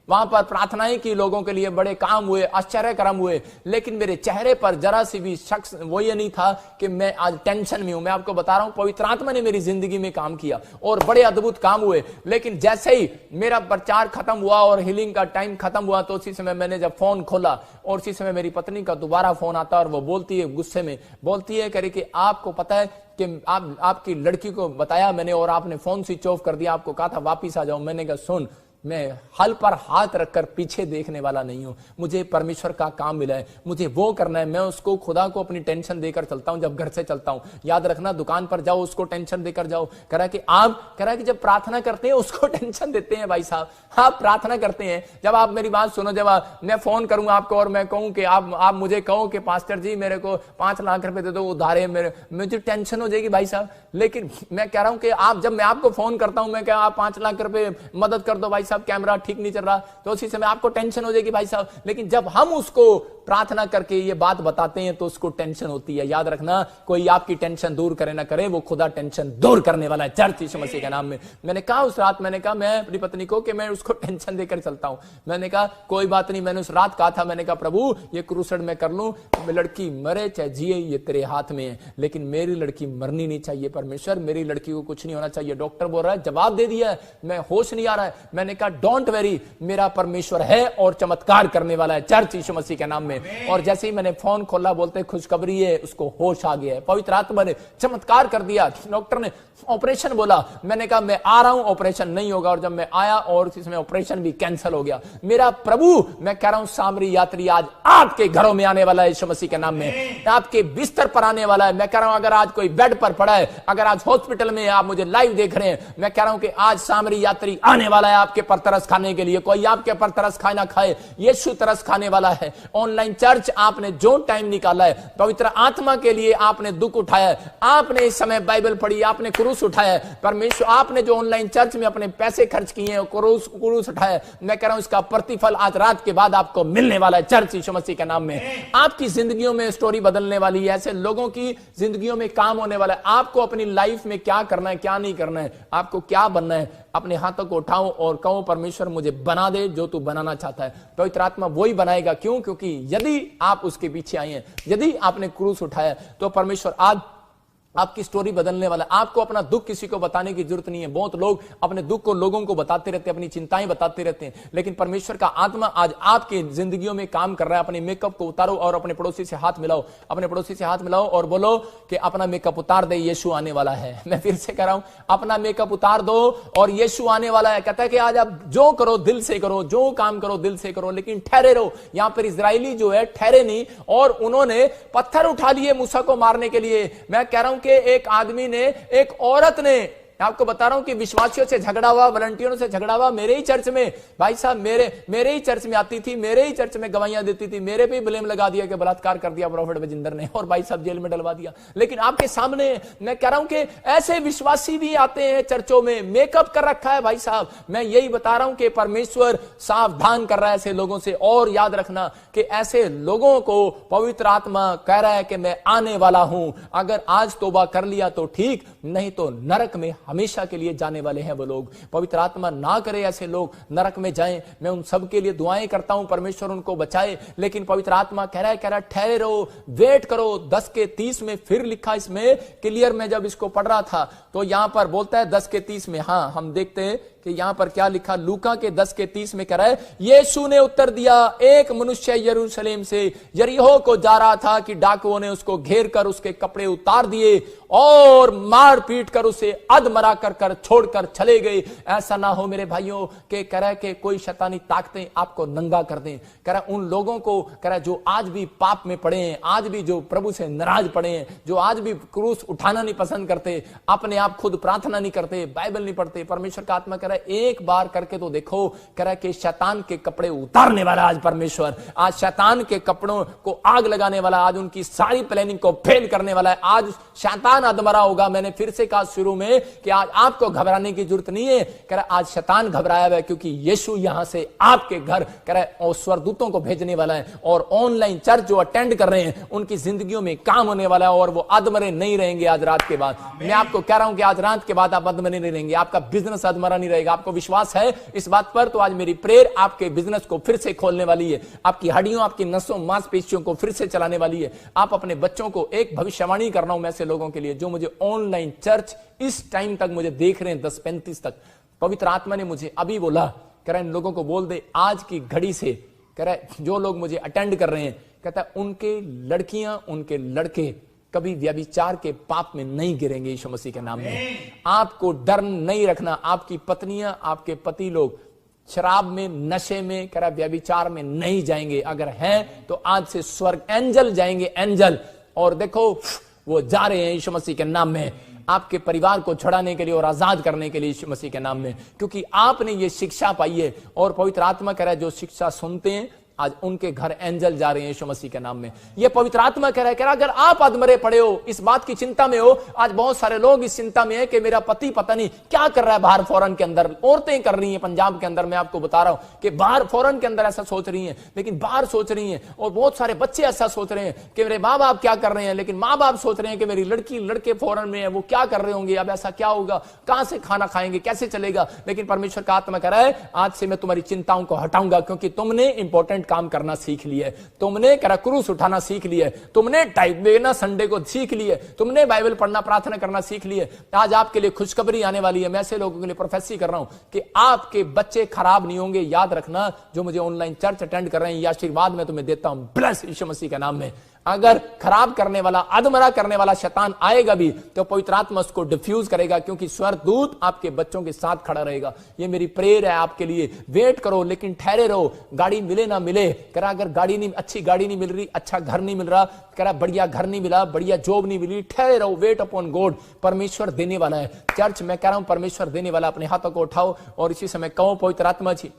वहां पर प्रार्थनाएं की, लोगों के लिए बड़े काम हुए, आश्चर्य कर्म हुए। लेकिन मेरे चेहरे पर जरा सी भी शख्स वो ये नहीं था कि मैं आज टेंशन में हूं। मैं आपको बता रहा हूं पवित्र आत्मा ने मेरी जिंदगी में काम किया और बड़े अद्भुत काम हुए। लेकिन जैसे ही मेरा प्रचार खत्म हुआ और हीलिंग का टाइम खत्म हुआ तो उसी समय मैंने जब फोन खोला और उसी समय मेरी पत्नी का दोबारा फोन आता और वो बोलती है गुस्से में, बोलती है करे कि आपको पता है कि आपकी लड़की को बताया मैंने और आपने फोन स्विच ऑफ कर दिया, आपको कहा था वापिस आ जाओ। मैंने कहा सुन, मैं हल पर हाथ रखकर पीछे देखने वाला नहीं हूं, मुझे परमेश्वर का काम मिला है, मुझे वो करना है। मैं उसको खुदा को अपनी टेंशन देकर चलता हूं जब घर से चलता हूं। याद रखना, दुकान पर जाओ उसको टेंशन देकर जाओ। कह रहा है कि जब प्रार्थना करते हैं उसको टेंशन देते हैं। भाई साहब, आप प्रार्थना करते हैं, जब आप मेरी बात सुनो, जब मैं फोन करूंगा आपको और मैं कहूं कि आप मुझे कहो कि पास्टर जी मेरे को 5 लाख रुपए दे दो उधारे, मुझे टेंशन हो जाएगी भाई साहब। लेकिन मैं कह रहा हूं कि जब मैं आपको फोन करता हूं, मैं क्या आप 5 लाख रुपए मदद कर दो भाई साहब, कैमरा ठीक नहीं चल रहा, तो उसी समय आपको टेंशन हो जाएगी भाई साहब। लेकिन जब हम उसको प्रार्थना करके ये बात बताते हैं तो उसको टेंशन होती है। याद रखना, कोई आपकी टेंशन दूर करे ना करे, वो खुदा टेंशन दूर करने वाला है, चर्च यीशु मसीह के नाम में। मैंने कहा उस रात, मैंने कहा मैं अपनी पत्नी को कि मैं उसको टेंशन देकर चलता हूं। मैंने कहा कोई बात नहीं, मैंने उस रात कहा था, मैंने कहा प्रभु ये क्रूसेड मैं कर लूं, लड़की मरे चाहे जिए ये तेरे हाथ में है, लेकिन मेरी लड़की मरनी नहीं चाहिए। परमेश्वर मेरी लड़की को कुछ नहीं होना चाहिए। डॉक्टर बोल रहा है, जवाब दे दिया है, मैं होश नहीं आ रहा है। मैंने कहा डोंट वेरी, मेरा परमेश्वर है और चमत्कार करने वाला है, चर्च यीशु मसीह के नाम में। और जैसे ही मैंने फोन खोला बोलते खुशखबरी है, उसको होश आ गया है, पवित्र आत्मा ने चमत्कार कर दिया। डॉक्टर ने ऑपरेशन बोला, मैंने कहा मैं आ रहा हूं, ऑपरेशन नहीं होगा। और जब मैं आया और इसमें ऑपरेशन भी कैंसिल हो गया। मेरा प्रभु, मैं कह रहा हूं सामरी यात्री आज आपके घरों में आने वाला है यीशु मसीह के नाम में, आपके बिस्तर पर आने वाला है। मैं कह रहा हूं अगर आज कोई बेड पर पड़ा है, अगर आज हॉस्पिटल में आप मुझे लाइव देख रहे हैं, मैं कह रहा हूं कि आज सामरी यात्री आने वाला है आपके पर तरस खाने के लिए। कोई आपके पर तरस खाना खाए, यीशु तरस खाने वाला है। ऑनलाइन चर्च आपने जो टाइम निकाला है पवित्र आत्मा के लिए, आपने दुख उठाया है, आपने इस समय बाइबल पढ़ी, आपने क्रूस उठाया है। परमेश्वर, आपने जो ऑनलाइन चर्च में अपने पैसे खर्च किए हैं, क्रूस उठाया, मैं कह रहा हूं इसका प्रतिफल आज रात के बाद आपको मिलने वाला है, चर्च यीशु मसीह के नाम में। आपकी जिंदगियों में स्टोरी बदलने वाली है, ऐसे लोगों की जिंदगियों में काम होने वाला है। आपको अपनी लाइफ में क्या करना है, क्या नहीं करना है, आपको क्या बनना है, अपने हाथों को उठाओ और कहो परमेश्वर मुझे बना दे जो तू बनाना चाहता है। पवित्र आत्मा वही बनाएगा। क्यों? क्योंकि यदि आप उसके पीछे आए हैं, यदि आपने क्रूस उठाया, तो परमेश्वर आज आपकी स्टोरी बदलने वाला है। आपको अपना दुख किसी को बताने की जरूरत नहीं है। बहुत लोग अपने दुख को लोगों को बताते रहते हैं, अपनी चिंताएं बताते रहते हैं, लेकिन परमेश्वर का आत्मा आज आपके जिंदगियों में काम कर रहा है। अपने मेकअप को उतारो और अपने पड़ोसी से हाथ मिलाओ, अपने पड़ोसी से हाथ मिलाओ और बोलो कि अपना मेकअप उतार दे, यीशु आने वाला है। मैं फिर से कह रहा हूं, अपना मेकअप उतार दो और यीशु आने वाला है। कहता है कि आज आप जो करो दिल से करो, जो काम करो दिल से करो, लेकिन ठहरे रहो। यहां पर इजरायली जो है ठहरे नहीं और उन्होंने पत्थर उठा लिए मूसा को मारने के लिए। मैं कह रहा हूं कि एक आदमी ने, एक औरत ने, आपको बता रहा हूं कि विश्वासियों से झगड़ा हुआ, वॉलंटियरों से झगड़ा हुआ, मेरे ही चर्च में भाई साहब, मेरे ही चर्च में आती थी, मेरे ही चर्च में गवाहियां देती थी, मेरे पे ब्लेम लगा दिया कि बलात्कार कर दिया प्रॉफेट बजिंदर ने और भाई साहब जेल में डलवा दिया। लेकिन आपके सामने मैं कह रहा हूं कि ऐसे विश्वासी भी आते हैं चर्चों में, मेकअप कर रखा है भाई साहब। मैं यही बता रहा हूं कि परमेश्वर सावधान कर रहा है ऐसे लोगों से। और याद रखना कि ऐसे लोगों को पवित्र आत्मा कह रहा है कि मैं आने वाला हूं। अगर आज तौबा कर लिया तो ठीक, नहीं तो नरक में हमेशा के लिए जाने वाले हैं वो लोग। पवित्र आत्मा ना करे ऐसे लोग नरक में जाएं। मैं उन सब के लिए दुआएं करता हूं, परमेश्वर उनको बचाए। लेकिन पवित्र आत्मा कह रहा है ठहरे रहो, वेट करो। 10:30 में फिर लिखा इसमें क्लियर, में जब इसको पढ़ रहा था तो यहां पर बोलता है 10:30 में, हाँ हम देखते हैं कि यहां पर क्या लिखा, लूका के 10:30 में कह रहा है, यीशु ने उत्तर दिया, एक मनुष्य यरूशलेम से यरीहो को जा रहा था कि डाकुओं ने उसको घेर कर उसके कपड़े उतार दिए और मार पीट कर उसे अधमरा कर छोड़कर चले गए। ऐसा ना हो मेरे भाइयों के कह रहा है कि कोई शैतानी ताकतें आपको नंगा कर दें। कह रहा है उन लोगों को, कह रहा है जो आज भी पाप में पड़े हैं, आज भी जो प्रभु से नाराज पड़े हैं, जो आज भी क्रूस उठाना नहीं पसंद करते, अपने आप खुद प्रार्थना नहीं करते, बाइबल नहीं पढ़ते, परमेश्वर का आत्मा कह रहा है एक बार करके तो देखो, कह रहा है कि शैतान के कपड़े उतारने वाला आज परमेश्वर, आज शैतान के कपड़ों को आग लगाने वाला, आज उनकी सारी प्लानिंग को फेल करने वाला है। आज शैतान अधमरा होगा। मैंने फिर से कहा शुरू में कि आज आपको घबराने की जरूरत नहीं है। कह रहा आज शैतान घबराया हुआ है, क्योंकि यीशु यहां से आपके घर कह रहा है और स्वर्गदूतों को भेजने वाला है, और ऑनलाइन चर्च जो अटेंड कर रहे हैं उनकी जिंदगियों में काम होने वाला है, और वो अधमरे नहीं रहेंगे आज रात के बाद। मैं आपको कह रहा हूं कि आज रात के बाद आप अधमरे नहीं रहेंगे, आपका बिजनेस अधमरा नहीं रहेगा। आपको विश्वास है इस बात पर? तो आज मेरी प्रेयर आपके बिजनेस को फिर से खोलने वाली है, आपकी हड्डियों, आपकी नसों, मांसपेशियों को फिर से चलाने वाली है। आप अपने बच्चों को एक भविष्यवाणी कर रहा हूं मैं ऐसे लोगों के लिए जो मुझे ऑनलाइन चर्च इस टाइम तक मुझे देख रहे हैं, 10:35 तक। पवित्र आत्मा ने मुझे अभी बोला, कह रहा है इन लोगों को बोल दे आज की घड़ी से, कह रहा है जो लोग मुझे अटेंड कर रहे हैं, कहता है उनके लड़कियां, उनके लड़के कभी व्यभिचार के पाप में नहीं गिरेंगे यीशु मसीह के नाम में। आपको डर नहीं रखना, आपकी पत्नियां, आपके पति लोग शराब में, नशे में, कह रहा व्यभिचार में नहीं जाएंगे। अगर हैं तो आज से स्वर्ग एंजल जाएंगे, एंजल, और देखो वो जा रहे हैं यीशु मसीह के नाम में, आपके परिवार को छुड़ाने के लिए और आजाद करने के लिए यीशु मसीह के नाम में, क्योंकि आपने ये शिक्षा पाई है। और पवित्र आत्मा कह रहा है जो शिक्षा सुनते हैं आज उनके घर एंजल जा रहे हैं यीशु मसीह के नाम में। ये पवित्र आत्मा कह रहा है अगर आप अधमरे पड़े हो, इस बात की चिंता में हो, आज बहुत सारे लोग इस चिंता में है कि मेरा पति पता नहीं क्या कर रहा है बाहर फॉरेन के अंदर। औरतें कर रही हैं पंजाब के अंदर, मैं आपको बता रहा हूं कि बाहर फॉरेन के अंदर ऐसा सोच रही हैं, लेकिन बाहर सोच रही हैं। और बहुत सारे बच्चे ऐसा सोच रहे हैं कि मेरे माँ बाप क्या कर रहे हैं, लेकिन माँ बाप सोच रहे हैं कि मेरी लड़की लड़के फॉरेन में है, वो क्या कर रहे होंगे, अब ऐसा क्या होगा, कहां से खाना खाएंगे, कैसे चलेगा। लेकिन परमेश्वर का आत्मा कह रहा है आज से मैं तुम्हारी चिंताओं को हटाऊंगा, क्योंकि तुमने इंपॉर्टेंट काम करना सीख लिया, तुमने क्रूस उठाना सीख लिया, तुमने टाइप देना संडे को सीख लिया, तुमने बाइबल पढ़ना, प्रार्थना करना सीख लिया। आज आपके लिए खुशखबरी आने वाली है। मैं ऐसे लोगों के लिए प्रोफेसी कर रहा हूं कि आपके बच्चे खराब नहीं होंगे। याद रखना, जो मुझे ऑनलाइन चर्च अटेंड कर रहे हैं, यह आशीर्वाद मैं तुम्हें देता हूं, ब्लेस यीशु मसीह के नाम में। अगर खराब करने वाला, अधमरा करने वाला शैतान आएगा भी तो पवित्र आत्मा उसको डिफ्यूज करेगा, क्योंकि स्वर्गदूत आपके बच्चों के साथ खड़ा रहेगा। ये मेरी प्रेयर है आपके लिए। वेट करो लेकिन ठहरे रहो, गाड़ी मिले ना मिले। कह रहा अगर गाड़ी नहीं, अच्छी गाड़ी नहीं मिल रही, अच्छा घर नहीं मिल रहा, कह रहा बढ़िया घर नहीं मिला, बढ़िया जॉब नहीं मिली, ठहरे रहो, वेट अपॉन गॉड। परमेश्वर देने वाला है। चर्च मैं कह रहा हूं परमेश्वर देने वाला। अपने हाथों को उठाओ और इसी समय कहो पवित्र आत्मा जी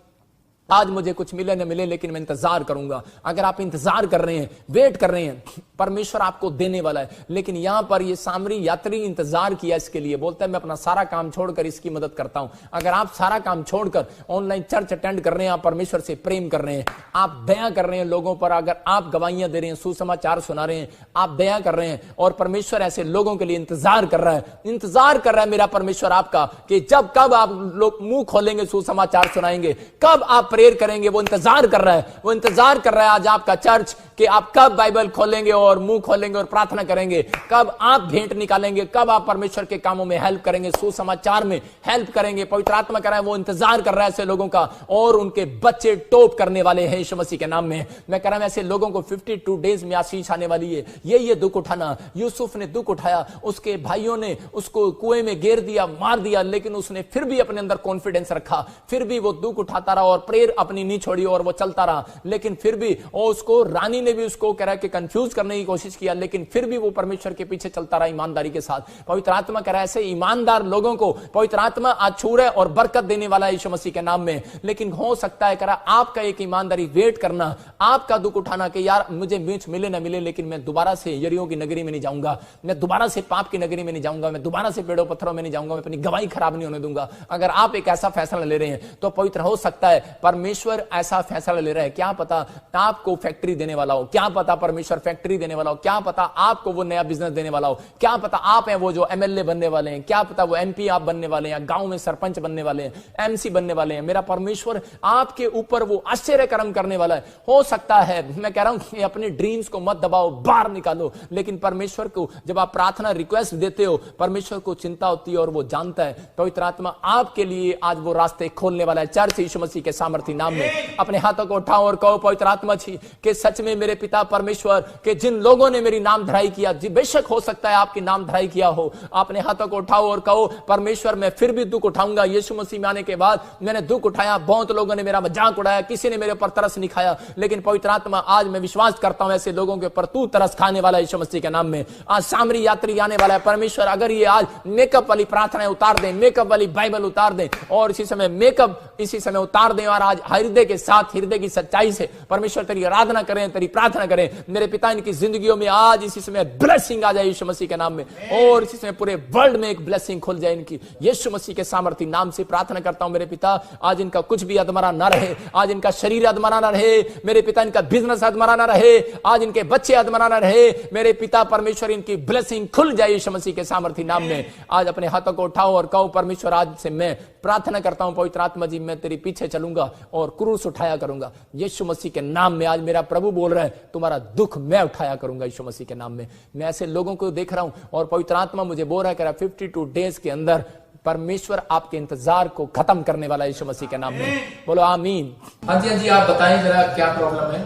आज मुझे कुछ मिले न मिले, लेकिन मैं इंतजार करूंगा। अगर आप इंतजार कर रहे हैं, वेट कर रहे हैं, परमेश्वर आपको देने वाला है। लेकिन यहां पर ये सामरी यात्री इंतजार किया इसके लिए, बोलता है मैं अपना सारा काम छोड़कर इसकी मदद करता हूं। अगर आप सारा काम छोड़कर ऑनलाइन चर्च अटेंड कर रहे हैं, आप परमेश्वर से प्रेम कर रहे हैं, आप दया कर रहे हैं लोगों पर, अगर आप गवाहियां दे रहे हैं, सुसमाचार सुना रहे हैं, आप दया कर रहे हैं, और परमेश्वर ऐसे लोगों के लिए इंतजार कर रहा है, इंतजार कर रहा है मेरा परमेश्वर आपका कि जब कब आप लोग मुंह खोलेंगे, सुसमाचार सुनाएंगे, कब आप प्रेयर करेंगे। वो इंतजार कर रहा है, वो इंतजार कर रहा है आज आपका चर्च कि आप कब बाइबल खोलेंगे और मुंह खोलेंगे और प्रार्थना करेंगे, कब आप भेंट निकालेंगे, कब आप परमेश्वर के कामों में हेल्प करेंगे, सुसमाचार में हेल्प करेंगे। पवित्र आत्मा कर रहा है वो इंतजार कर रहा है ऐसे लोगों का, और उनके बच्चे टॉप करने वाले हैं यीशु मसीह के नाम में। मैं कह रहा हूं ऐसे लोगों को 52 डेज में आशीष आने वाली है। ये दुख उठाना, यूसुफ ने दुख उठाया, उसके भाइयों ने उसको कुएं में गिर दिया, मार दिया, लेकिन उसने फिर भी अपने अंदर कॉन्फिडेंस रखा, फिर भी वो दुख उठाता रहा और प्रेयर अपनी नहीं छोड़ी और वो चलता रहा। लेकिन फिर भी और उसको रानी ने भी उसको कह रहा है कि कंफ्यूज करने की कोशिश किया, लेकिन फिर भी वो परमेश्वर के पीछे चलता रहा ईमानदारी के साथ। पवित्र आत्मा कह रहा है ऐसे ईमानदार लोगों को पवित्र आत्मा आज छू रहा है और बरकत देने वाला है यीशु मसीह के नाम में। लेकिन हो सकता है कह रहा आपका एक ईमानदारी वेट करना, आपका दुख उठाना कि यार मुझे बीच मिले ना मिले, लेकिन मैं दोबारा से यरीहो की नगरी में नहीं जाऊंगा, मैं दोबारा से पाप की नगरी में नहीं जाऊंगा, मैं दोबारा से पेड़ों पत्थरों में नहीं जाऊंगा, मैं अपनी गवाही खराब नहीं होने दूंगा। अगर आप एक ऐसा फैसला ले रहे हैं तो पवित्र हो सकता है परमेश्वर ऐसा फैसला ले रहा है, क्या पता आपको फैक्ट्री देने वाला हो, क्या पता परमेश्वर फैक्ट्री देने वाला हो, क्या पता आपको वो नया बिजनेस देने वाला हो, क्या पता आप हैं वो जो एमएलए बनने वाले हैं, क्या पता वो एमपी आप बनने वाले हैं, गांव में सरपंच बनने वाले हैं, एमसी बनने वाले हैं। मेरा परमेश्वर आपके ऊपर वो आश्चर्य कर्म करने वाला है। हो सकता है, मैं कह रहा हूं अपने ड्रीम्स को मत दबाओ, बाहर निकालो, लेकिन परमेश्वर को जब आप प्रार्थना रिक्वेस्ट देते हो, परमेश्वर को चिंता होती है और वो जानता है। पवित्र आत्मा आपके लिए आज वो रास्ते खोलने वाला है। चर्च यीशु मसीह के सामर्थी नाम में अपने हाथों को उठाओ और कहो पवित्र आत्मा जी कि सच में मेरे पिता परमेश्वर के जिन लोगों ने मेरी नाम धराई किया, जी बेशक हो सकता है आपकी नाम धराई किया हो, अपने हाथों को उठाओ और कहो परमेश्वर मैं फिर भी दुख उठाऊंगा। यीशु मसीह में आने के बाद मैंने दुख उठाया, बहुत लोगों ने मेरा मजाक उड़ाया, किसी ने मेरे ऊपर तरस नहीं खाया, लेकिन पवित्र आत्मा आज मैं विश्वास करता हूं ऐसे लोगों के ऊपर तू तरस खाने वाला यीशु मसीह के नाम में। आज सामरी यात्री आने वाला है परमेश्वर, अगर ये आज मेकअप वाली प्रार्थनाएं उतार दें, मेकअप वाली बाइबल उतार दें और इसी समय मेकअप इसी समय उतार दें और आज हृदय के साथ हृदय की सच्चाई से परमेश्वर तेरी आराधना करें, तेरी प्रार्थना करें। मेरे पिता इनकी जिंदगियों में आज इसी समय ब्लेसिंग आ जाए यीशु मसीह के नाम में, और इसी समय पूरे वर्ल्ड में एक ब्लेसिंग खुल जाए इनकी, यीशु मसीह के सामर्थ्य नाम से प्रार्थना करता हूं। मेरे पिता आज इनका कुछ भी अधमरा ना रहे, आज इनका शरीर अधमरा ना रहे, मेरे पिता इनका बिजनेस अधमरा ना रहे, आज इनके बच्चे अधमरा ना रहे, मेरे पिता परमेश्वर इनकी ब्लेसिंग खुल जाए यीशु मसीह के सामर्थ्य नाम में। आज अपने हाथों को उठाओ और कहो परमेश्वर आज से मैं प्रार्थना करता हूं पवित्र आत्मा जी मैं तेरे पीछे चलूंगा और क्रूस उठाया करूंगा यीशु मसीह के नाम में। आज मेरा प्रभु बोल रहा है तुम्हारा दुख मैं उठाया करूंगा यीशु मसीह के नाम में। मैं ऐसे लोगों को देख रहा हूं और पवित्र आत्मा मुझे बोल रहा है 52 डेज के अंदर परमेश्वर आपके इंतजार को खत्म करने वाला यीशु मसीह के नाम में। बोलो आमीन। हाँ जी आप बताएं जरा क्या प्रॉब्लम है।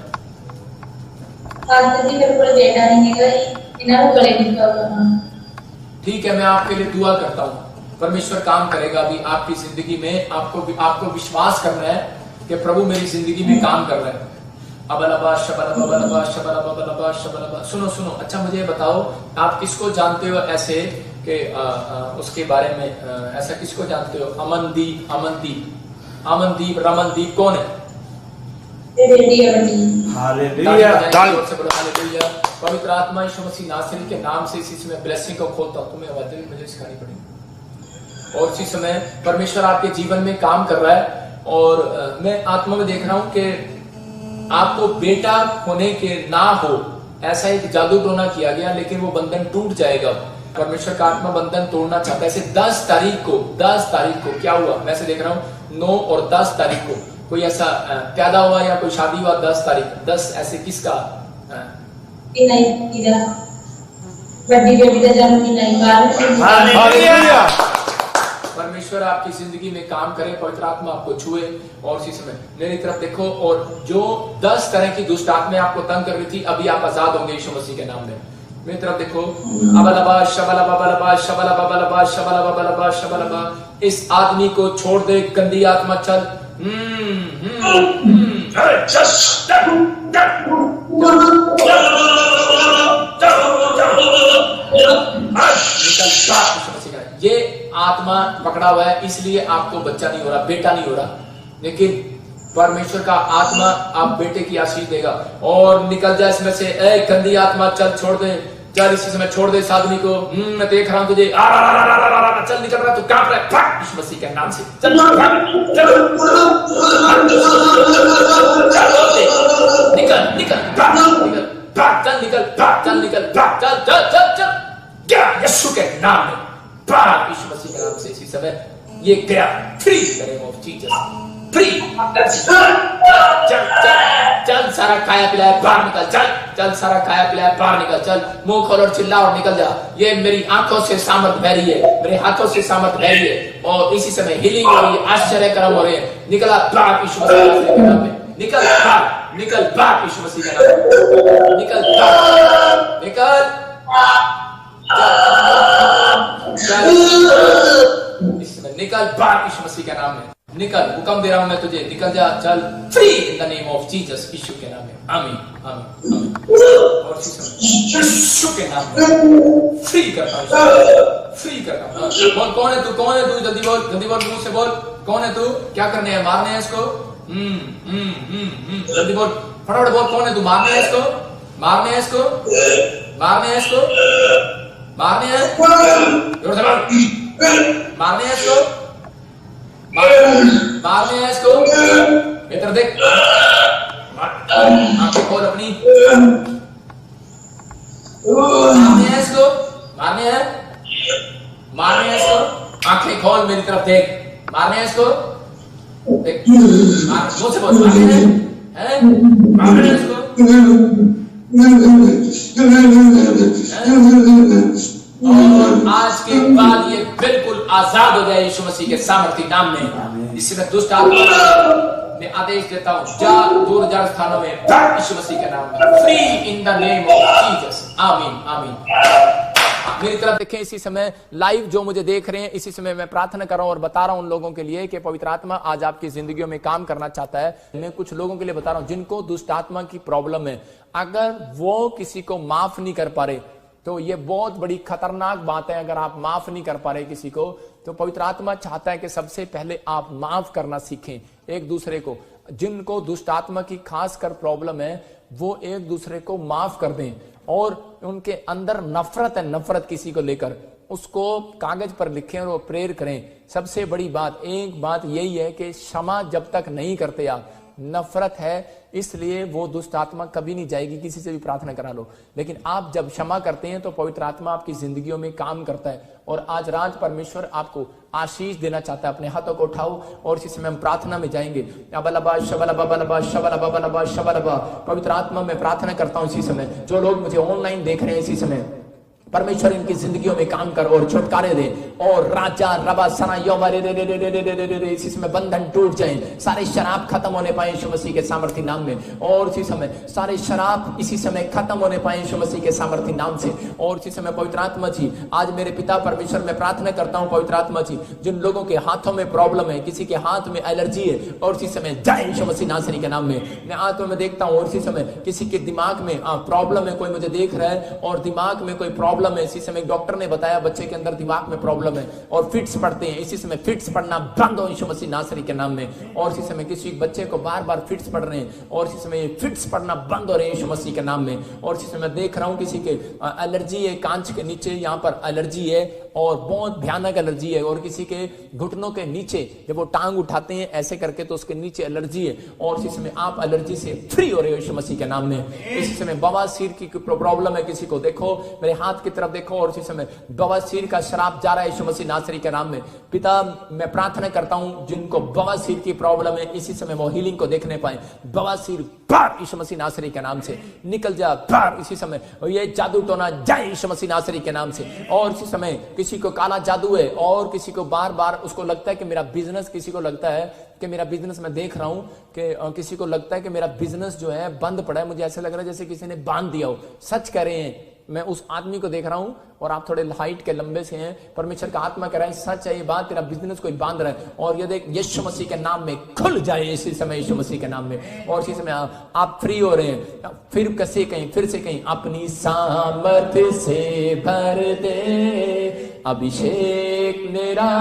ठीक है, मैं आपके लिए दुआ करता हूँ, परमेश्वर काम करेगा अभी आपकी जिंदगी में। आपको विश्वास करना है कि प्रभु मेरी जिंदगी में काम कर रहा है। अबलबा शबलबा शबलबा शबलबा। सुनो, अच्छा मुझे बताओ आप किसको जानते हो ऐसे कि उसके बारे में ऐसा किसको जानते हो? अमनदीप रमनदीप कौन है? पवित्र आत्मा यीशु मसीह नासरी के नाम से इसी समय ब्लेसिंग को खोलता हूं। तुम्हें आवाज़ें मुझे सिखानी पड़ेगी और इसी समय परमेश्वर आपके जीवन में काम कर रहा है और मैं आत्मा में देख रहा हूं कि आपको बेटा होने के ना हो ऐसा एक जादू टोना किया गया, लेकिन वो बंधन टूट जाएगा। परमेश्वर का आत्मा बंधन तोड़ना चाहता है। ऐसे 10 तारीख को क्या हुआ मैं से देख रहा हूँ 9 और 10 तारीख को कोई ऐसा पैदा हुआ या कोई शादी हुआ 10 तारीख 10 ऐसे किसका? परमेश्वर आपकी जिंदगी में काम करे, पवित्र आत्मा आपको छुए और इसी समय मेरी तरफ देखो और जो 10 तरह की दुष्ट आत्माएं आपको तंग कर रही थी अभी आप आजाद होंगे यीशु मसीह के नाम में। मेरी तरफ देखो अबलबा शबलबा बलबा शबलबा बलबा शबलबा बलबा शबलबा। इस आदमी को छोड़ दे गंदी आत्मा, चल ये आत्मा पकड़ा हुआ है इसलिए आपको बच्चा नहीं हो रहा, बेटा नहीं हो रहा, लेकिन परमेश्वर का आत्मा आप बेटे की आशीष देगा और निकल जाए इसमें से। ए गंदी आत्मा चल छोड़ दे, चल इसी समय छोड़ दे इस आदमी को। मैं देख रहा हूं तुझे, चल निकल रहा, तू कांप रहा है, भाग यीशु मसीह के नाम से, चल निकल यीशु के नाम में, भाग यीशु मसीह के नाम से। इसी समय ये गया free in the name of Jesus, free. चल सारा खाया पिलाया बाहर निकल, चल सारा खाया पिलाया बाहर निकल, चल मुंह खोल और चिल्ला और निकल जा। ये मेरी आंखों से सामर्थ बह रही है, मेरे हाथों से सामर्थ बह रही है और इसी समय हीलिंग हो रही है, आश्चर्य कर्म हो रहे हैं। निकला बाहर यीशु मसीह के नाम में, निकल बाहर यीशु मसीह के नाम में, निकल इस समय निकल बाहर यीशु मसीह के नाम में, निकल। हुक्म दे रहा हूं मैं तुझे, निकल जा, चल free in the name of Jesus, Yeshu के नाम में, आमीन आमीन आमीन। और यीशु के नाम में फ्री करता हूं, फ्री करता हूं। बोल कौन है तू, जल्दी बोल मुंह से बोल, कौन है तू? क्या करने है? मारने है इसको? जल्दी बोल, फटाफट बोल, कौन है तू? मारने है इसको, मारने है इसको, मारने है इसको, मारने है, जोर से बोल, मारने है इसको, मारने है इसको। इधर देख, आंखें खोल अपनी, मारने है इसको, मारने है इसको, आंखें खोल मेरी तरफ देख, मारने है इसको, देख मुंह से बोल, मारने है, मारने है इसको। और आज के बाद ये बिल्कुल आजाद हो जाए यीशु मसीह के सामर्थी नाम में। इसमें दुष्ट आत्मा मैं आदेश देता हूं, जा दूर दराज स्थानों में यीशु मसीह के नाम में, free in the name of Jesus. आमीन आमीन। मेरी तरफ देखें इसी समय लाइव जो मुझे देख रहे हैं, इसी समय मैं प्रार्थना कर रहा हूं और बता रहा हूं उन लोगों के लिए कि पवित्र आत्मा आज आपकी जिंदगियों में काम करना चाहता है। मैं कुछ लोगों के लिए बता रहा हूं जिनको दुष्ट आत्मा की प्रॉब्लम है, अगर वो किसी को माफ नहीं कर पा रहे तो ये बहुत बड़ी खतरनाक बात है। अगर आप माफ नहीं कर पा रहे किसी को, तो पवित्र आत्मा चाहता है कि सबसे पहले आप माफ करना सीखें एक दूसरे को। जिनको दुष्ट आत्मा की खासकर प्रॉब्लम है वो एक दूसरे को माफ कर दें, और उनके अंदर नफरत है, नफरत किसी को लेकर, उसको कागज पर लिखें और वो प्रेयर करें। सबसे बड़ी बात एक बात यही है कि क्षमा जब तक नहीं करते आप, नफरत है इसलिए वो दुष्ट आत्मा कभी नहीं जाएगी। किसी से भी प्रार्थना करा लो, लेकिन आप जब क्षमा करते हैं तो पवित्र आत्मा आपकी जिंदगियों में काम करता है। और आज रात परमेश्वर आपको आशीष देना चाहता है। अपने हाथों को उठाओ और इसी समय हम प्रार्थना में जाएंगे। पवित्र आत्मा में प्रार्थना करता हूं इसी समय, जो लोग मुझे ऑनलाइन देख रहे हैं इसी समय, परमेश्वर इनकी जिंदगियों में काम कर और छुटकारे दे। और राजा रबा सना इसी समय बंधन टूट जाए, सारे शराब खत्म होने पाए यीशु मसीह के सामर्थी नाम में। और इसी समय सारे शराब इसी समय खत्म होने पाए यीशु मसीह के सामर्थी नाम से। और इसी समय पवित्र आत्मा जी, आज मेरे पिता परमेश्वर में प्रार्थना करता हूं पवित्र आत्मा जी, जिन लोगों के हाथों में प्रॉब्लम है, किसी के हाथ में एलर्जी है, और इसी समय जय यीशु मसीह नासरी के नाम में मैं आत्मा में देखता हूं। और इसी समय किसी के दिमाग में प्रॉब्लम है, कोई मुझे देख रहा है और दिमाग में कोई प्रॉब्लम है, इसी समय डॉक्टर ने बताया बच्चे के अंदर दिमाग में प्रॉब्लम है और फिट्स पड़ते हैं, इसी समय फिट्स पड़ना बंद हो यीशु मसीह नासरी के नाम में। और इसी समय किसी बच्चे को बार बार फिट्स पड़ रहे हैं और इसी समय फिट्स पड़ना बंद हो रहे हैं यीशु मसीह के नाम में। और इसी समय देख रहा हूं किसी के एलर्जी है, कांच के नीचे यहाँ पर एलर्जी है और बहुत भयानक एलर्जी है, और किसी के घुटनों के नीचे जब वो टांग उठाते हैं ऐसे करके तो उसके नीचे एलर्जी है। और इसी समय आप एलर्जी से फ्री हो रहे हो यीशु मसीह के नाम में। इसी समय बवासीर की प्रॉब्लम है किसी को, देखो मेरे हाथ की तरफ देखो, और इसी समय बवासीर का शराब जा रहा है यीशु मसीह नासरी के नाम में। पिता मैं प्रार्थना करता हूं जिनको बवासीर की प्रॉब्लम है इसी समय वो हीलिंग को देखने पाए। बवासीर बाहर यीशु मसीह नासरी के नाम से निकल जा, बाहर इसी समय। और ये जादू टोना जाए यीशु मसीह नासरी के नाम से। और इसी समय किसी को काला जादू है और किसी को बार बार उसको लगता है कि मेरा बिजनेस, किसी को लगता है कि मेरा बिजनेस, मैं देख रहा हूं कि किसी को लगता है कि मेरा बिजनेस जो है बंद पड़ा है, मुझे ऐसा लग रहा है जैसे किसी ने बांध दिया हो। सच कह रहे हैं, मैं उस आदमी को देख रहा हूं और आप थोड़े हाइट के लंबे से हैं, परमेश्वर का आत्मा कह रहा है सच है ये बात, तेरा बिजनेस कोई बांध रहा है। और ये देख यीशु मसीह के नाम में खुल जाए इसी समय यीशु मसीह के नाम में। और इसी समय आप फ्री हो रहे हैं। फिर कैसे कहीं, फिर से कहीं, अपनी सामर्थ से भर दे, अभिषेक मेरा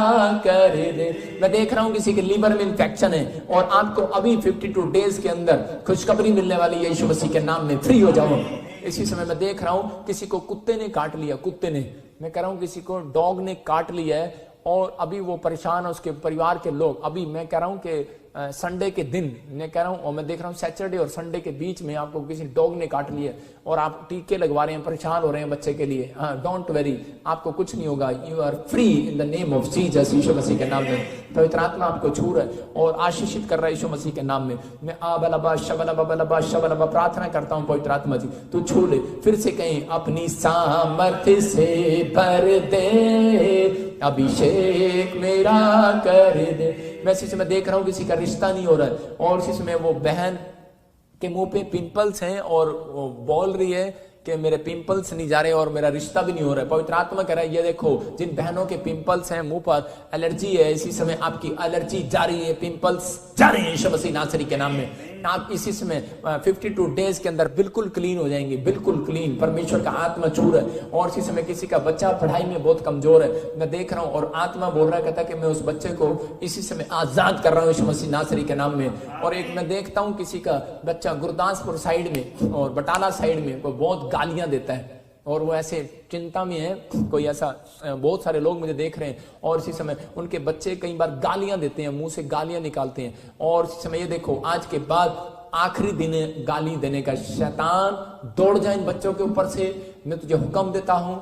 कर दे। मैं देख रहा हूं किसी के लीवर में इंफेक्शन है और आपको अभी 52 डेज के अंदर खुशखबरी मिलने वाली है यीशु मसीह के नाम में। फ्री हो जाओ। इसी समय मैं देख रहा हूं किसी को कुत्ते ने काट लिया, कुत्ते ने, मैं कह रहा हूं किसी को डॉग ने काट लिया है और अभी वो परेशान है, उसके परिवार के लोग। अभी मैं कह रहा हूं कि संडे के दिन मैं कह रहा हूं, और मैं देख रहा हूं सैटरडे और संडे के बीच में आपको किसी डॉग ने काट लिया और आप टीके लगवा रहे हैं, परेशान हो रहे हैं बच्चे के लिए। हाँ, डोंट वेरी, आपको कुछ नहीं होगा। You are free in the name of Jesus, Yeshu Masih के नाम में। पवित्र आत्मा आपको छू रहा है और आशीषित कर रहा है यीशु मसीह के नाम में। मैं आबलबा शबलबा शबलबा प्रार्थना करता हूं पवित्र आत्मा जी, तू छू ले। फिर से कहीं, अपनी सामर्थ्य से भर दे, अभिषेक मेरा कर दे। मैं इसी समय देख रहा हूं किसी का रिश्ता नहीं हो रहा है और इसी समय वो बहन के मुंह पे पिंपल्स हैं और वो बोल रही है कि मेरे पिंपल्स नहीं जा रहे और मेरा रिश्ता भी नहीं हो रहा है। पवित्र आत्मा कह रहा है ये देखो, जिन बहनों के पिंपल्स हैं, मुंह पर एलर्जी है, इसी समय आपकी एलर्जी जा रही है, पिंपल्स जा रहे हैं यीशु मसीह नासरी के नाम में। आप इसी समय 52 डेज के अंदर बिल्कुल क्लीन हो जाएंगे, बिल्कुल क्लीन। परमेश्वर का आत्मा छू रहा है। और इसी समय किसी का बच्चा पढ़ाई में बहुत कमजोर है, मैं देख रहा हूं और आत्मा बोल रहा है, कहता है कि मैं उस बच्चे को इसी समय आजाद कर रहा हूं यीशु मसीह नासरी के नाम में। और एक मैं देखता हूं किसी का बच्चा गुरदासपुर साइड में और बटाला साइड में कोई बहुत गालियां देता है और वो ऐसे चिंता में है, कोई ऐसा, बहुत सारे लोग मुझे देख रहे हैं और इसी समय उनके बच्चे कई बार गालियां देते हैं, मुंह से गालियां निकालते हैं। और इसी समय ये देखो, आज के बाद आखिरी दिन है गाली देने का। शैतान दौड़ जाए इन बच्चों के ऊपर से, मैं तुझे हुक्म देता हूं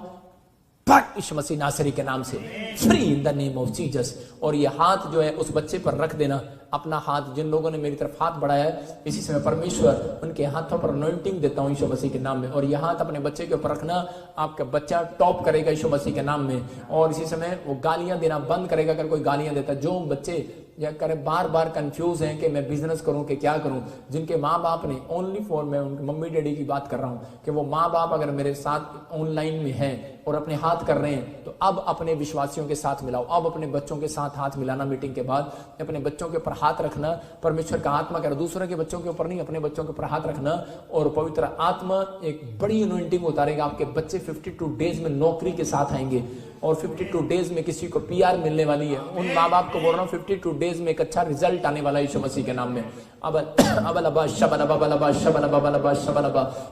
यीशु मसीह नासरी के नाम से, free in the name of Jesus. और ये हाथ जो है उस बच्चे पर रख देना, अपना हाथ, जिन लोगों ने मेरी तरफ हाथ बढ़ाया है, इसी समय परमेश्वर उनके हाथों पर अनॉइंटिंग देता हूं यीशु मसीह के नाम में। और यह हाथ अपने बच्चे के ऊपर रखना, आपका बच्चा टॉप करेगा यीशु मसीह के नाम में। और इसी समय वो गालियां देना बंद करेगा अगर कोई गालियां देता। जो बच्चे या करे बार बार कंफ्यूज हैं कि मैं बिजनेस करूं कि क्या करूं, जिनके माँ बाप ने ओनली फॉर, मैं उनके मम्मी डैडी की बात कर रहा हूं कि वो माँ बाप अगर मेरे साथ ऑनलाइन में हैं और अपने हाथ कर रहे हैं, तो अब अपने विश्वासियों के साथ मिलाओ। अब अपने बच्चों के साथ हाथ मिलाना, मीटिंग के बाद अपने बच्चों के ऊपर हाथ रखना। परमेश्वर का आत्मा कर, दूसरे के बच्चों के ऊपर नहीं, अपने बच्चों के ऊपर हाथ रखना। और पवित्र आत्मा एक बड़ी अनॉइंटिंग उतारेगा। आपके बच्चे 52 डेज में नौकरी के साथ आएंगे और 52 डेज में किसी को PR मिलने वाली है। उन माँ बाप को बोल रहा हूँ 52 डेज में एक अच्छा रिजल्ट आने वाला है यीशु मसीह के नाम में।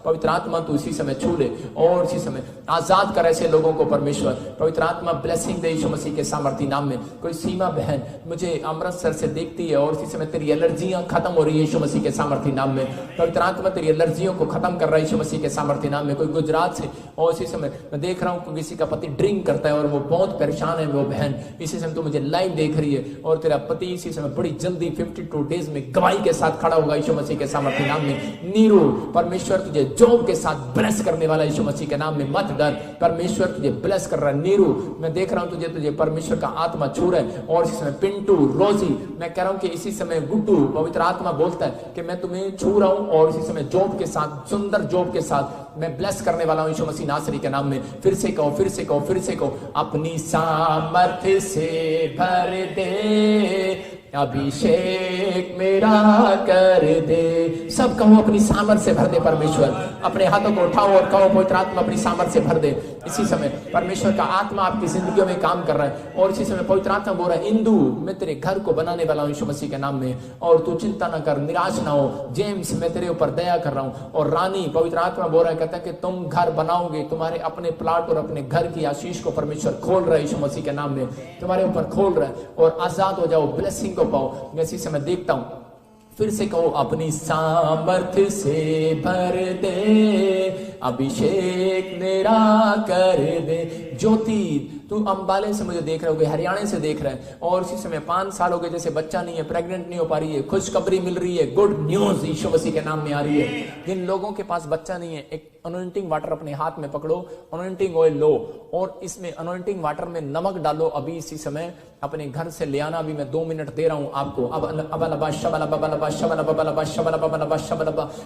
पवित्र आत्मा तू इसी समय छू ले और इसी समय आजाद कर ऐसे लोगों को परमेश्वर। पवित्र आत्मा ब्लेसिंग दे यीशु मसीह के सामर्थी नाम में। कोई सीमा बहन मुझे अमृतसर से देखती है और इसी समय तेरी एलर्जियां खत्म हो रही है यीशु मसीह के सामर्थी नाम में। पवित्र आत्मा तेरी एलर्जियों को खत्म कर रहा है यीशु मसीह के सामर्थी नाम में। कोई गुजरात से, और इसी समय मैं देख रहा हूँ किसी का पति ड्रिंक करता है और वो बहुत परेशान है वो बहन, इसी समय तो मुझे लाइव देख रही है और तेरा पति इसी समय बड़ी जल्दी 52 डेज में गवाही के साथ खड़ा होगा यीशु मसीह के सामर्थ्य नाम में। नीरू, परमेश्वर तुझे जॉब के साथ ब्लेस करने वाला यीशु मसीह के नाम में। मत डर, परमेश्वर तुझे ब्लेस कर रहा है। नीरू, मैं देख रहा हूं तुझे परमेश्वर का आत्मा छू रहा है। और इसी समय पिंटू, रोजी, मैं कह रहा हूं कि इसी समय गुड्डू, पवित्र आत्मा बोलता है कि मैं तुम्हें छू रहा हूं और इसी समय जॉब के साथ, सुंदर जॉब के साथ मैं ब्लेस करने वाला हूं यीशु मसीह नासरी के नाम में। फिर से कहो, फिर से कहो, फिर से कहो, अपनी सामर्थ्य से भर दे, अभिषेक मेरा कर दे। सब कहो अपनी सामर्थ से भर दे परमेश्वर। अपने हाथों को उठाओ और कहो पवित्र आत्मा अपनी सामर्थ से भर दे। इसी समय परमेश्वर का आत्मा आपकी जिंदगियों में काम कर रहा है और इसी समय पवित्र आत्मा बोल रहा है, इंदु मैं तेरे घर को बनाने वाला हूं यीशु मसीह के नाम में और तू चिंता ना कर, निराश ना हो। जेम्स, मैं तेरे ऊपर दया कर रहा हूं। और रानी, पवित्र आत्मा बोल रहा है, कहता है कि तुम घर बनाओगे, तुम्हारे अपने प्लाट और अपने घर की आशीष को परमेश्वर खोल रहा है यीशु मसीह के नाम में, तुम्हारे ऊपर खोल रहा है और आजाद हो जाओ, ब्लेसिंग को पाओ। मैं इसी समय देखता हूं, फिर से कहो, अपनी सामर्थ्य से भर दे, अभिषेक मेरा कर दे। ज्योति, तू अंबाले से मुझे देख रहे हो, हरियाणा से देख रहे हैं और इसी समय 5 साल हो गए जैसे बच्चा नहीं है, प्रेग्नेंट नहीं हो पा रही है, खुशखबरी मिल रही है, गुड न्यूज यीशु मसीह के नाम में आ रही है। जिन लोगों के पास बच्चा नहीं है, एक अनॉइंटिंग वाटर अपने हाथ में पकड़ो, अनॉइंटिंग ऑयल लो और इसमें अनॉइंटिंग वाटर में नमक डालो। अभी इसी समय अपने घर से ले आना। अभी मैं 2 मिनट दे रहा हूं आपको।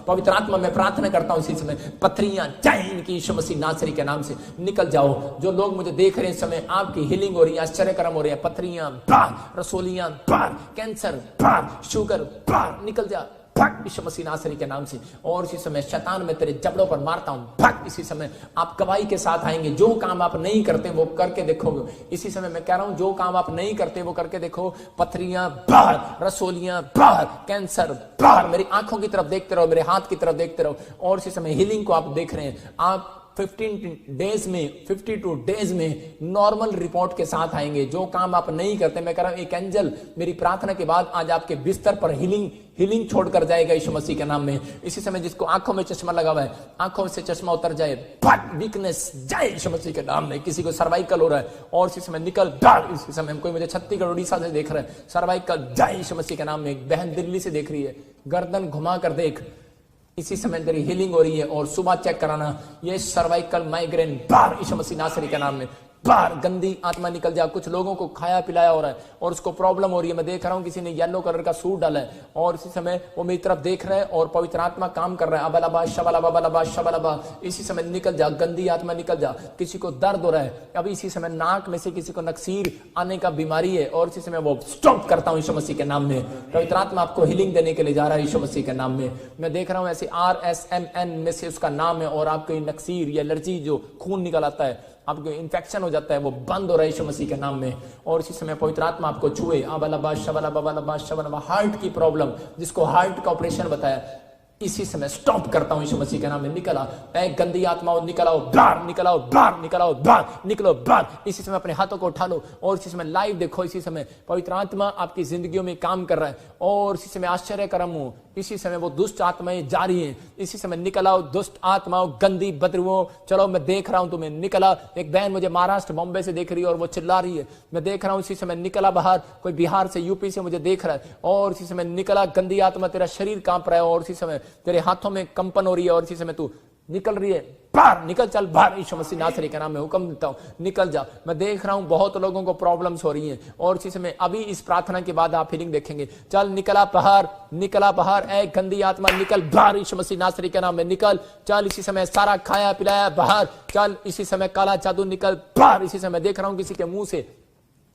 पवित्र आत्मा में प्रार्थना करता हूं इसी समय, पथरियां चैन की यीशु मसीह नासरी के नाम से निकल जाओ। जो लोग मुझे देख रहे हैं इस समय, आपकी हीलिंग हो रही है, आश्चर्यकर्म हो रही है। पथरियां बाहर, रसोलियां बाहर, कैंसर बाहर, शुगर बाहर, निकल जा भाग यीशु मसीह नासरी के नाम से। और इसी समय शैतान में तेरे जबड़ों पर मारता हूं, भाग। इसी समय आप गवाही के साथ आएंगे। जो काम आप नहीं करते वो करके देखोगे। इसी समय मैं कह रहा हूं, जो काम आप नहीं करते वो करके देखो। पथरियां बाहर, रसोलियां बाहर, कैंसर बाहर। मेरी आंखों की तरफ देखते रहो, मेरे हाथ की तरफ देखते रहो। और इसी समय हीलिंग को आप देख रहे हैं। आप 15 डेज में, 52 डेज में नॉर्मल रिपोर्ट के साथ आएंगे। जो काम आप नहीं करते, मैं कह रहा हूं एक एंजल मेरी प्रार्थना के बाद आज आपके बिस्तर पर हीलिंग छोड़कर जाएगा यीशु मसीह के नाम में। इसी समय जिसको आंखों में चश्मा लगा हुआ है, आंखों से चश्मा उतर जाए, वीकनेस जाए यीशु मसीह के नाम में। किसी को सर्वाइकल हो रहा है और इसी समय निकल जाए। इसी समय कोई मुझे छत्तीसगढ़ उड़ीसा से देख रहा है, सर्वाइकल जाए यीशु मसीह के नाम में। एक बहन दिल्ली से देख रही है, गर्दन घुमा कर देख, इसी समय तेरी हीलिंग हो रही है। और सुबह चेक कराना, ये सर्वाइकल माइग्रेन बाहर यीशु मसीह नासरी के नाम में, बाहर गंदी आत्मा निकल जा। कुछ लोगों को खाया पिलाया हो रहा है और उसको प्रॉब्लम हो रही है। मैं देख रहा हूं किसी ने येलो कलर का सूट डाला है और इसी समय वो मेरी तरफ देख रहे हैं और पवित्र आत्मा काम कर रहा है। अबलबा शबलबा बलबा शबलबा, इसी समय निकल जा, गंदी आत्मा निकल जा। किसी को दर्द हो रहा है, अभी इसी समय नाक में से किसी को नक्सीर आने का बीमारी है और इसी समय वो स्टॉप करता हूं यीशु मसीह के नाम में। पवित्र आत्मा आपको हीलिंग देने के लिए जा रहा है यीशु मसीह के नाम में। मैं देख रहा हूं ऐसे RSMN में से उसका नाम है और आपको नक्सीर या एलर्जी जो खून निकल आता है, आपको इन्फेक्शन हो जाता है, वो बंद हो रहा है यीशु मसीह के नाम में। और इसी समय पवित्र आत्मा आपको छुए। हार्ट की प्रॉब्लम, जिसको हार्ट का ऑपरेशन बताया, इसी समय स्टॉप करता हूं यीशु मसीह के नाम में। निकला एक गंदी आत्मा, निकल आओ बाहर, निकल आओ बाहर, निकल आओ बाहर, निकलो बाहर। इसी समय अपने हाथों को उठा लो और इसी समय लाइव देखो। इसी समय पवित्र आत्मा आपकी जिंदगियों में काम कर रहा है और इसी समय आश्चर्य कर्म इसी समय वो दुष्ट आत्माएं जा रही हैं। इसी समय निकल आओ दुष्ट आत्माओं, गंदी बदबुओं। चलो मैं देख रहा हूं तुम्हें, निकला। एक बहन मुझे महाराष्ट्र बॉम्बे से देख रही है और वो चिल्ला रही है, मैं देख रहा हूं। इसी समय निकला बाहर, कोई बिहार से यूपी से मुझे देख रहा है, और इसी समय निकला गंदी आत्मा, तेरा शरीर कांप रहा है और इसी समय तेरे हाथों में कंपन हो रही है और इसी समय तू निकल रही है। बाहर निकल, चल बाहर, यीशु मसीह नासरी के नाम में हुक्म देता हूं, निकल जा। मैं देख रहा हूं बहुत लोगों को प्रॉब्लम्स हो रही हैं और इसी समय अभी इस प्रार्थना के बाद आप फीलिंग देखेंगे। चल निकला बाहर, निकला बाहर, ऐ गंदी आत्मा निकल बाहर, यीशु मसीह नासरी के नाम में निकल। चल इसी समय सारा खाया पिलाया बाहर, चल इसी समय काला जादू निकल बाहर। इसी समय देख रहा हूं किसी के मुंह से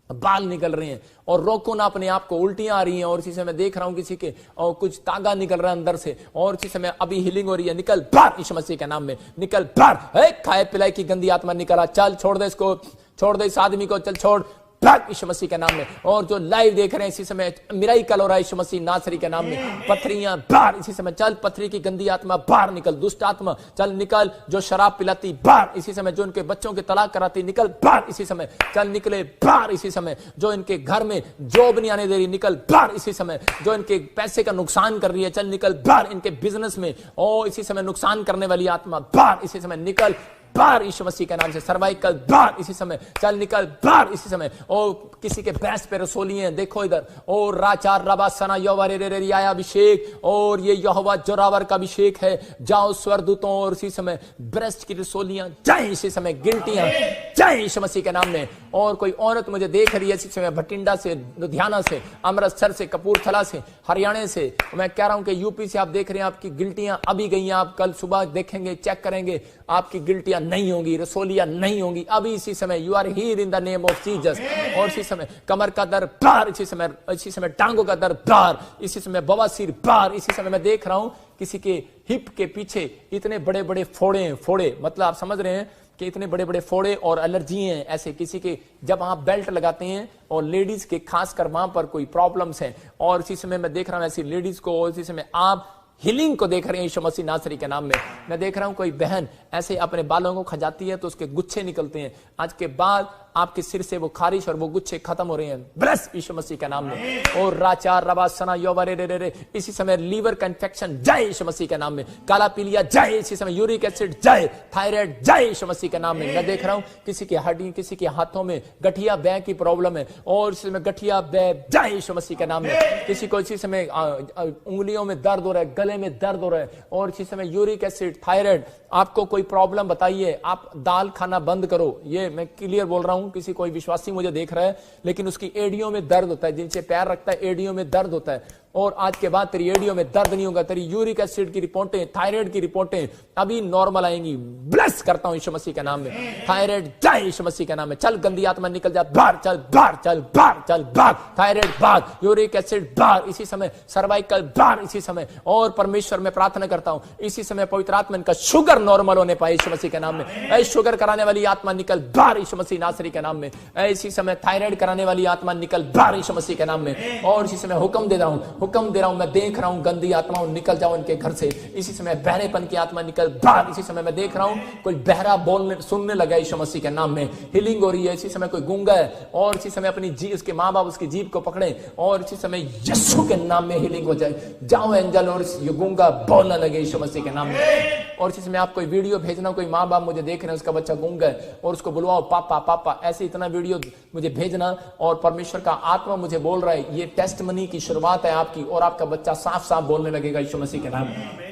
बाल निकल रहे हैं और रोको ना अपने आप को, उल्टियां आ रही हैं और इसी समय देख रहा हूं किसी के और कुछ तागा निकल रहा है अंदर से और इसी समय अभी हीलिंग हो रही है। निकल बाहर यीशु मसीह के नाम में, निकल बाहर। खाए पिलाए की गंदी आत्मा निकला, चल छोड़ दे इसको, छोड़ दे इस आदमी को, चल छोड़ यीशु मसीह के नाम में। और जो लाइव देख रहे हैं इसी समय मिराकल हो रहा है यीशु मसीह नासरी के नाम में। पथरियां बाहर इसी समय, चल पथरी की गंदी आत्मा बाहर निकल, दुष्ट आत्मा चल निकल, जो शराब पिलाती बाहर इसी समय, जो उनके बच्चों के तलाक कराती निकल बाहर इसी समय, चल निकले बाहर इसी समय, जो इनके घर में जॉब नहीं आने दे रही निकल बाहर इसी समय, जो इनके पैसे का नुकसान कर रही है चल निकल बाहर, इनके बिजनेस में और इसी समय नुकसान करने वाली आत्मा बाहर इसी समय निकल बाहर यीशु मसीह के नाम से। सर्वाइकल बाहर इसी समय, चल निकल बाहर इसी समय। ओ किसी के भैंस पे रसोली हैं, देखो इधर, और राचार रबा सना यौवर रियाया अभिषेक, और ये यहोवा जोरावर का अभिषेक है। जाओ स्वर्गदूतों और इसी समय ब्रेस्ट की रसोलियां जाए इसी समय, गिल्टियां जाए यीशु मसीह के नाम में। और कोई औरत मुझे देख रही है इसी समय भटिंडा से, लुधियाना से, अमृतसर से, कपूरथला से, हरियाणा से, मैं कह रहा हूं कि यूपी से आप देख रहे हैं, आपकी गिल्टियां अभी गई हैं। आप कल सुबह देखेंगे, चेक करेंगे, आपकी गिल्टियां नहीं होंगी, रसोलियां नहीं होंगी अभी इसी समय। You are healed in the name of Jesus. और इसी समय कमर का दर्द बाहर इसी समय टांगों का दर्द बाहर इसी समय, बवासीर बाहर इसी समय। मैं देख रहा हूं किसी के हिप के पीछे इतने बड़े बड़े फोड़े, मतलब आप समझ रहे हैं कि इतने बड़े बड़े फोड़े और एलर्जी हैं ऐसे किसी के, जब आप बेल्ट लगाते हैं और लेडीज के खासकर वहां पर कोई प्रॉब्लम्स हैं। और इसी समय मैं देख रहा हूं ऐसी लेडीज को, और इसी समय आप हीलिंग को देख रहे हैं यीशु मसीह नासरी के नाम में। मैं देख रहा हूं कोई बहन ऐसे अपने बालों को खजाती है तो उसके गुच्छे निकलते हैं। आज के बाद आपके सिर से वो खारिश और वो गुच्छे खत्म हो रहे हैं, ब्लेस यीशु मसीह के नाम में। और राचार रबा सना योवरे रे रे, इसी समय लीवर का इंफेक्शन जाए यीशु मसीह के नाम में। काला पीलिया जाए इसी समय, यूरिक एसिड जाए, थायराइड जाए यीशु मसीह के नाम में। मैं देख रहा हूं किसी की हड्डी, किसी के हाथों में गठिया बैग की प्रॉब्लम है और इसी समय गठिया बैग जाए यीशु मसीह के नाम में। किसी को इसी समय उंगलियों में दर्द हो रहा है, गले में दर्द हो रहा है और इसी समय यूरिक एसिड, थायराइड, आपको कोई प्रॉब्लम बताइए, आप दाल खाना बंद करो। ये मैं क्लियर बोल रहा हूं, किसी कोई विश्वासी मुझे देख रहा है लेकिन उसकी एडियों में दर्द होता है, जिनसे पैर रखता है एडियों में दर्द होता है, और आज के बाद तेरी एडियों में दर्द नहीं होगा। तेरी यूरिक एसिड की रिपोर्टें, थायराइड की रिपोर्टें अभी नॉर्मल आएंगी। ब्लेस करता हूं यीशु मसीह के नाम में। थायराइड जाए यीशु मसीह के नाम में। चल गंदी आत्मा निकल जा बाहर, चल बाहर, चल बाहर, चल बाहर। थायराइड बाहर, यूरिक एसिड बाहर इसी समय, सर्वाइकल बाहर इसी समय। और परमेश्वर में प्रार्थना करता हूं इसी समय पवित्र आत्मा इनका शुगर नॉर्मल होने पाए यीशु मसीह के नाम में। ऐ शुगर कराने वाली आत्मा निकल बाहर यीशु मसीह नासरी के नाम में। इसी समय थायराइड कराने वाली आत्मा निकल बाहर यीशु मसीह के नाम में। और इसी समय हुक्म दे रहा हूं, मैं देख रहा हूं गंदी आत्माओं निकल जाओ इनके घर से। इसी समय बहरेपन की आत्मा निकल बाहर। इसी समय मैं देख रहा हूं कोई बहरा बोलने सुनने लगा यीशु मसीह के नाम में, हीलिंग हो रही है। इसी समय कोई गूंगा है और इसी समय अपनी जीभ, उसके माँ बाप उसकी जीभ को पकड़े और इसी समय यीशु के नाम में हीलिंग हो जाए। जाओ एंजल और ये गूंगा बोलने लगे यीशु मसीह के नाम में। और इसी समय आप कोई वीडियो भेजना, कोई माँ बाप मुझे देख रहे हैं उसका बच्चा गूंगा है और उसको बुलवाओ पापा पापा, ऐसे इतना वीडियो मुझे भेजना। और परमेश्वर का आत्मा मुझे बोल रहा है ये टेस्टमनी की शुरुआत है आपकी, और आपका बच्चा साफ साफ बोलने लगेगा यीशु मसीह के नाम में।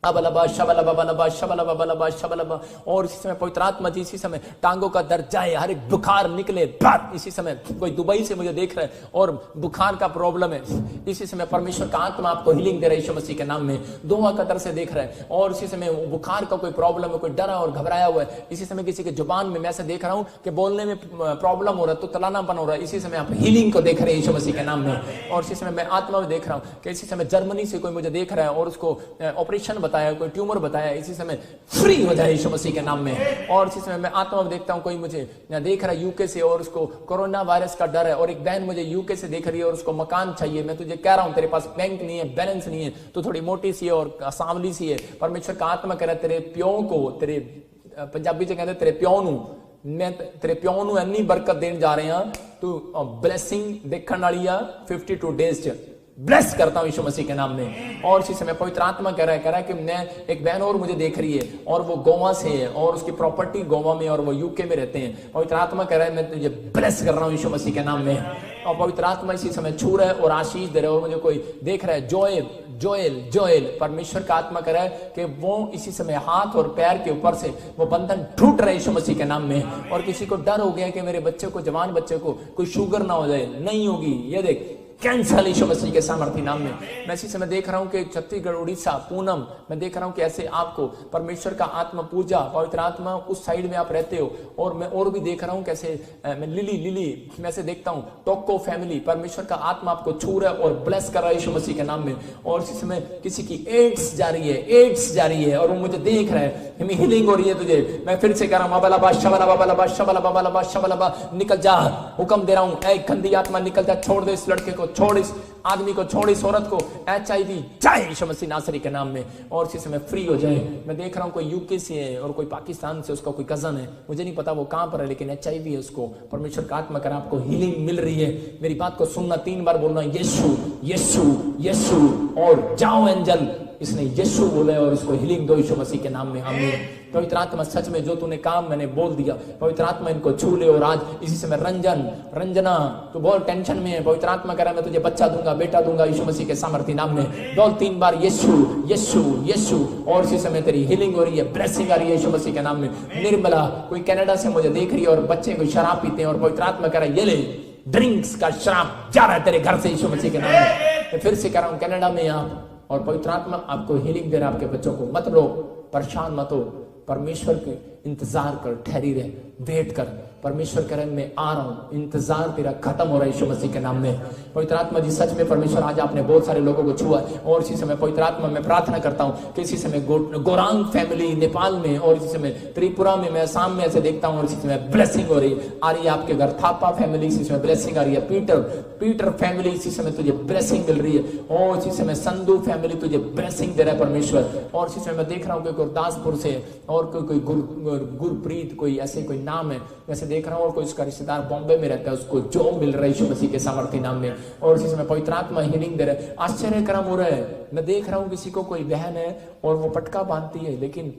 अबलबा शबलबा बलबा शबलबा बलबा शबलबा। और इसी समय पवित्र आत्मा जी इसी समय टांगों का दर्द जाए, हर एक बुखार निकले बाहर। इसी समय कोई दुबई से मुझे देख रहा है और बुखार का प्रॉब्लम है, इसी समय परमेश्वर का आत्मा आपको हीलिंग दे रहा है यीशु मसीह के नाम में। दोहा कतर से देख रहा है और इसी समय बुखार का कोई प्रॉब्लम है, कोई डरा और घबराया हुआ है। इसी समय किसी के जुबान में मैं ऐसे देख रहा हूं कि बोलने में प्रॉब्लम हो रहा है, तो तलानापन हो रहा है। इसी समय आप हीलिंग को देख रहे हैं यीशु मसीह के नाम में। और इसी समय मैं आत्मा में देख रहा हूं कि इसी समय जर्मनी से कोई मुझे देख रहा है और उसको ऑपरेशन बताया, कोई ट्यूमर बताया, इसी समय फ्री हो जाए यीशु मसीह के नाम में। और इसी समय मैं आत्मा में देखता हूं कोई मुझे देख रहा है यूके से और उसको कोरोना वायरस का डर है, और एक बहन मुझे यूके से देख रही है और उसको मकान चाहिए। मैं तुझे कह रहा हूं तेरे पास बैंक नहीं है, बैलेंस नहीं है, तो थोड़ी मोटी सी है और सांवली सी है। परमेश्वर का आत्मा कह रहा है तेरे प्यो को, तेरे पंजाबी से कहते तेरे प्यो नू, मैं तेरे प्यो नू इन्नी बरकत देने जा रहे हैं, तू ब्लेसिंग देखने वाली आ 52 डेज च। ब्लेस करता हूं यीशु मसीह के नाम में। और इसी समय पवित्र आत्मा कह रहा है कि मैं एक बहन और मुझे देख रही है और वो गोवा से है और उसकी प्रॉपर्टी गोवा में और वो यूके में रहते हैं। पवित्र आत्मा कह रहा है मैं तुझे ब्लेस कर रहा हूं यीशु मसीह के नाम में। और पवित्र आत्मा इसी समय छू रहा है और आशीष दे रहा है। और मुझे कोई देख रहा है जोएल परमेश्वर का आत्मा कह रहा है कि वो इसी समय हाथ और पैर के ऊपर से वो बंधन टूट रहे यीशु मसीह के नाम में। और किसी को डर हो गया कि मेरे बच्चे को, जवान बच्चे को कोई शुगर ना हो जाए, नहीं होगी। ये देख कैंसर यीशु मसीह के सामर्थ्य नाम में। मैं इसी समय देख रहा हूं कि छत्तीसगढ़, उड़ीसा, पूनम, मैं देख रहा हूं कि ऐसे आपको परमेश्वर का आत्मा पूजा, पवित्र आत्मा उस साइड में आप रहते हो। और मैं और भी देख रहा हूं कैसे मैं लिली मैं से देखता हूं टोको फैमिली, परमेश्वर का आत्मा आपको छू रहा है और ब्लेस कर रहा है यीशु मसीह के नाम में। और इसी समय किसी की एड्स जा रही है और वो मुझे देख रहा है, हीलिंग हो रही है तुझे। मैं फिर से कह रहा हूं निकल जा, हुक्म दे रहा हूं, ऐ गंदी आत्मा निकल जा, छोड़ दे इस लड़के को, छोड़ इस आदमी को, छोड़ इस औरत को, HIV जाए यीशु मसीह नासरी के नाम में। और इसी समय फ्री हो जाए। मैं देख रहा हूं कोई यूके से है और कोई पाकिस्तान से, उसका कोई कजन है, मुझे नहीं पता वो कहां पर है, लेकिन HIV है उसको। परमेश्वर का आत्मा कर आपको हीलिंग मिल रही है। मेरी बात को सुनना, 3 बार बोलना यीशु यीशु यीशु और जाओ एंजल। इसने यीशु बोले और इसको हीलिंग दो यीशु मसीह के नाम में, आमीन। पवित्र आत्मा सच में जो तूने काम मैंने बोल दिया, पवित्र आत्मा इनको छू ले। और आज इसी समय रंजना तो बहुत टेंशन में है, पवित्र आत्मा कह रहा है मैं तुझे बच्चा दूंगा, बेटा दूंगा यीशु मसीह के सामर्थ्य नाम में। बोल 3 बार यीशु यीशु यीशु। और इसी समय तेरी हीलिंग हो रही है, ब्लेसिंग आ रही है यीशु मसीह के नाम में। निर्मला कोई कनाडा से मुझे देख रही है और बच्चे कोई शराब पीते हैं और पवित्र आत्मा कह रहा है ये ले, ड्रिंक्स का शराब जा रहा है तेरे घर से यीशु मसीह के नाम में। मैं फिर से कह रहा हूं कनाडा में आप, और पवित्र आत्मा आपको हीलिंग दे रहा है आपके बच्चों को। मत रो, परेशान मत हो, परमेश्वर के इंतजार कर, ठहरी रहे, वेट कर। परमेश्वर कह रहे हैं मैं आ रहा हूं, इंतजार तेरा खत्म हो रहा है यीशु मसीह के नाम में। पवित्र आत्मा जी सच में परमेश्वर आज आपने बहुत सारे लोगों को छुआ। और इसी समय पवित्र आत्मा मैं प्रार्थना करता हूं कि इसी समय गोरांग फैमिली नेपाल में और इसी समय त्रिपुरा में, मैं असम में ऐसे देखता हूं और इसी समय ब्लेसिंग हो रही आ रही है आपके घर। थापा फैमिली इसी समय ब्लेसिंग आ रही है। पीटर फैमिली इसी समय तुझे ब्लेसिंग मिल रही है। और इसी समय संधू फैमिली तुझे ब्लेसिंग दे रहा है परमेश्वर। और इसी समय मैं देख रहा हूं कि गुरदासपुर से और कोई गुरप्रीत कोई ऐसे कोई नाम है, वैसे देख रहा हूं, और कोई उसका रिश्तेदार बॉम्बे में रहता है, उसको जो मिल रहा है यीशु मसीह के सामर्थ्य नाम में। और इसी समय पवित्र आत्मा हीलिंग दे रहा है। आश्चर्य कर्म हो रहा है। मैं देख रहा हूं किसी को कोई बहन है और वो पटका बांधती है, लेकिन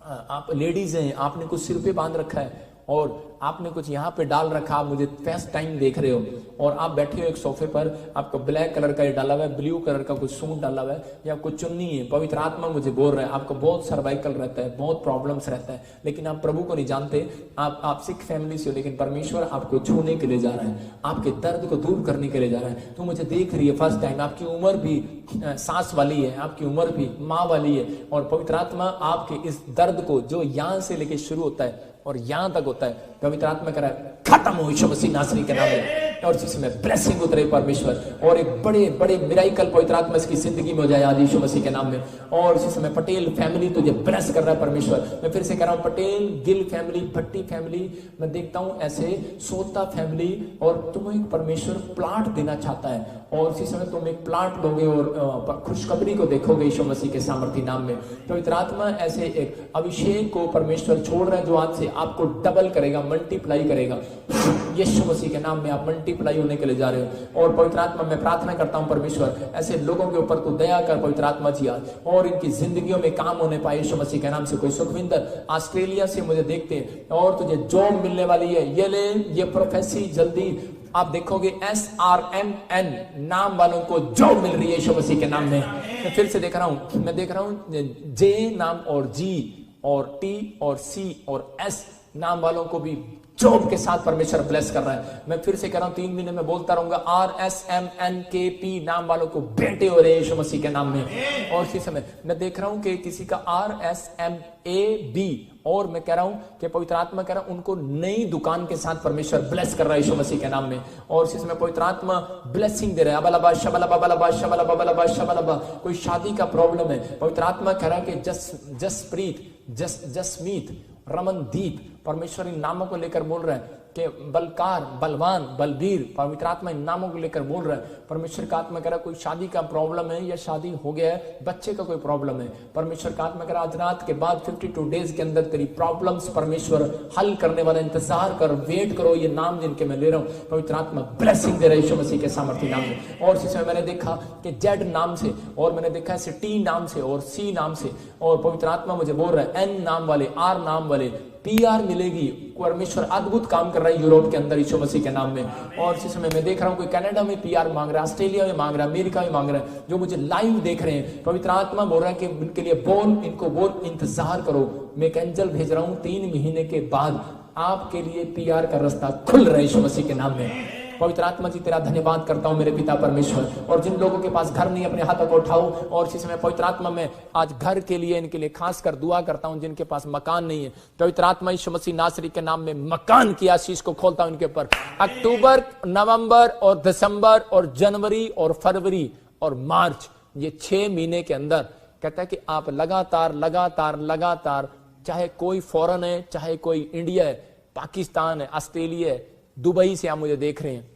आप लेडीज हैं, आपने कुछ सिर पे बांध रखा है और आपने कुछ यहाँ पे डाल रखा, आप मुझे फर्स्ट टाइम देख रहे हो और आप बैठे हो एक सोफे पर, आपको ब्लैक कलर का ये डाला हुआ है, ब्लू कलर का कुछ सूट डाला हुआ है या कुछ चुन्नी है। पवित्र आत्मा मुझे बोल रहा है आपको बहुत सर्वाइकल रहता है, बहुत प्रॉब्लम्स रहता है, लेकिन आप प्रभु को नहीं जानते। आप सिख फैमिली से हो, लेकिन परमेश्वर आपको छूने के लिए जा रहा है, आपके दर्द को दूर करने के लिए जा रहा है। तो मुझे देख रही है फर्स्ट टाइम, आपकी उम्र भी सास वाली है, आपकी उम्र भी माँ वाली है। और पवित्र आत्मा आपके इस दर्द को जो यहाँ से लेके शुरू होता है और यहां तक होता है, पवित्र आत्मा कह रहा है खत्म हो यीशु मसीह नासरी के नाम में। और इसी में ब्लेसिंग उतरे परमेश्वर और एक बड़े बड़े मिराइकल पवित्र आत्मा इसकी जिंदगी में हो जाए आज यीशु मसीह के नाम में। और इसी समय पटेल फैमिली तुझे ब्लेस कर रहा है परमेश्वर। मैं फिर से कह रहा हूं पटेल, गिल फैमिली, भट्टी फैमिली, मैं देखता हूं ऐसे सोता फैमिली, और तुम्हें एक परमेश्वर प्लाट देना चाहता है और इसी समय तुम एक प्लाट लोगे और खुशखबरी को देखोगे यीशु मसीह के सामर्थ्य नाम में। पवित्र आत्मा ऐसे एक अभिषेक को परमेश्वर छोड़ रहा है जो आज से आपको डबल करेगा, मल्टीप्लाई करेगा यीशु मसीह के नाम में। आप मल्टीप्लाई होने के लिए जा रहे हो। और पवित्र आत्मा मैं प्रार्थना करता हूं परमेश्वर ऐसे लोगों के ऊपर तू दया कर पवित्र आत्मा जी आज, और इनकी जिंदगियों में काम होने पाए यीशु मसीह के नाम से। कोई सुखविंदर ऑस्ट्रेलिया से मुझे देखते हैं और तुझे जॉब मिलने वाली है, ये ले ये प्रोफेसी जल्दी आप देखोगे SRMN नाम वालों को जॉब मिल रही है यीशु मसीह के नाम में। मैं फिर से देख रहा हूं, मैं देख रहा हूं J नाम और G और T और C और S नाम वालों को भी जॉब के साथ परमेश्वर ब्लेस कर रहा है। मैं फिर से कह रहा हूं 3 महीने में बोलता रहूंगा RSMNKP नाम वालों को बेटे हो रहे हैं यीशु मसीह के नाम में। और इसी समय मैं देख रहा हूं कि किसी का RSMAB, और मैं कह रहा हूं कि पवित्र आत्मा कह रहा हूं उनको नई दुकान के साथ परमेश्वर ब्लेस कर रहा है यीशु मसीह के नाम में। और इसी समय पवित्र आत्मा ब्लेसिंग दे रहा है। अबलबा शबलबा बलबा शबलबा बलबा शबलबा। कोई शादी का प्रॉब्लम है, पवित्र आत्मा कह रहा है कि जसप्रीत, जसमीत, रमनदीप, परमेश्वर इन नामों को लेकर बोल रहा है के बलकार, बलवान, बलबीर, पवित्र आत्मा इन नामों को लेकर बोल रहा है। परमेश्वर का आत्मा कह रहा है कोई शादी का प्रॉब्लम है या शादी हो गया है, बच्चे का कोई प्रॉब्लम है, परमेश्वर का आत्मा कह रहा है आज रात के बाद 52 डेज के अंदर तेरी प्रॉब्लम्स परमेश्वर हल करने वाला, इंतजार कर, वेट करो। ये नाम जिनके मैं ले रहा हूँ पवित्र आत्मा ब्लेसिंग दे रहा है यीशु मसीह के सामर्थ्य नाम में। और इस समय मैंने देखा कि जेड नाम से, और मैंने देखा है टी नाम से और सी नाम से, और पवित्र आत्मा मुझे बोल रहा है एन नाम वाले, आर नाम वाले PR मिलेगी। परमेश्वर अद्भुत काम कर रहा है यूरोप के अंदर यीशु मसीह के नाम में। और इस समय मैं देख रहा हूं कोई कनाडा में PR मांग रहा है, ऑस्ट्रेलिया में मांग रहा है, अमेरिका में मांग रहा है, जो मुझे लाइव देख रहे हैं। पवित्र आत्मा बोल रहा है कि उनके लिए बोल, इनको बोल इंतजार करो, मैं एक एंजल भेज रहा हूं, 3 महीने के बाद आपके लिए PR का रास्ता खुल रहा है यीशु मसीह के नाम में। पवित्र आत्मा जी तेरा धन्यवाद करता हूं मेरे पिता परमेश्वर। और जिन लोगों के पास घर नहीं, अपने हाथों को उठाओ। और इसी समय पवित्र आत्मा में आज घर के लिए, इनके लिए खास कर दुआ करता हूं जिनके पास मकान नहीं है। पवित्र आत्मा यीशु मसीह नासरी के नाम में मकान की आशीष को खोलता हूं इनके ऊपर। अक्टूबर, नवंबर और दिसंबर और जनवरी और फरवरी और मार्च, ये 6 महीने के अंदर कहता है कि आप लगातार लगातार लगातार, चाहे कोई फॉरेन है, चाहे कोई इंडिया है, पाकिस्तान है, ऑस्ट्रेलिया है, दुबई से आप मुझे देख रहे हैं,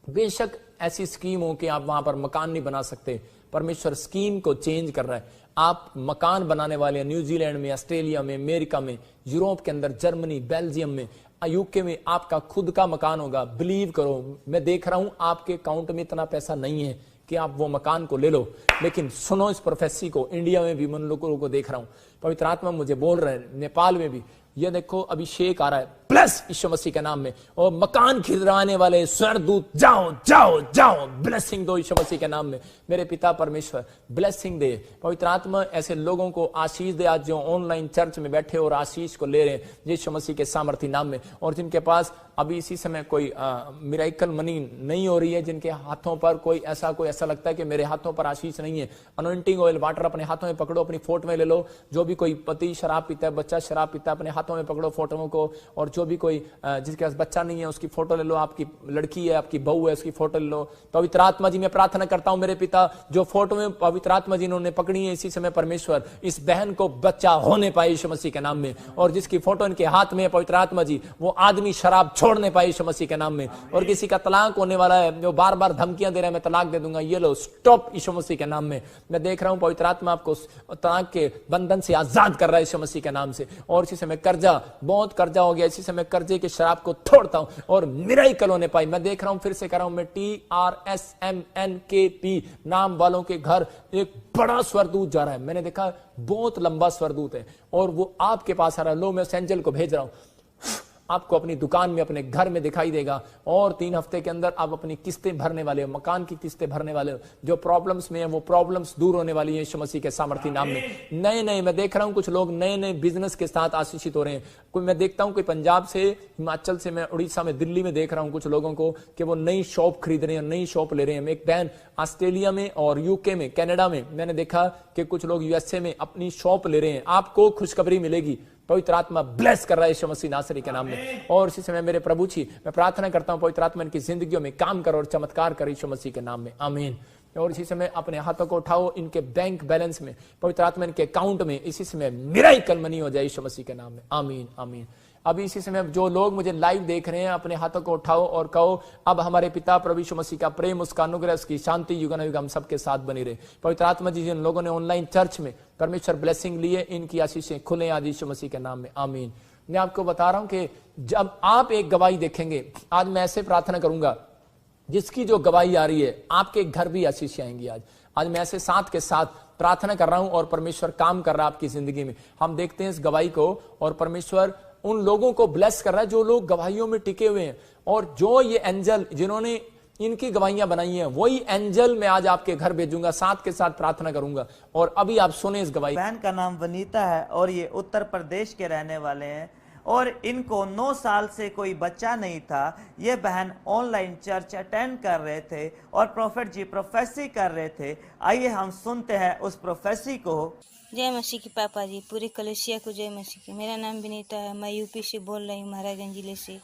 बेशक ऐसी स्कीम हो कि आप वहां पर मकान नहीं बना सकते, परमेश्वर स्कीम को चेंज कर रहा है। आप मकान बनाने वाले हैं न्यूजीलैंड में, ऑस्ट्रेलिया में, अमेरिका में, यूरोप के अंदर, जर्मनी, बेल्जियम में, यूके में आपका खुद का मकान होगा। बिलीव करो, मैं देख रहा हूं आपके अकाउंट में इतना पैसा नहीं है कि आप वो मकान को ले लो, लेकिन सुनो इस प्रोफेसी को। इंडिया में भी मैं लोगों को देख रहा हूं, पवित्र आत्मा मुझे बोल रहे हैं, नेपाल में भी। ये देखो अभिषेक आ रहा है प्लस यीशु मसीह के नाम में, और मकान खिलवाने वाले स्वर्गदूत जाओ जाओ जाओ, ब्लेसिंग दो यीशु मसीह के नाम में। मेरे पिता परमेश्वर ब्लेसिंग दे, पवित्र आत्मा ऐसे लोगों को आशीष दे आज जो ऑनलाइन चर्च में बैठे और आशीष को ले रहे हैं यीशु मसीह के सामर्थ्य नाम में। और जिनके पास अभी इसी समय कोई मिरेकल मनी नहीं हो रही है, जिनके हाथों पर कोई ऐसा लगता है कि मेरे हाथों पर आशीष नहीं है, अनॉइंटिंग ऑयल वाटर अपने हाथों में पकड़ो, अपनी फोटो में ले लो। जो भी कोई पति शराब पीता है, बच्चा शराब पीता है, अपने हाथों में पकड़ो फोटों को। और जो भी कोई जिसके पास बच्चा नहीं है उसकी फोटो ले लो, आपकी लड़की है, आपकी बहू है, उसकी फोटो ले लो। पवित्र आत्मा जी मैं प्रार्थना करता हूं मेरे पिता, जो फोटो में पवित्र आत्मा जी इन्होंने पकड़ी है, इसी समय परमेश्वर इस बहन को बच्चा होने पाए यीशु मसीह के नाम में। और जिसकी फोटो इनके हाथ में है पवित्र आत्मा जी, वो आदमी शराब छोड़ने पाए यीशु मसीह के नाम में। और किसी का तलाक होने वाला है, जो बार बार धमकियां दे रहा है मैं तलाक दे दूंगा, ये लो स्टॉप यीशु मसीह के नाम में। मैं देख रहा हूं पवित्र आत्मा आपको तलाक के बंधन से आजाद कर रहा है यीशु मसीह के नाम से। और इसी समय कर्जा, बहुत कर्जा हो गया, इसी समय कर्जे के शराब को तोड़ता हूं और मिरेकल होने पाई। मैं देख रहा हूं, फिर से कर रहा हूं, मैं TRSMNKP नाम वालों के घर एक बड़ा स्वरदूत जा रहा है। मैंने देखा बहुत लंबा स्वरदूत है और वो आपके पास आ रहा है। लो मैं उस एंजल को भेज रहा हूं, आपको अपनी दुकान में, अपने घर में दिखाई देगा। और 3 हफ्ते के अंदर आप अपनी किस्तें भरने वाले हो, मकान की किस्तें भरने वाले हो। जो प्रॉब्लम्स में है वो प्रॉब्लम्स दूर होने वाली है यीशु मसीह के सामर्थ्य नाम में। नए मैं देख रहा हूं कुछ लोग नए बिजनेस के साथ आशीषित हो रहे हैं। कोई मैं देखता हूं कोई पंजाब से, हिमाचल से, मैं उड़ीसा में, दिल्ली में देख रहा हूं कुछ लोगों को कि वो नई शॉप खरीद रहे हैं, नई शॉप ले रहे हैं। एक बहन ऑस्ट्रेलिया में और यूके में, कनाडा में, मैंने देखा कि कुछ लोग USA में अपनी शॉप ले रहे हैं। आपको खुशखबरी मिलेगी, पवित्र आत्मा ब्लेस कर रहा है यीशु मसीह नासरी के नाम में। और इसी समय मेरे प्रभु जी मैं प्रार्थना करता हूं पवित्र आत्मा इनकी जिंदगियों में काम करो और चमत्कार करे यीशु मसीह के नाम में, आमीन। और इसी समय अपने हाथों को उठाओ, इनके बैंक बैलेंस में, पवित्र आत्मा इनके अकाउंट में इसी समय मिरेकल मनी हो जाए यीशु मसीह के नाम में, आमीन आमीन। अभी इसी समय जो लोग मुझे लाइव देख रहे हैं अपने हाथों को उठाओ और कहो, अब हमारे पिता प्रभु यीशु मसीह का प्रेम, उसका अनुग्रह, उसकी शांति युगानुयुग हम सबके साथ बनी रहे। पवित्र आत्मा जी जिन लोगों ने ऑनलाइन चर्च में परमेश्वर ब्लेसिंग लिए, इनकी आशीषें खुले आज यीशु मसीह के नाम में, आमीन। मैं आपको बता रहा हूं कि जब आप एक गवाही देखेंगे, आज मैं ऐसे प्रार्थना करूंगा जिसकी जो गवाही आ रही है आपके घर भी आशीषें आएंगी। आज मैं ऐसे साथ के साथ प्रार्थना कर रहा हूं और परमेश्वर काम कर रहा है आपकी जिंदगी में। हम देखते हैं इस गवाही को और परमेश्वर उन लोगों को ब्लेस कर रहा है जो लोग गवाहियों में टिके हुए हैं। और जो ये एंजल जिन्होंने इनकी गवाहियां बनाई हैं, वही एंजल मैं आज आपके घर भेजूंगा, साथ के साथ प्रार्थना करूंगा। और अभी आप सुने इस गवाही। बहन का नाम वनीता है और ये उत्तर प्रदेश के रहने वाले हैं और इनको 9 साल से कोई बच्चा नहीं था। ये बहन ऑनलाइन चर्च अटेंड कर रहे थे और प्रोफेट जी प्रोफेसी कर रहे थे। आइए हम सुनते हैं उस प्रोफेसी को। जय मसीह की पापा जी, पूरी कलेसिया को जय मसीह की। मेरा नाम विनीता है, मैं यूपी से बोल रही हूँ, महाराजगंज जिले से।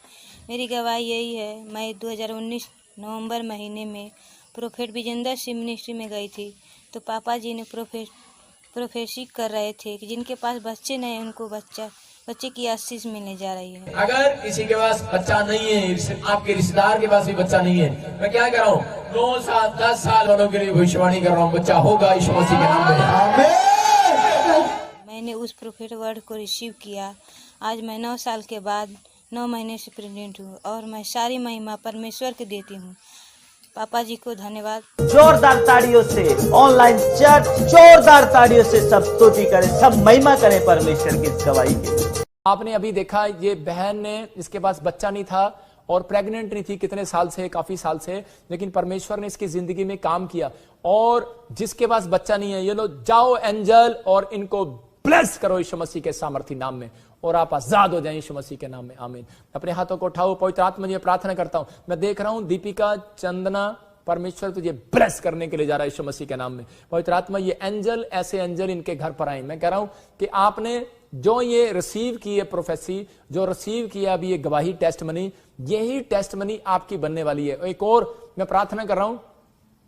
मेरी गवाही यही है, मैं 2019 नवंबर महीने में प्रोफेट विजेंद्र सिंह मिनिस्ट्री में गई थी, तो पापा जी ने प्रोफेसी कर रहे थे कि जिनके पास बच्चे नहीं उनको बच्चा बच्चे की आशीष मिलने जा रही है। अगर किसी के पास बच्चा नहीं है, आपके रिश्तेदार के पास भी बच्चा नहीं है, मैं क्या कर रहा हूँ, 9 साल 10 साल वालों के लिए भविष्यवाणी कर रहा हूँ, बच्चा होगा यीशु मसीह के नाम में। मैंने उस प्रोफेट वर्ड को रिसीव किया। आज मैं 9 साल के बाद 9 महीने से प्रेग्नेंट हूँ और मैं सारी महिमा परमेश्वर को देती हूँ। पापा जी को धन्यवाद। जोरदार ताड़ियों से ऑनलाइन चर्च, जोरदार ताड़ियों से सब स्तुति करें, सब महिमा करें परमेश्वर की इस गवाही के। आपने अभी देखा ये बहन ने, इसके पास बच्चा नहीं था और प्रेग्नेंट नहीं थी कितने साल से, काफी साल से, लेकिन परमेश्वर ने इसकी जिंदगी में काम किया। और जिसके पास बच्चा नहीं है, ये लो जाओ एंजल और इनको ब्लेस करो यीशु मसीह के सामर्थी नाम में, और आप आजाद हो जाएं यीशु मसीह के नाम में। आमीन। अपने हाथों को उठाओ, पवित्र आत्मा में प्रार्थना करता हूं। मैं देख रहा हूं दीपिका, चंदना, परमेश्वर तुझे ब्लेस करने के लिए जा रहा है यीशु मसीह के नाम में। पवित्र आत्मा, ये एंजल, ऐसे एंजल इनके घर पर आए। मैं कह रहा हूं कि आपने जो ये रिसीव की है प्रोफेसी, जो रिसीव किया अभी ये गवाही टेस्टमनी, यही टेस्टमनी आपकी बनने वाली है। एक और मैं प्रार्थना कर रहा हूं,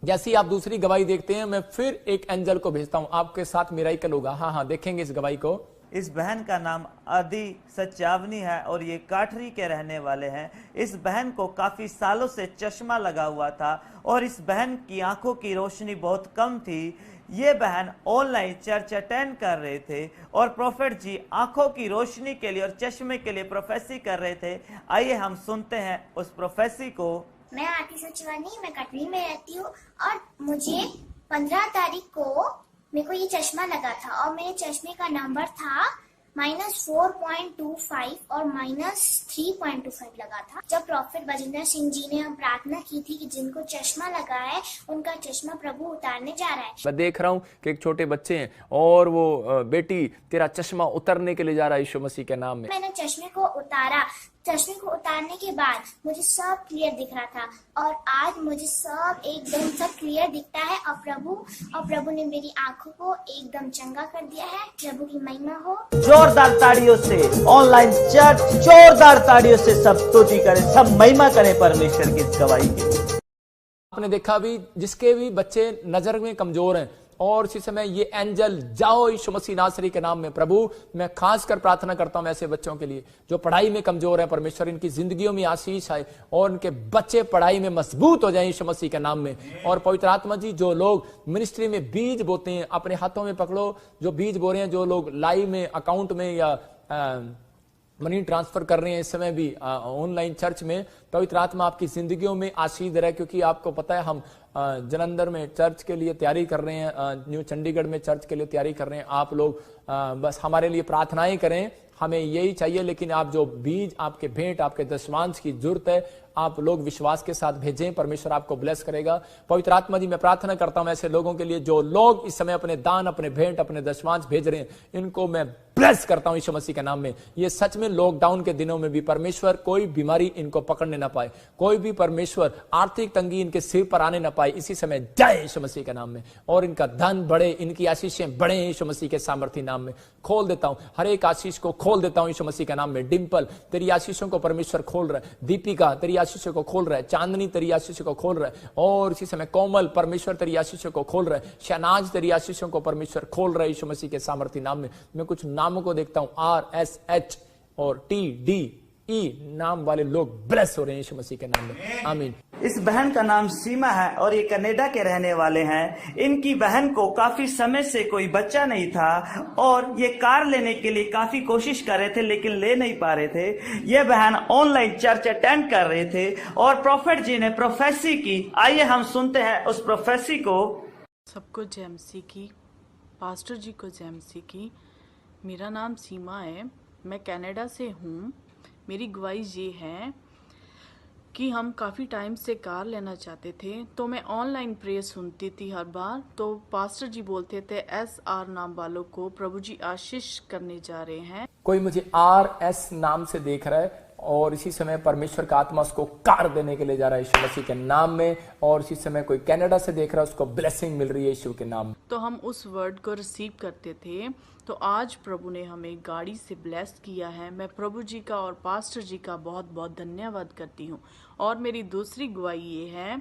जैसे ही आप दूसरी गवाही देखते हैं, मैं फिर एक एंजल को भेजता हूं, आपके साथ मिराकल होगा। हाँ, देखेंगे इस गवाही को। इस बहन का नाम आदि सचावनी है और ये काठरी के रहने वाले हैं। इस बहन को काफी सालों से चश्मा लगा हुआ था और इस बहन की आंखों की रोशनी बहुत कम थी। ये बहन ऑनलाइन चर्च अटेंड कर रहे थे और प्रोफेट जी आंखों की रोशनी के लिए और चश्मे के लिए प्रोफेसी कर रहे थे। आइए हम सुनते हैं उस प्रोफेसी को। मैं आदि सचवानी, मैं कटनी में रहती हूँ और मुझे 15 तारीख को मेरे को ये चश्मा लगा था और मेरे चश्मे का नंबर था -4.25 और -3.25 लगा था। जब प्रॉफिट बजिंदर सिंह जी ने हम प्रार्थना की थी कि जिनको चश्मा लगा है उनका चश्मा प्रभु उतारने जा रहा है। मैं देख रहा हूँ कि एक छोटे बच्चे हैं और वो बेटी तेरा चश्मा उतरने के लिए जा रहा है यीशु मसीह के नाम में। मैंने चश्मे को उतारा। चश्मे को उतारने के बाद मुझे सब क्लियर दिख रहा था और आज मुझे सब एकदम सब क्लियर दिखता है और प्रभु ने मेरी आंखों को एकदम चंगा कर दिया है। प्रभु की महिमा हो। जोरदार ताड़ियों से ऑनलाइन चर्च, जोरदार ताड़ियों से सब स्तुति करें, सब महिमा करें परमेश्वर की इस गवाही की। आपने देखा भी, जिसके भी बच्चे नजर में कमजोर हैं और इसी समय ये एंजल जाओ यीशु मसीह नासरी के नाम में। प्रभु, मैं खास कर प्रार्थना करता हूं ऐसे बच्चों के लिए जो पढ़ाई में कमजोर है। परमेश्वर इनकी जिंदगियों में आशीष आए और उनके बच्चे पढ़ाई में मजबूत हो जाएं यीशु मसीह के नाम में। और पवित्र आत्मा जी, जो लोग मिनिस्ट्री में बीज बोते हैं, अपने हाथों में पकड़ो जो बीज बो रहे हैं, जो लोग लाइव में, अकाउंट में या मनी ट्रांसफर कर रहे हैं इस समय भी ऑनलाइन चर्च में, पवित्र आत्मा आपकी जिंदगियों में आशीष रहे। क्योंकि आपको पता है हम जलंधर में चर्च के लिए तैयारी कर रहे हैं, न्यू चंडीगढ़ में चर्च के लिए तैयारी कर रहे हैं। आप लोग बस हमारे लिए प्रार्थनाएं करें, हमें यही चाहिए। लेकिन आप जो बीज, आपके भेंट, आपके दशमांश की जरूरत है, आप लोग विश्वास के साथ भेजें, परमेश्वर आपको ब्लेस करेगा। पवित्र आत्मा जी, मैं प्रार्थना करता हूं ऐसे लोगों के लिए जो लोग इस समय अपने दान, अपने भेंट, अपने दशमांश भेज रहे हैं, इनको मैं ब्लेस करता हूं यीशु मसीह के नाम में। ये सच में लॉकडाउन के दिनों में भी परमेश्वर कोई बीमारी इनको पकड़ने ना पाए, कोई भी परमेश्वर आर्थिक तंगी इनके सिर पर आने ना पाए, इसी समय जाए यीशु मसीह के नाम में। और इनका धन बढ़े, इनकी आशीषें बढ़े यीशु मसीह के सामर्थी नाम में। खोल देता हूं हर एक आशीष को, खोल देता हूं यीशु मसीह के नाम में। डिंपल, तेरी आशीषों को परमेश्वर खोल रहा है। दीपिका, तेरी आशीषों को खोल रहा है। चांदनी, तेरी आशीषों को खोल रहा है। और इसी समय कोमल, परमेश्वर तेरी आशीषों को खोल रहा है। शहनाज, तेरी आशीषों को परमेश्वर खोल रहा है यीशु मसीह के सामर्थी नाम में। मैं कुछ नामों को देखता हूं, RSH और TDE नाम वाले लोग ब्लेस हो रहे हैं यीशु मसीह के नाम में। आमीन। इस बहन का नाम सीमा है और ये कनाडा के रहने वाले हैं। इनकी बहन को काफी समय से कोई बच्चा नहीं था और ये कार लेने के लिए काफी कोशिश कर रहे थे लेकिन ले नहीं पा रहे थे। ये बहन ऑनलाइन चर्च अटेंड कर रहे थे और प्रोफेट जी ने प्रोफेसी की। आइए हम सुनते हैं उस प्रोफेसी को। सबको जय मसीह की, पास्टर जी को जय मसीह की। मेरा नाम सीमा है, मैं कनाडा से हूँ। मेरी गवाही ये है कि हम काफ़ी टाइम से कार लेना चाहते थे, तो मैं ऑनलाइन प्रेयर सुनती थी हर बार। तो पास्टर जी बोलते थे SR नाम वालों को प्रभु जी आशीष करने जा रहे हैं। कोई मुझे RS नाम से देख रहा है और इसी समय परमेश्वर का आत्मा उसको कार देने के लिए जा रहा है यीशु मसीह के नाम में। और इसी समय कोई कनाडा से देख रहा है, उसको ब्लेसिंग मिल रही है यीशु के नाम में। तो हम उस वर्ड को रिसीव करते थे। तो आज प्रभु ने हमें गाड़ी से ब्लेस किया है। मैं प्रभु जी का और पास्टर जी का बहुत बहुत धन्यवाद करती हूँ। और मेरी दूसरी गवाही ये है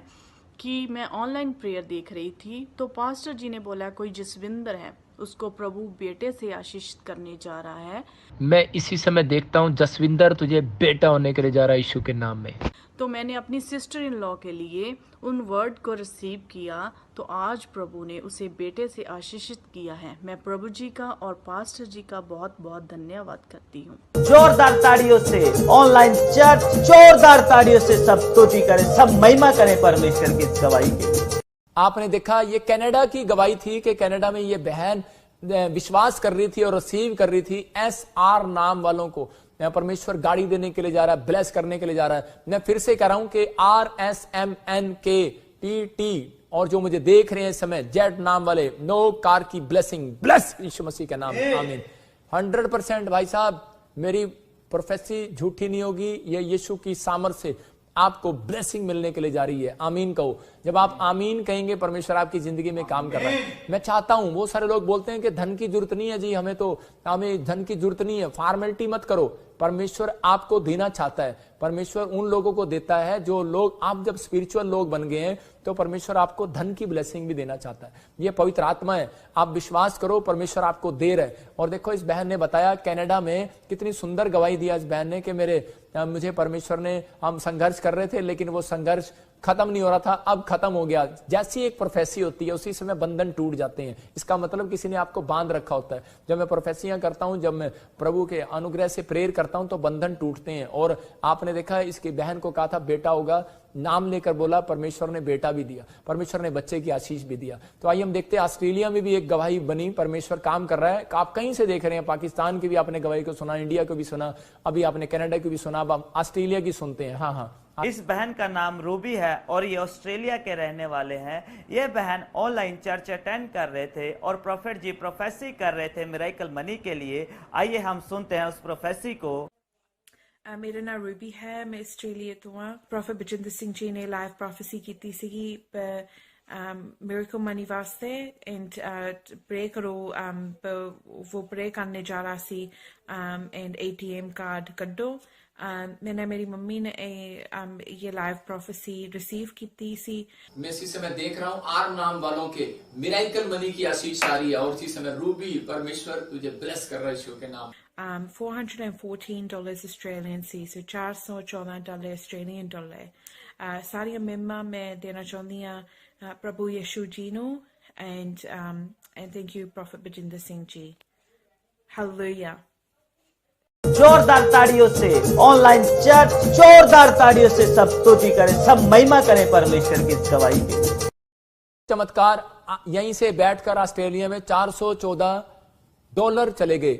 कि मैं ऑनलाइन प्रेयर देख रही थी तो पास्टर जी ने बोला कोई जसविंदर है, उसको प्रभु बेटे से आशीषित करने जा रहा है। मैं इसी समय देखता हूँ जसविंदर तुझे बेटा होने के लिए जा रहा है यीशु के नाम में। तो मैंने अपनी सिस्टर इन लॉ के लिए उन वर्ड को रिसीव किया, तो आज प्रभु ने उसे बेटे से आशीषित किया है। मैं प्रभु जी का और पास्टर जी का बहुत बहुत धन्यवाद करती हूँ। जोरदार ताड़ियों से ऑनलाइन चर्च, जोरदार ताड़ियों से सब स्तुति करें, सब महिमा करें परमेश्वर की इस गवाही के। आपने देखा ये कनाडा की गवाही थी कि कनाडा में ये बहन विश्वास कर रही थी और रिसीव कर रही थी SR नाम वालों को। परमेश्वर गाड़ी देने के लिए जा रहा है, ब्लेस करने के लिए जा रहा है। मैं फिर से कह रहा हूं कि RSMNKPT और जो मुझे देख रहे हैं इस समय जेट नाम वाले, नो कार की ब्लेसिंग, ब्लेस यीशु मसीह के नाम में, आमीन। 100% भाई साहब मेरी प्रोफेसी झूठी नहीं होगी, ये यीशु की सामर्थ से आपको ब्लेसिंग मिलने के लिए जा रही है। आमीन कहो। जब आप आमीन कहेंगे परमेश्वर आपकी जिंदगी में काम कर रहा है। मैं चाहता हूं, वो सारे लोग बोलते हैं कि धन की जरूरत नहीं है जी, हमें धन की जरूरत नहीं है। फॉर्मेलिटी मत करो, परमेश्वर आपको देना चाहता है। परमेश्वर उन लोगों को देता है जो लोग, आप जब स्पिरिचुअल लोग बन गए हैं तो परमेश्वर आपको धन की ब्लेसिंग भी देना चाहता है। ये पवित्र आत्मा है, आप विश्वास करो, परमेश्वर आपको दे रहा है। और देखो इस बहन ने बताया कनाडा में, कितनी सुंदर गवाही दिया इस बहन ने कि मुझे परमेश्वर ने, हम संघर्ष कर रहे थे लेकिन वो संघर्ष खत्म नहीं हो रहा था, अब खत्म हो गया। जैसी एक प्रोफेसी होती है उसी समय बंधन टूट जाते हैं। इसका मतलब किसी ने आपको बांध रखा होता है। जब मैं प्रोफेसियां करता हूं, जब मैं प्रभु के अनुग्रह से प्रेयर करता हूं तो बंधन टूटते हैं। और आपने देखा है इसकी बहन को कहा था बेटा होगा, नाम लेकर बोला, परमेश्वर ने बेटा भी दिया, परमेश्वर ने बच्चे की आशीष भी दिया। तो आइए हम देखते हैं ऑस्ट्रेलिया में भी एक गवाही बनी, परमेश्वर काम कर रहा है। आप कहीं से देख रहे हैं, पाकिस्तान की भी आपने गवाही को सुना, इंडिया को भी सुना, अभी आपने कनाडा की भी सुना, अब हम ऑस्ट्रेलिया की सुनते हैं। हाँ। इस बहन का नाम रूबी है और ये ऑस्ट्रेलिया के रहने वाले हैं। ये बहन ऑनलाइन चर्च अटेंड कर रहे थे और प्रोफेट जी प्रोफेसी कर रहे थे मिरेकल मनी के लिए। आइए हम सुनते हैं उस प्रोफेसी को। मेरा नाम रूबी है, मैं ऑस्ट्रेलिया तो हाँ। प्रोफेट बजिंदर सिंह जी ने लाइव प्रोफेसी की सीगी मिरेकल मनी वास्ते एंड प्रे करो, वो प्रे करने जा रहा सी एंड ATM कार्ड कड्डो। मैंने, मेरी मम्मी ने ये लाइव प्रोफेसी रिसीव की सी। मैं इसी समय देख रहा हूँ आर नाम वालों के मिरेकल मनी की आशीष आ रही है और इसी समय रूबी परमेश्वर तुझे ब्लेस कर रहा है यीशु के नाम। $414 ऑस्ट्रेलियन सी, सो $414 ऑस्ट्रेलियन डॉलर। सारी मेम्मा मैं देना चाहती हूँ प्रभु Yeshu ji no and thank you prophet Bajinder Singh ji. Hallelujah. जोरदार ताड़ियों से ऑनलाइन चर्च, जोरदार ताड़ियों से सब स्तुति करें, सब महिमा करें परमेश्वर की इस गवाही की। चमत्कार, यहीं से बैठकर ऑस्ट्रेलिया में $414 चले गए।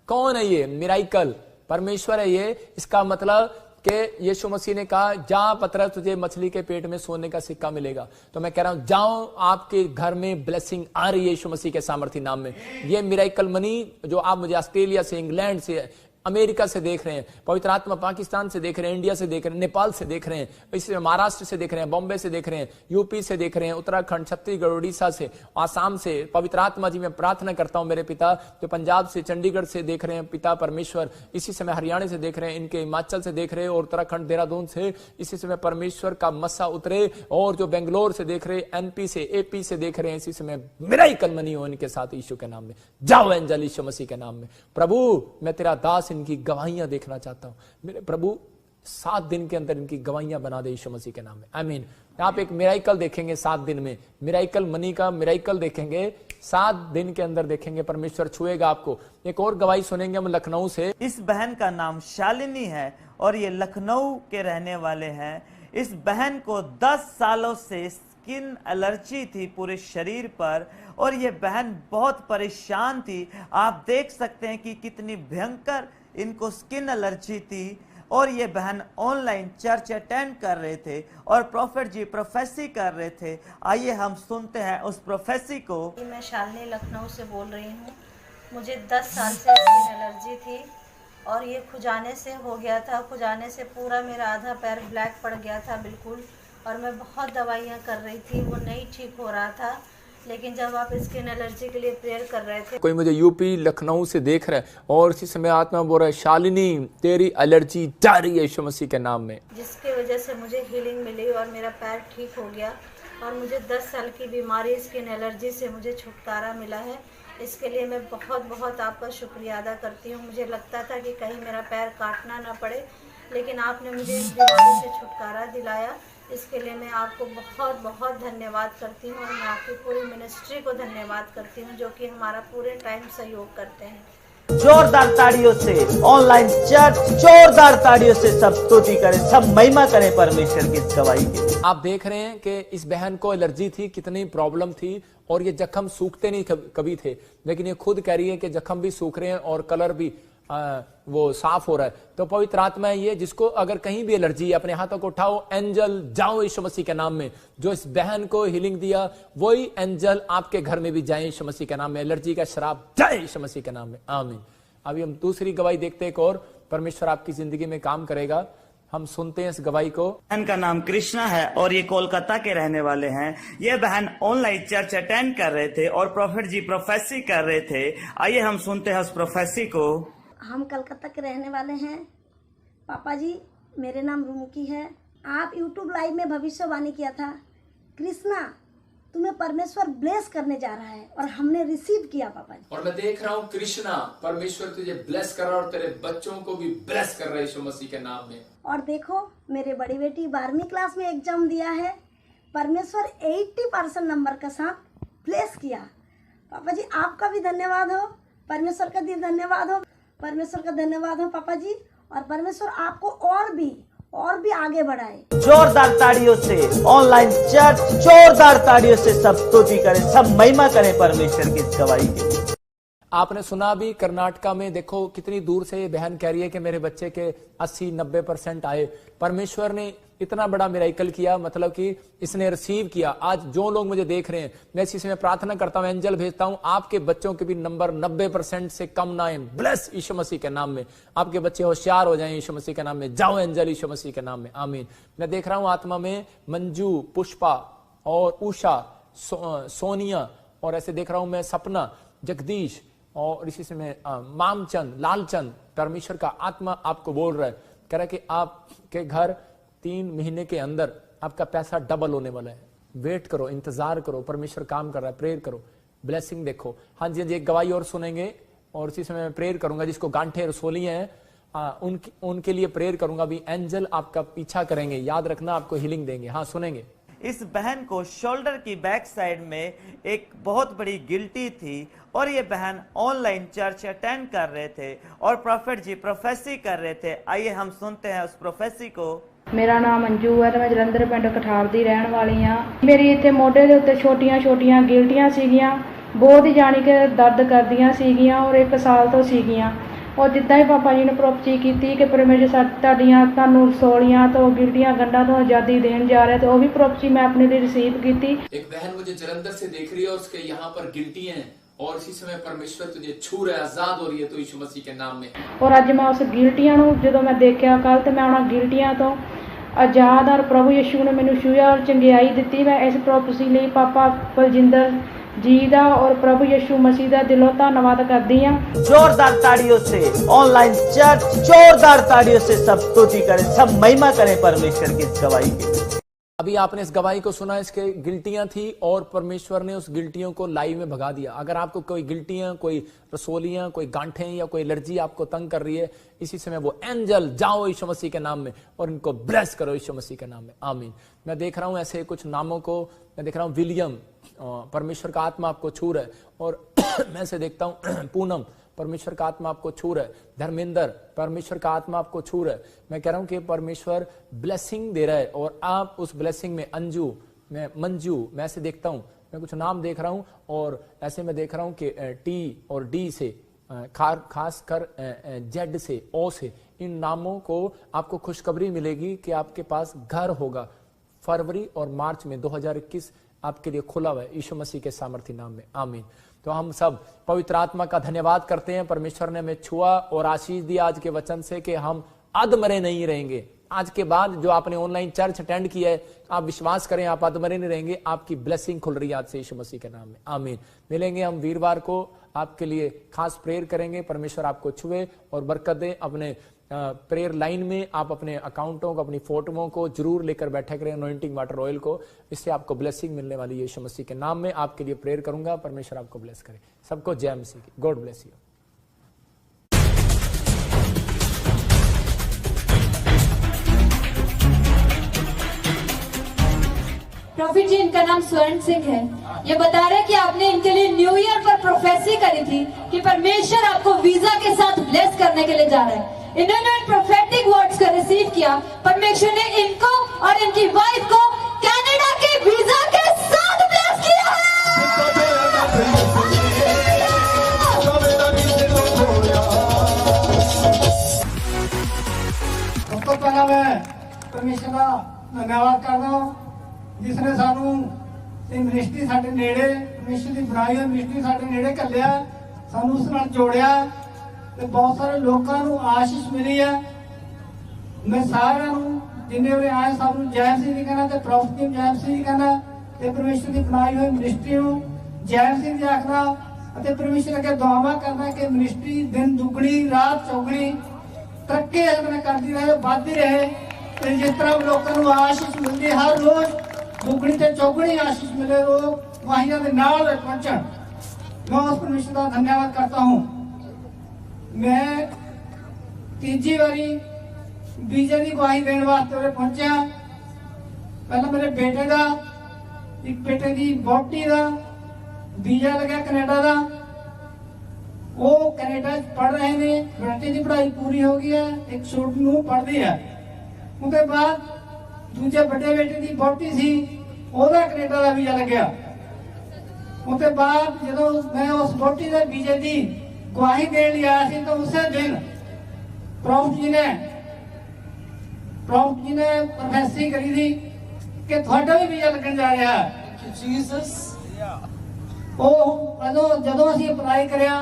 कौन है ये? मिराइकल, परमेश्वर है ये। इसका मतलब कि यीशु मसीह ने कहा जा पतरस तुझे मछली के पेट में सोने का सिक्का मिलेगा। तो मैं कह रहा हूं जाओ, आपके घर में ब्लेसिंग आ रही है यीशु मसीह के सामर्थ्य नाम में। ये मिरेकल मनी जो आप मुझे ऑस्ट्रेलिया से, इंग्लैंड से, अमेरिका से देख रहे हैं, पवित्र आत्मा पाकिस्तान से देख रहे हैं, इंडिया से देख रहे हैं, नेपाल से देख रहे हैं, इसी महाराष्ट्र से देख रहे हैं, बॉम्बे से देख रहे हैं, यूपी से देख रहे हैं, उत्तराखंड, छत्तीसगढ़, उड़ीसा से, आसाम से। पवित्र आत्मा जी मैं प्रार्थना करता हूं मेरे पिता जो पंजाब से, चंडीगढ़ से देख रहे हैं, पिता परमेश्वर इसी समय हरियाणा से देख रहे हैं, इनके हिमाचल से देख रहे हैं और उत्तराखंड, देहरादून से इसी समय परमेश्वर का मस्सा उतरे। और जो बेंगलोर से देख रहे हैं, NP से, AP से देख रहे हैं, इसी समय मिरेकल मनी हो इनके साथ यीशु के नाम में। जाओ एंजल यीशु मसीह के नाम में। प्रभु मैं तेरा दास इनकी गवाहियां देखना चाहता हूं मेरे प्रभु, 7 दिन के अंदर इनकी गवाहियां बना दे यीशु मसीह के नाम में, आमीन। आप एक मिराइकल देखेंगे 7 दिन में, मिराइकल मनी का मिराइकल देखेंगे 7 दिन के अंदर देखेंगे, परमेश्वर छुएगा आपको। एक और गवाही सुनेंगे हम लखनऊ से। इस बहन का नाम शालिनी है और ये लखनऊ के रहने वाले हैं। इस बहन को 10 सालों से स्किन एलर्जी थी पूरे शरीर पर और ये बहन बहुत परेशान थी। आप देख सकते हैं कि कितनी भयंकर इनको स्किन एलर्जी थी और ये बहन ऑनलाइन चर्च अटेंड कर रहे थे और प्रोफेट जी प्रोफेसी कर रहे थे। आइए हम सुनते हैं उस प्रोफेसी को। मैं शालिनी लखनऊ से बोल रही हूँ। मुझे 10 साल से स्किन एलर्जी थी और ये खुजाने से हो गया था। खुजाने से पूरा मेरा आधा पैर ब्लैक पड़ गया था बिल्कुल, और मैं बहुत दवाइयाँ कर रही थी, वो नहीं ठीक हो रहा था। लेकिन जब आप स्किन एलर्जी के लिए प्रेयर कर रहे थे, कोई मुझे यूपी लखनऊ से देख रहा है और इसी समय आत्मा बोल रहा है शालिनी तेरी एलर्जी जा रही है यीशु मसीह के नाम में, जिसकी वजह से मुझे हीलिंग मिली और मेरा पैर ठीक हो गया। और मुझे 10 साल की बीमारी स्किन एलर्जी से मुझे छुटकारा मिला है। इसके लिए मैं बहुत बहुत आपका शुक्रिया अदा करती हूँ। मुझे लगता था कि कहीं मेरा पैर काटना ना पड़े, लेकिन आपने मुझे इस बीमारी से छुटकारा दिलाया। इसके लिए मैं आपको बहुत बहुत धन्यवाद करती हूँ और मैं आपकी पूरी मिनिस्ट्री को धन्यवाद करती हूँ जो कि हमारा पूरे टाइम सहयोग करते हैं। जोरदार ताड़ियों से ऑनलाइन चर्च, जोरदार ताड़ियों से सब स्तुति करें, सब महिमा करें परमेश्वर की इस गवाही के। आप देख रहे हैं कि इस बहन को एलर्जी थी, कितनी प्रॉब्लम थी, और ये जख्म सूखते नहीं कभी थे, लेकिन ये खुद कह रही है कि जख्म भी सूख रहे हैं और कलर भी वो साफ हो रहा है। तो पवित्र आत्मा है ये, जिसको अगर कहीं भी एलर्जी है, अपने हाथों को उठाओ, एंजल जाओ यीशु मसीह के नाम में। जो इस बहन को हीलिंग दिया वही एंजल आपके घर में भी जाए यीशु मसीह के नाम में। एलर्जी का श्राप जाए यीशु मसीह के नाम में, आमीन। अभी हम दूसरी गवाही देखते हैं, और परमेश्वर आपकी जिंदगी में काम करेगा। हम सुनते हैं इस गवाही को। बहन का नाम कृष्णा है और ये कोलकाता के रहने वाले हैं। ये बहन ऑनलाइन चर्च अटेंड कर रहे थे और प्रोफेट जी प्रोफेसी कर रहे थे। आइए हम सुनते हैं उस प्रोफेसी को। हम कलकत्ता के रहने वाले हैं। पापा जी, मेरे नाम रुमकी है। आप यूट्यूब लाइव में भविष्यवाणी किया था, कृष्णा तुम्हें परमेश्वर ब्लेस करने जा रहा है, और हमने रिसीव किया पापा जी। और मैं देख रहा हूँ कृष्णा, परमेश्वर तुझे ब्लेस कर रहा है और तेरे बच्चों को भी ब्लेस कर रहा है यीशु मसीह के नाम में। और देखो, मेरे बड़ी बेटी 12वीं क्लास में एग्जाम दिया है, परमेश्वर 80% नंबर के साथ ब्लेस किया। पापा जी आपका भी धन्यवाद हो, परमेश्वर का भी धन्यवाद हो, परमेश्वर का धन्यवाद हो पापा जी। और परमेश्वर आपको और भी आगे बढ़ाए। जोरदार ताड़ियों से ऑनलाइन चर्च, जोरदार ताड़ियों से सब स्तुति करें, सब महिमा करें परमेश्वर की इस गवाही की। आपने सुना भी, कर्नाटका में देखो कितनी दूर से ये बहन कह रही है कि मेरे बच्चे के 80-90% आए। परमेश्वर ने इतना बड़ा मिरेकल किया, मतलब कि इसने रिसीव किया। आज जो लोग मुझे देख रहे हैं, मैं इसी में प्रार्थना करता हूं, एंजल भेजता हूं, आपके बच्चों के भी नंबर 90% से कम ना आए। ब्लेस यीशु मसीह के नाम में, आपके बच्चे होशियार हो जाएं यीशु मसीह के नाम में। जाओ एंजल यीशु मसीह के नाम में, आमीन। मैं देख रहा हूं आत्मा में मंजू, पुष्पा और उषा, सोनिया, और ऐसे देख रहा हूं मैं सपना, जगदीश, और इसी से मैं मामचंद, लालचंद। परमेश्वर का आत्मा आपको बोल रहा है, कह रहा है कि आपके घर 3 महीने के अंदर आपका पैसा डबल होने वाला है। वेट करो, इंतजार करो, परमेश्वर काम कर रहा है, प्रेयर करो, ब्लेसिंग देखो। हाँ जी, एक गवाही और सुनेंगे और इसी समय मैं प्रेयर करूंगा। जिसको गांठे रसोली हैं उनके लिए प्रेयर करूंगा। भी एंजल आपका पीछा करेंगे, याद रखना, आपको हीलिंग देंगे। हाँ सुनेंगे। इस बहन को शोल्डर की बैक साइड में एक बहुत बड़ी गिल्टी थी और ये बहन ऑनलाइन चर्च अटेंड कर रहे थे और प्रोफेट जी प्रोफेसी कर रहे थे। आइए हम सुनते हैं उस प्रोफेसी को। मेरा नाम अंजू है, मैं जलंधर पिंड कठार दी रहन वाली हाँ। मेरी इत्थे मोढे दे उत्ते छोटियां गिल्टियां सीगियां, बहुत ही जानी कि दर्द करदियां सीगियां और 1 साल तो सीगियां। और जिद्दां ही पापा जी ने प्रोफेसी की कि परमेश्वर तुहाडियां तुहानूं रसोलियां तो गिल्टियां गंढां तो आज़ादी देन जा रहा है, तो वो भी प्रोफेसी मैं अपने लिए रिसीव की। एक बहन मुझे जलंधर से देख रही है और उसके यहाँ पर गिल्टियां हैं और इसी समय परमेश्वर तुझे छू रहा है, आजाद हो रही है तो यीशु मसीह के नाम में। और अज मैं उस गिल्टियां नूं जदों मैं देखिया कल, तो मैं उन्हां गिल्टियां तो आजाद, और प्रभु यीशु ने मैनूं छूया और चंगियाई दी। मैं इस प्रोफेसी लिए पापा बलजिंदर जी दा और प्रभु यीशु मसीह दा दिलों धन्नवाद करदी हां। जोरदार ताड़ियों से ऑनलाइन चर्च, जोरदार ताड़ियों से सब स्तुति करें, सब महिमा करें परमेश्वर की इस गवाही की। अभी आपने इस गवाही को सुना, इसके गिल्टियां थी और परमेश्वर ने उस गिल्टियों को लाइव में भगा दिया। अगर आपको कोई गिल्टियां, कोई रसोलियां, कोई गांठें या कोई एलर्जी आपको तंग कर रही है, इसी समय वो एंजल जाओ यीशु मसीह के नाम में और इनको ब्लेस करो यीशु मसीह के नाम में, आमीन। मैं देख रहा हूं ऐसे कुछ नामों को, मैं देख रहा हूं विलियम, परमेश्वर का आत्मा आपको छू रहा है। और मैं से देखता हूं पूनम, परमेश्वर का आत्मा आपको छू रहा है। धर्मेंद्र, परमेश्वर का आत्मा आपको छू रहा है। मैं कह रहा हूं कि परमेश्वर ब्लेसिंग दे रहा है और आप उस ब्लेसिंग में अंजू, मैं मंजू, मैं ऐसे देखता हूं, मैं कुछ नाम देख रहा हूं और ऐसे मैं देख रहा हूं कि टी और डी से, खासकर जेड से, ओ से, इन नामों को आपको खुशखबरी मिलेगी कि आपके पास घर होगा। फरवरी और मार्च में 2021 आपके लिए खुला हुआ है यीशु मसीह के सामर्थी नाम में, आमीन। तो हम सब पवित्र आत्मा का धन्यवाद करते हैं। परमेश्वर ने हमें छुआ और आशीष दिया आज के वचन से कि हम अधमरे नहीं रहेंगे, आज के बाद जो आपने ऑनलाइन चर्च अटेंड किया है, आप विश्वास करें आप अधमरे नहीं रहेंगे, आपकी ब्लेसिंग खुल रही है आज से यीशु मसीह के नाम में। आमीन। मिलेंगे हम वीरवार को, आपके लिए खास प्रेयर करेंगे, परमेश्वर आपको छुए और बरकत दे। अपने प्रेयर लाइन में आप अपने अकाउंटों को, अपनी फोटोओं को जरूर लेकर बैठा करें, अनॉइंटिंग वाटर ऑयल को, इससे आपको ब्लेसिंग मिलने वाली है। यीशु मसीह के नाम में आपके लिए प्रेयर करूंगा, परमेश्वर आपको ब्लेस करे। सबको जय मसीह की। God bless you. प्रॉफिट जी, इनका नाम स्वर्ण सिंह है। ये बता रहे कि आपने इनके लिए न्यू ईयर पर प्रोफेसी करी थी कि परमेश्वर आपको वीजा के साथ ब्लेस करने के लिए जा रहा है। इन्होंने प्रोफेटिक वर्ड्स को रिसीव किया, परमेश्वर ने इनको और इनकी वाइफ को कनाडा के वीजा के साथ ब्लेस किया है। सबको पहला मैं परमेश्वर का धन्यवाद करता हूँ जिसने सानू मिनिस्ट्री साडे नेड़े, परमेश्वर की बनाई हुई मिनिस्ट्री साडे नेड़े घल्लिया, सानू उस नाल जोड़िया ते बहुत सारे लोगों को आशीष मिली है। मैं सारे जिन्हें उरे आए सब जय सिंह जी कहना, प्रॉफिट टीम जय सिंह जी कहना, परमेश्वर की बनाई हुई मिनिस्ट्री जय सिंह जी आखना, परमेश्वर अगे दुआवां करना कि मिनिस्ट्री दिन दुगनी रात चौगनी तरक्की करती रहे, बढ़ती रहे। जिस तरह लोगों को आशीष मिलती हर रोज दुगनी ते चौगनी आशीष मिले, लोग वाहिया के नाल पहुंचन। मैं उस परमेश्वर का धन्यवाद करता हूँ। मैं तीजी बारी वीजा की गवाही देने वास्ते पहुंचा। पहला मेरे बेटे का, एक बेटे की वोटी का वीजा लगा कनाडा का, वो कनाडा पढ़ रहे ने, बेटे की पढ़ाई पूरी हो गई है, एक छोटी नूं पढ़ती है। उसके बाद दूजे बड़े बेटे की वोटी सी, ओदा कनाडा का वीजा लग्या। उसके बाद जो मैं उस वोटी के वीजे की गवाही देने लिए आया सी, तो उसे दिन प्रॉफिट जी ने प्रोफेसी करी थी कि थोड़ा भी वीजा लगन जा रहा है। जीसस जो असीं अप्लाई करिया,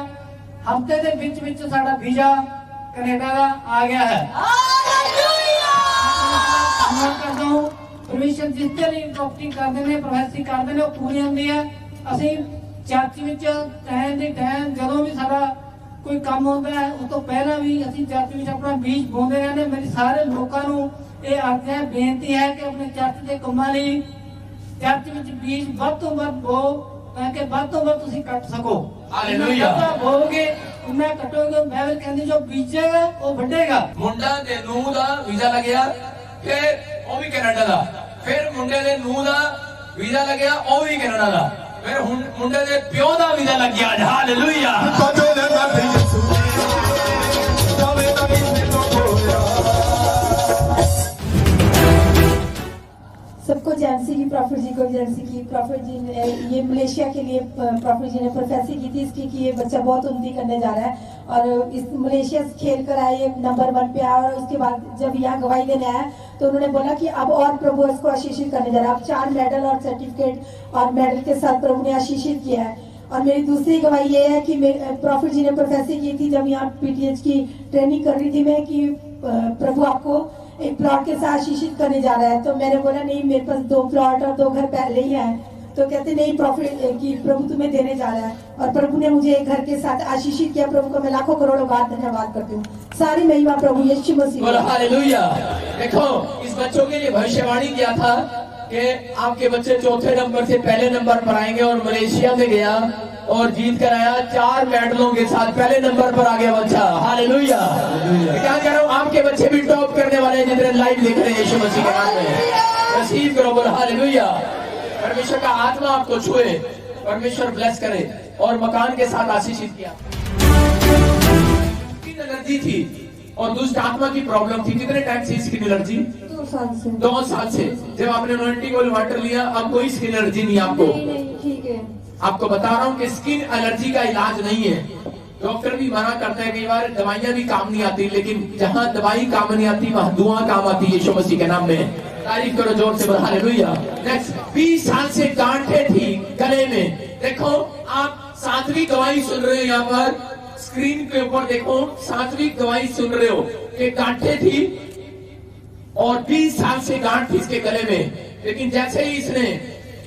हफ्ते के विच साडा वीजा कनाडा का आ गया है। करता हूँ परमेश्वर जिस तरह प्रॉपर्टी करते हैं, प्रोफेसी करते हैं, पूरी होती है। असीं church which time they time जो भी सारा कोई काम होता है, उस तो पहला भी असीं चर्च विच अपना बीज बोंदे रहने। मेरी सारे लोगों को ये आज्ञा है, बेनती है कि अपने चर्च के कामां लई चर्च विच बीज वध तो वध बो, ताकि वध तो वध तुसीं कट सको। हालेलुया। बोगे उन्ना कटोगे, बाइबल कहती जो बीजेगा वो बढ़ेगा। मुंडा ते नूह दा वीजा लग्या, फिर ਉਹ ਵੀ ਕੈਨੇਡਾ ਦਾ, ਫਿਰ ਮੁੰਡੇ ਦੇ ਨੂੰਹ ਦਾ ਵੀਜ਼ਾ ਲੱਗਿਆ, ਉਹ ਵੀ ਕੈਨੇਡਾ ਦਾ, ਫਿਰ ਹੁਣ ਮੁੰਡੇ ਦੇ ਪਿਓ ਦਾ ਵੀਜ਼ਾ ਲੱਗਿਆ। ਹਾਲੇਲੂਇਆ। सबको जैमसी की, प्रॉफिट जी को जैमसी की। प्रॉफिट जी ने ये मलेशिया के लिए प्रॉफिट जी ने प्रोफेसी की थी इसकी कि ये बच्चा बहुत उन्नति करने जा रहा है और इस मलेशिया से खेल कर आए, ये नंबर 1 पे आया। और उसके बाद जब यहाँ गवाही देने आया तो उन्होंने बोला कि अब और प्रभु इसको आशीषित करने जा रहा है। अब 4 मेडल और सर्टिफिकेट और मेडल के साथ प्रभु ने आशीषित किया है। और मेरी दूसरी गवाही ये है कि प्रॉफिट जी ने प्रोफेसी की थी जब यहाँ PTH की ट्रेनिंग कर रही थी मैं, कि प्रभु आपको एक प्लॉट के साथ आशीषित करने जा रहा है। तो मैंने बोला नहीं, मेरे पास 2 प्लॉट और 2 घर पहले ही हैं। तो कहते नहीं प्रॉफिट की प्रभु तुम्हें देने जा रहा है, और प्रभु ने मुझे एक घर के साथ आशीषित किया। प्रभु को मैं लाखों करोड़ों बार धन्यवाद करती हूँ। सारी महिमा प्रभु यीशु मसीह। हालेलुया। देखो इस बच्चों के लिए भविष्यवाणी किया था कि आपके बच्चे चौथे नंबर से पहले नंबर पर आएंगे, और मलेशिया में गया और जीत कर आया 4 मेडलों के साथ पहले नंबर पर आ गया बच्चा। हालेलुया। क्या कह रहा हूँ, आपके बच्चे भी टॉप करने वाले हैं जितने लाइव देख रहे हैं यीशु मसीह के नाम में। रिसीव करो, बोलो हालेलुया। परमेश्वर का आत्मा आपको छुए, परमेश्वर ब्लेस करे और मकान के साथ आशीषित किया। स्किन एलर्जी थी और दुष्ट आत्मा की प्रॉब्लम थी। कितने टाइम से स्किन एलर्जी? 2 साल से। जब आपने अनॉइंटिंग ऑयल वाटर लिया, अब कोई स्किन एलर्जी नहीं आपको? ठीक है। आपको बता रहा हूँ कि स्किन एलर्जी का इलाज नहीं है। डॉक्टर भी मना करते हैं, कई बार दवाइयां भी काम नहीं आती, लेकिन जहाँ दवाई काम नहीं आती वहाँ दुआ काम आती है यीशु मसीह के नाम में। तारीफ करो जोर से, हालेलुया। नेक्स्ट, 20 साल से गांठें थी गले में। देखो आप 7वीं गवाही सुन रहे हो, यहाँ पर स्क्रीन के ऊपर देखो 7वीं गवाही सुन रहे हो कि गांठें थी और 20 साल से गांठ थी इसके गले में, लेकिन जैसे ही इसने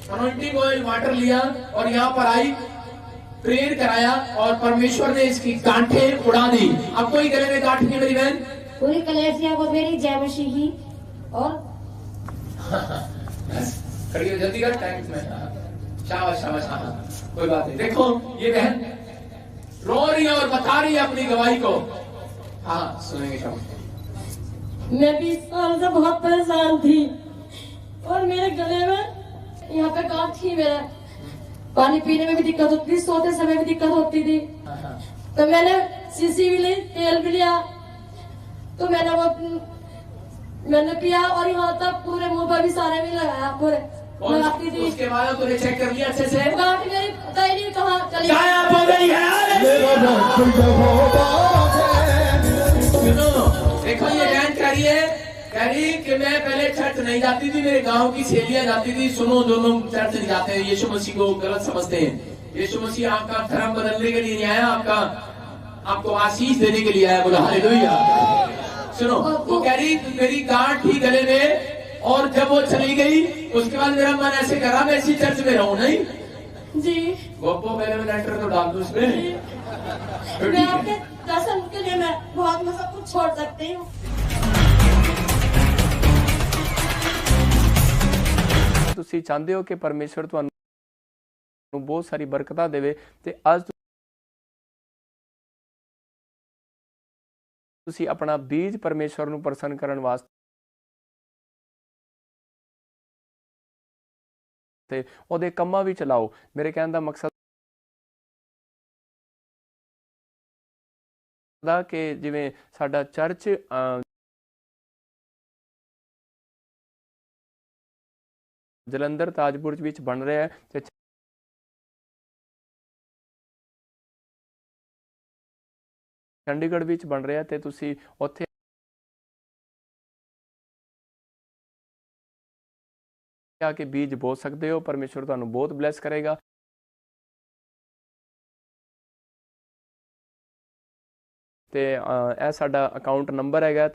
अनॉइंटिंग ऑयल वाटर लिया और यहाँ पर आई, प्रेयर कराया और परमेश्वर ने इसकी गांठें उड़ा दी। अब कोई गले में गांठ नहीं मेरी बहन, पूरी कलेसिया को मेरी जय मसीह की। और खड़ी हो जल्दी कर, टाइम में। शाबाश शाबाश, हाँ कोई बात नहीं। देखो ये बहन रो रही है और बता रही है अपनी गवाही को। हाँ सुनेंगे शाबाश। मैं 20 साल से बहुत परेशान थी और मेरे गले में यहाँ पे गांठ थी। मेरा पानी पीने में भी दिक्कत होती थी, सोते समय भी दिक्कत होती थी। तो मैंने सीसी भी ली, तेल भी लिया, तो मैंने पिया और यहाँ तक पूरे मुंह पर भी सारे भी लगाया, पूरे लगाती थी। उसके बाद तूने चेक कर लिया अच्छे से? गांठ मेरी पता ही नहीं कहाँ चली। देखो ये बहन कह रही कि मैं पहले चर्च नहीं जाती थी, मेरे गांव की सहेलियां जाती थी। सुनो, जो लोग चर्च नहीं जाते हैं यीशु मसीह को गलत समझते हैं। यीशु मसीह आपका धर्म बदलने के लिए नहीं आया, आपको आशीष देने के लिए आया। बोला हालेलुया। सुनो, वो कह रही मेरी गांठ थी गले में और जब वो चली गई उसके बाद मेरा मन ऐसे करा मैं इसी चर्च में रहूं। नहीं जी, वो पहले मैं लेटर तो डाल दूं उसमें। मैं आपके दर्शन के लिए मैं बहुत मैं सब कुछ छोड़ सकती हूँ। ਤੁਸੀਂ ਚਾਹੁੰਦੇ ਹੋ ਕਿ ਪਰਮੇਸ਼ਵਰ ਤੁਹਾਨੂੰ ਬਹੁਤ ਸਾਰੀ ਬਰਕਤਾਂ ਦੇਵੇ ਤੇ ਅੱਜ ਤੁਸੀਂ ਆਪਣਾ ਬੀਜ ਪਰਮੇਸ਼ਵਰ ਨੂੰ ਪ੍ਰਸੰਨ ਕਰਨ ਵਾਸਤੇ ਉਹਦੇ ਕੰਮਾਂ ਵਿੱਚ ਲਾਓ। ਮੇਰੇ ਕਹਿਣ ਦਾ ਮਕਸਦ ਦਾ ਕਿ ਜਿਵੇਂ ਸਾਡਾ ਚਰਚ ਜਲੰਧਰ ਤਾਜਪੁਰ ਵਿੱਚ ਬਣ ਰਿਹਾ ਹੈ ਤੇ ਚੰਡੀਗੜ੍ਹ ਵਿੱਚ ਬਣ ਰਿਹਾ ਤੇ ਤੁਸੀਂ ਉੱਥੇ ਆ ਕੇ ਬੀਜ ਬੋ ਸਕਦੇ ਹੋ। ਪਰਮੇਸ਼ਵਰ ਤੁਹਾਨੂੰ ਬਹੁਤ ਬਲੈਸ ਕਰੇਗਾ। ਤੇ ਇਹ ਸਾਡਾ ਅਕਾਊਂਟ ਨੰਬਰ ਹੈਗਾ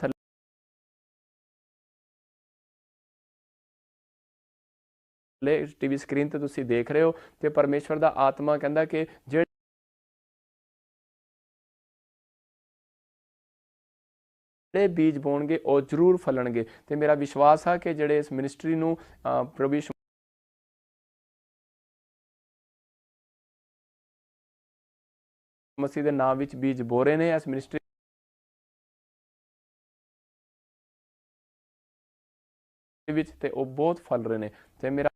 टीवी स्क्रीन ਤੇ ਤੁਸੀਂ ਦੇਖ ਰਹੇ ਹੋ ਤੇ ਪਰਮੇਸ਼ਵਰ ਦਾ ਆਤਮਾ ਕਹਿੰਦਾ ਕਿ ਜਿਹੜੇ ਬੀਜ ਬੋਣਗੇ ਉਹ ਜ਼ਰੂਰ ਫਲਣਗੇ। ਤੇ ਮੇਰਾ ਵਿਸ਼ਵਾਸ ਹੈ ਕਿ ਜਿਹੜੇ ਇਸ ਮਿਨਿਸਟਰੀ ਨੂੰ ਪ੍ਰਭੂ ਯਿਸੂ ਮਸੀਹ ਦੇ ਨਾਮ ਵਿੱਚ ਬੀਜ ਬੋ ਰਹੇ ਨੇ ਇਸ ਮਿਨਿਸਟਰੀ ਵਿੱਚ ਤੇ ਉਹ ਬਹੁਤ ਫਲ ਰਹੇ ਨੇ। ਤੇ ਮੇਰਾ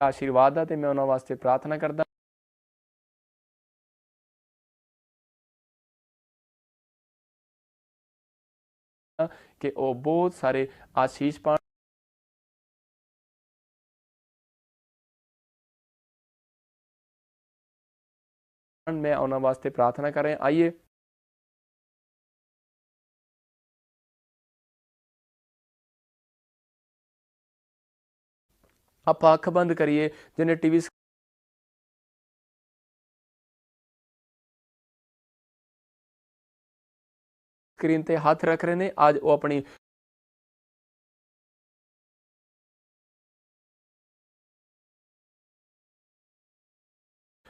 आशीर्वाद है। मैं उन्होंने वास्ते प्रार्थना करदा कि वो बहुत सारे आशीष पान। मैं उन्होंने वास्ते प्रार्थना करें। आइए आप अख बंद करिए। जिन्हें टीवी स्क्रीन ते हाथ रख रहे हैं आज वो अपनी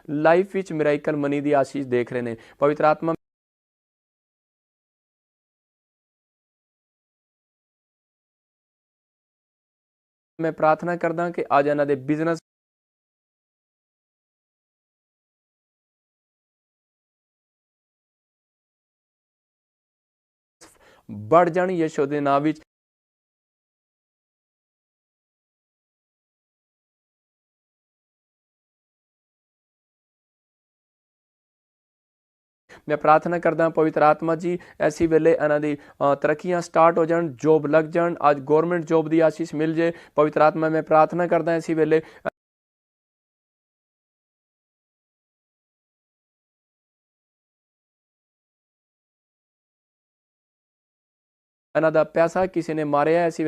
लाइफ विच मिरेकल मनी दी आशीष देख रहे हैं। पवित्र आत्मा मैं प्रार्थना करदा कि आज इन्हां दे बिजनेस बढ़ जाण यीशु दे नाम विच। मैं प्रार्थना करदा पवित्र आत्मा जी ऐसी वेले इन्हां दी तरक्कियां स्टार्ट हो जान, जॉब लग जान, आज गवर्नमेंट जॉब दी आशीष मिल जाए। पवित्र आत्मा मैं प्रार्थना करदा ऐसी वेले इन्हां दा पैसा किसी ने मारिया इसी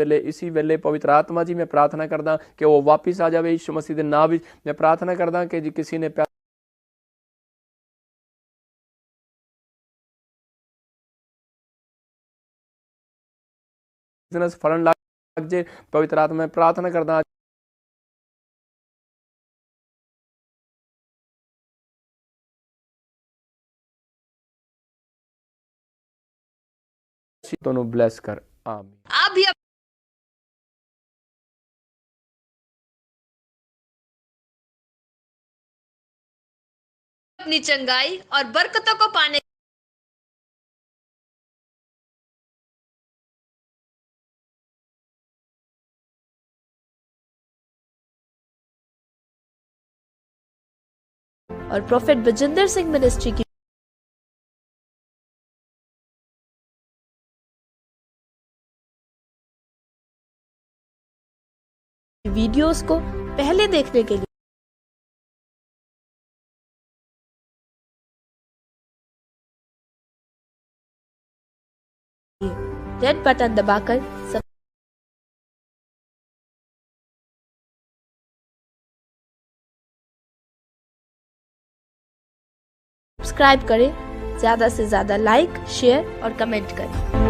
वेले पवित्र आत्मा जी मैं प्रार्थना करदा कि वो वापिस आ जाए यीशु मसीह दे नाम विच। मैं प्रार्थना करदा कि जी किसी ने बिजनेस फलन लग जे। पवित्र आत्मा में प्रार्थना करदा तो ब्लेस कर। आमीन। आप भी अपनी चंगाई और बरकतों को पाने और प्रोफेट बजिंदर सिंह मिनिस्ट्री की वीडियोस को पहले देखने के लिए रेड बटन दबाकर सब्सक्राइब करें, ज्यादा से ज्यादा लाइक, शेयर और कमेंट करें।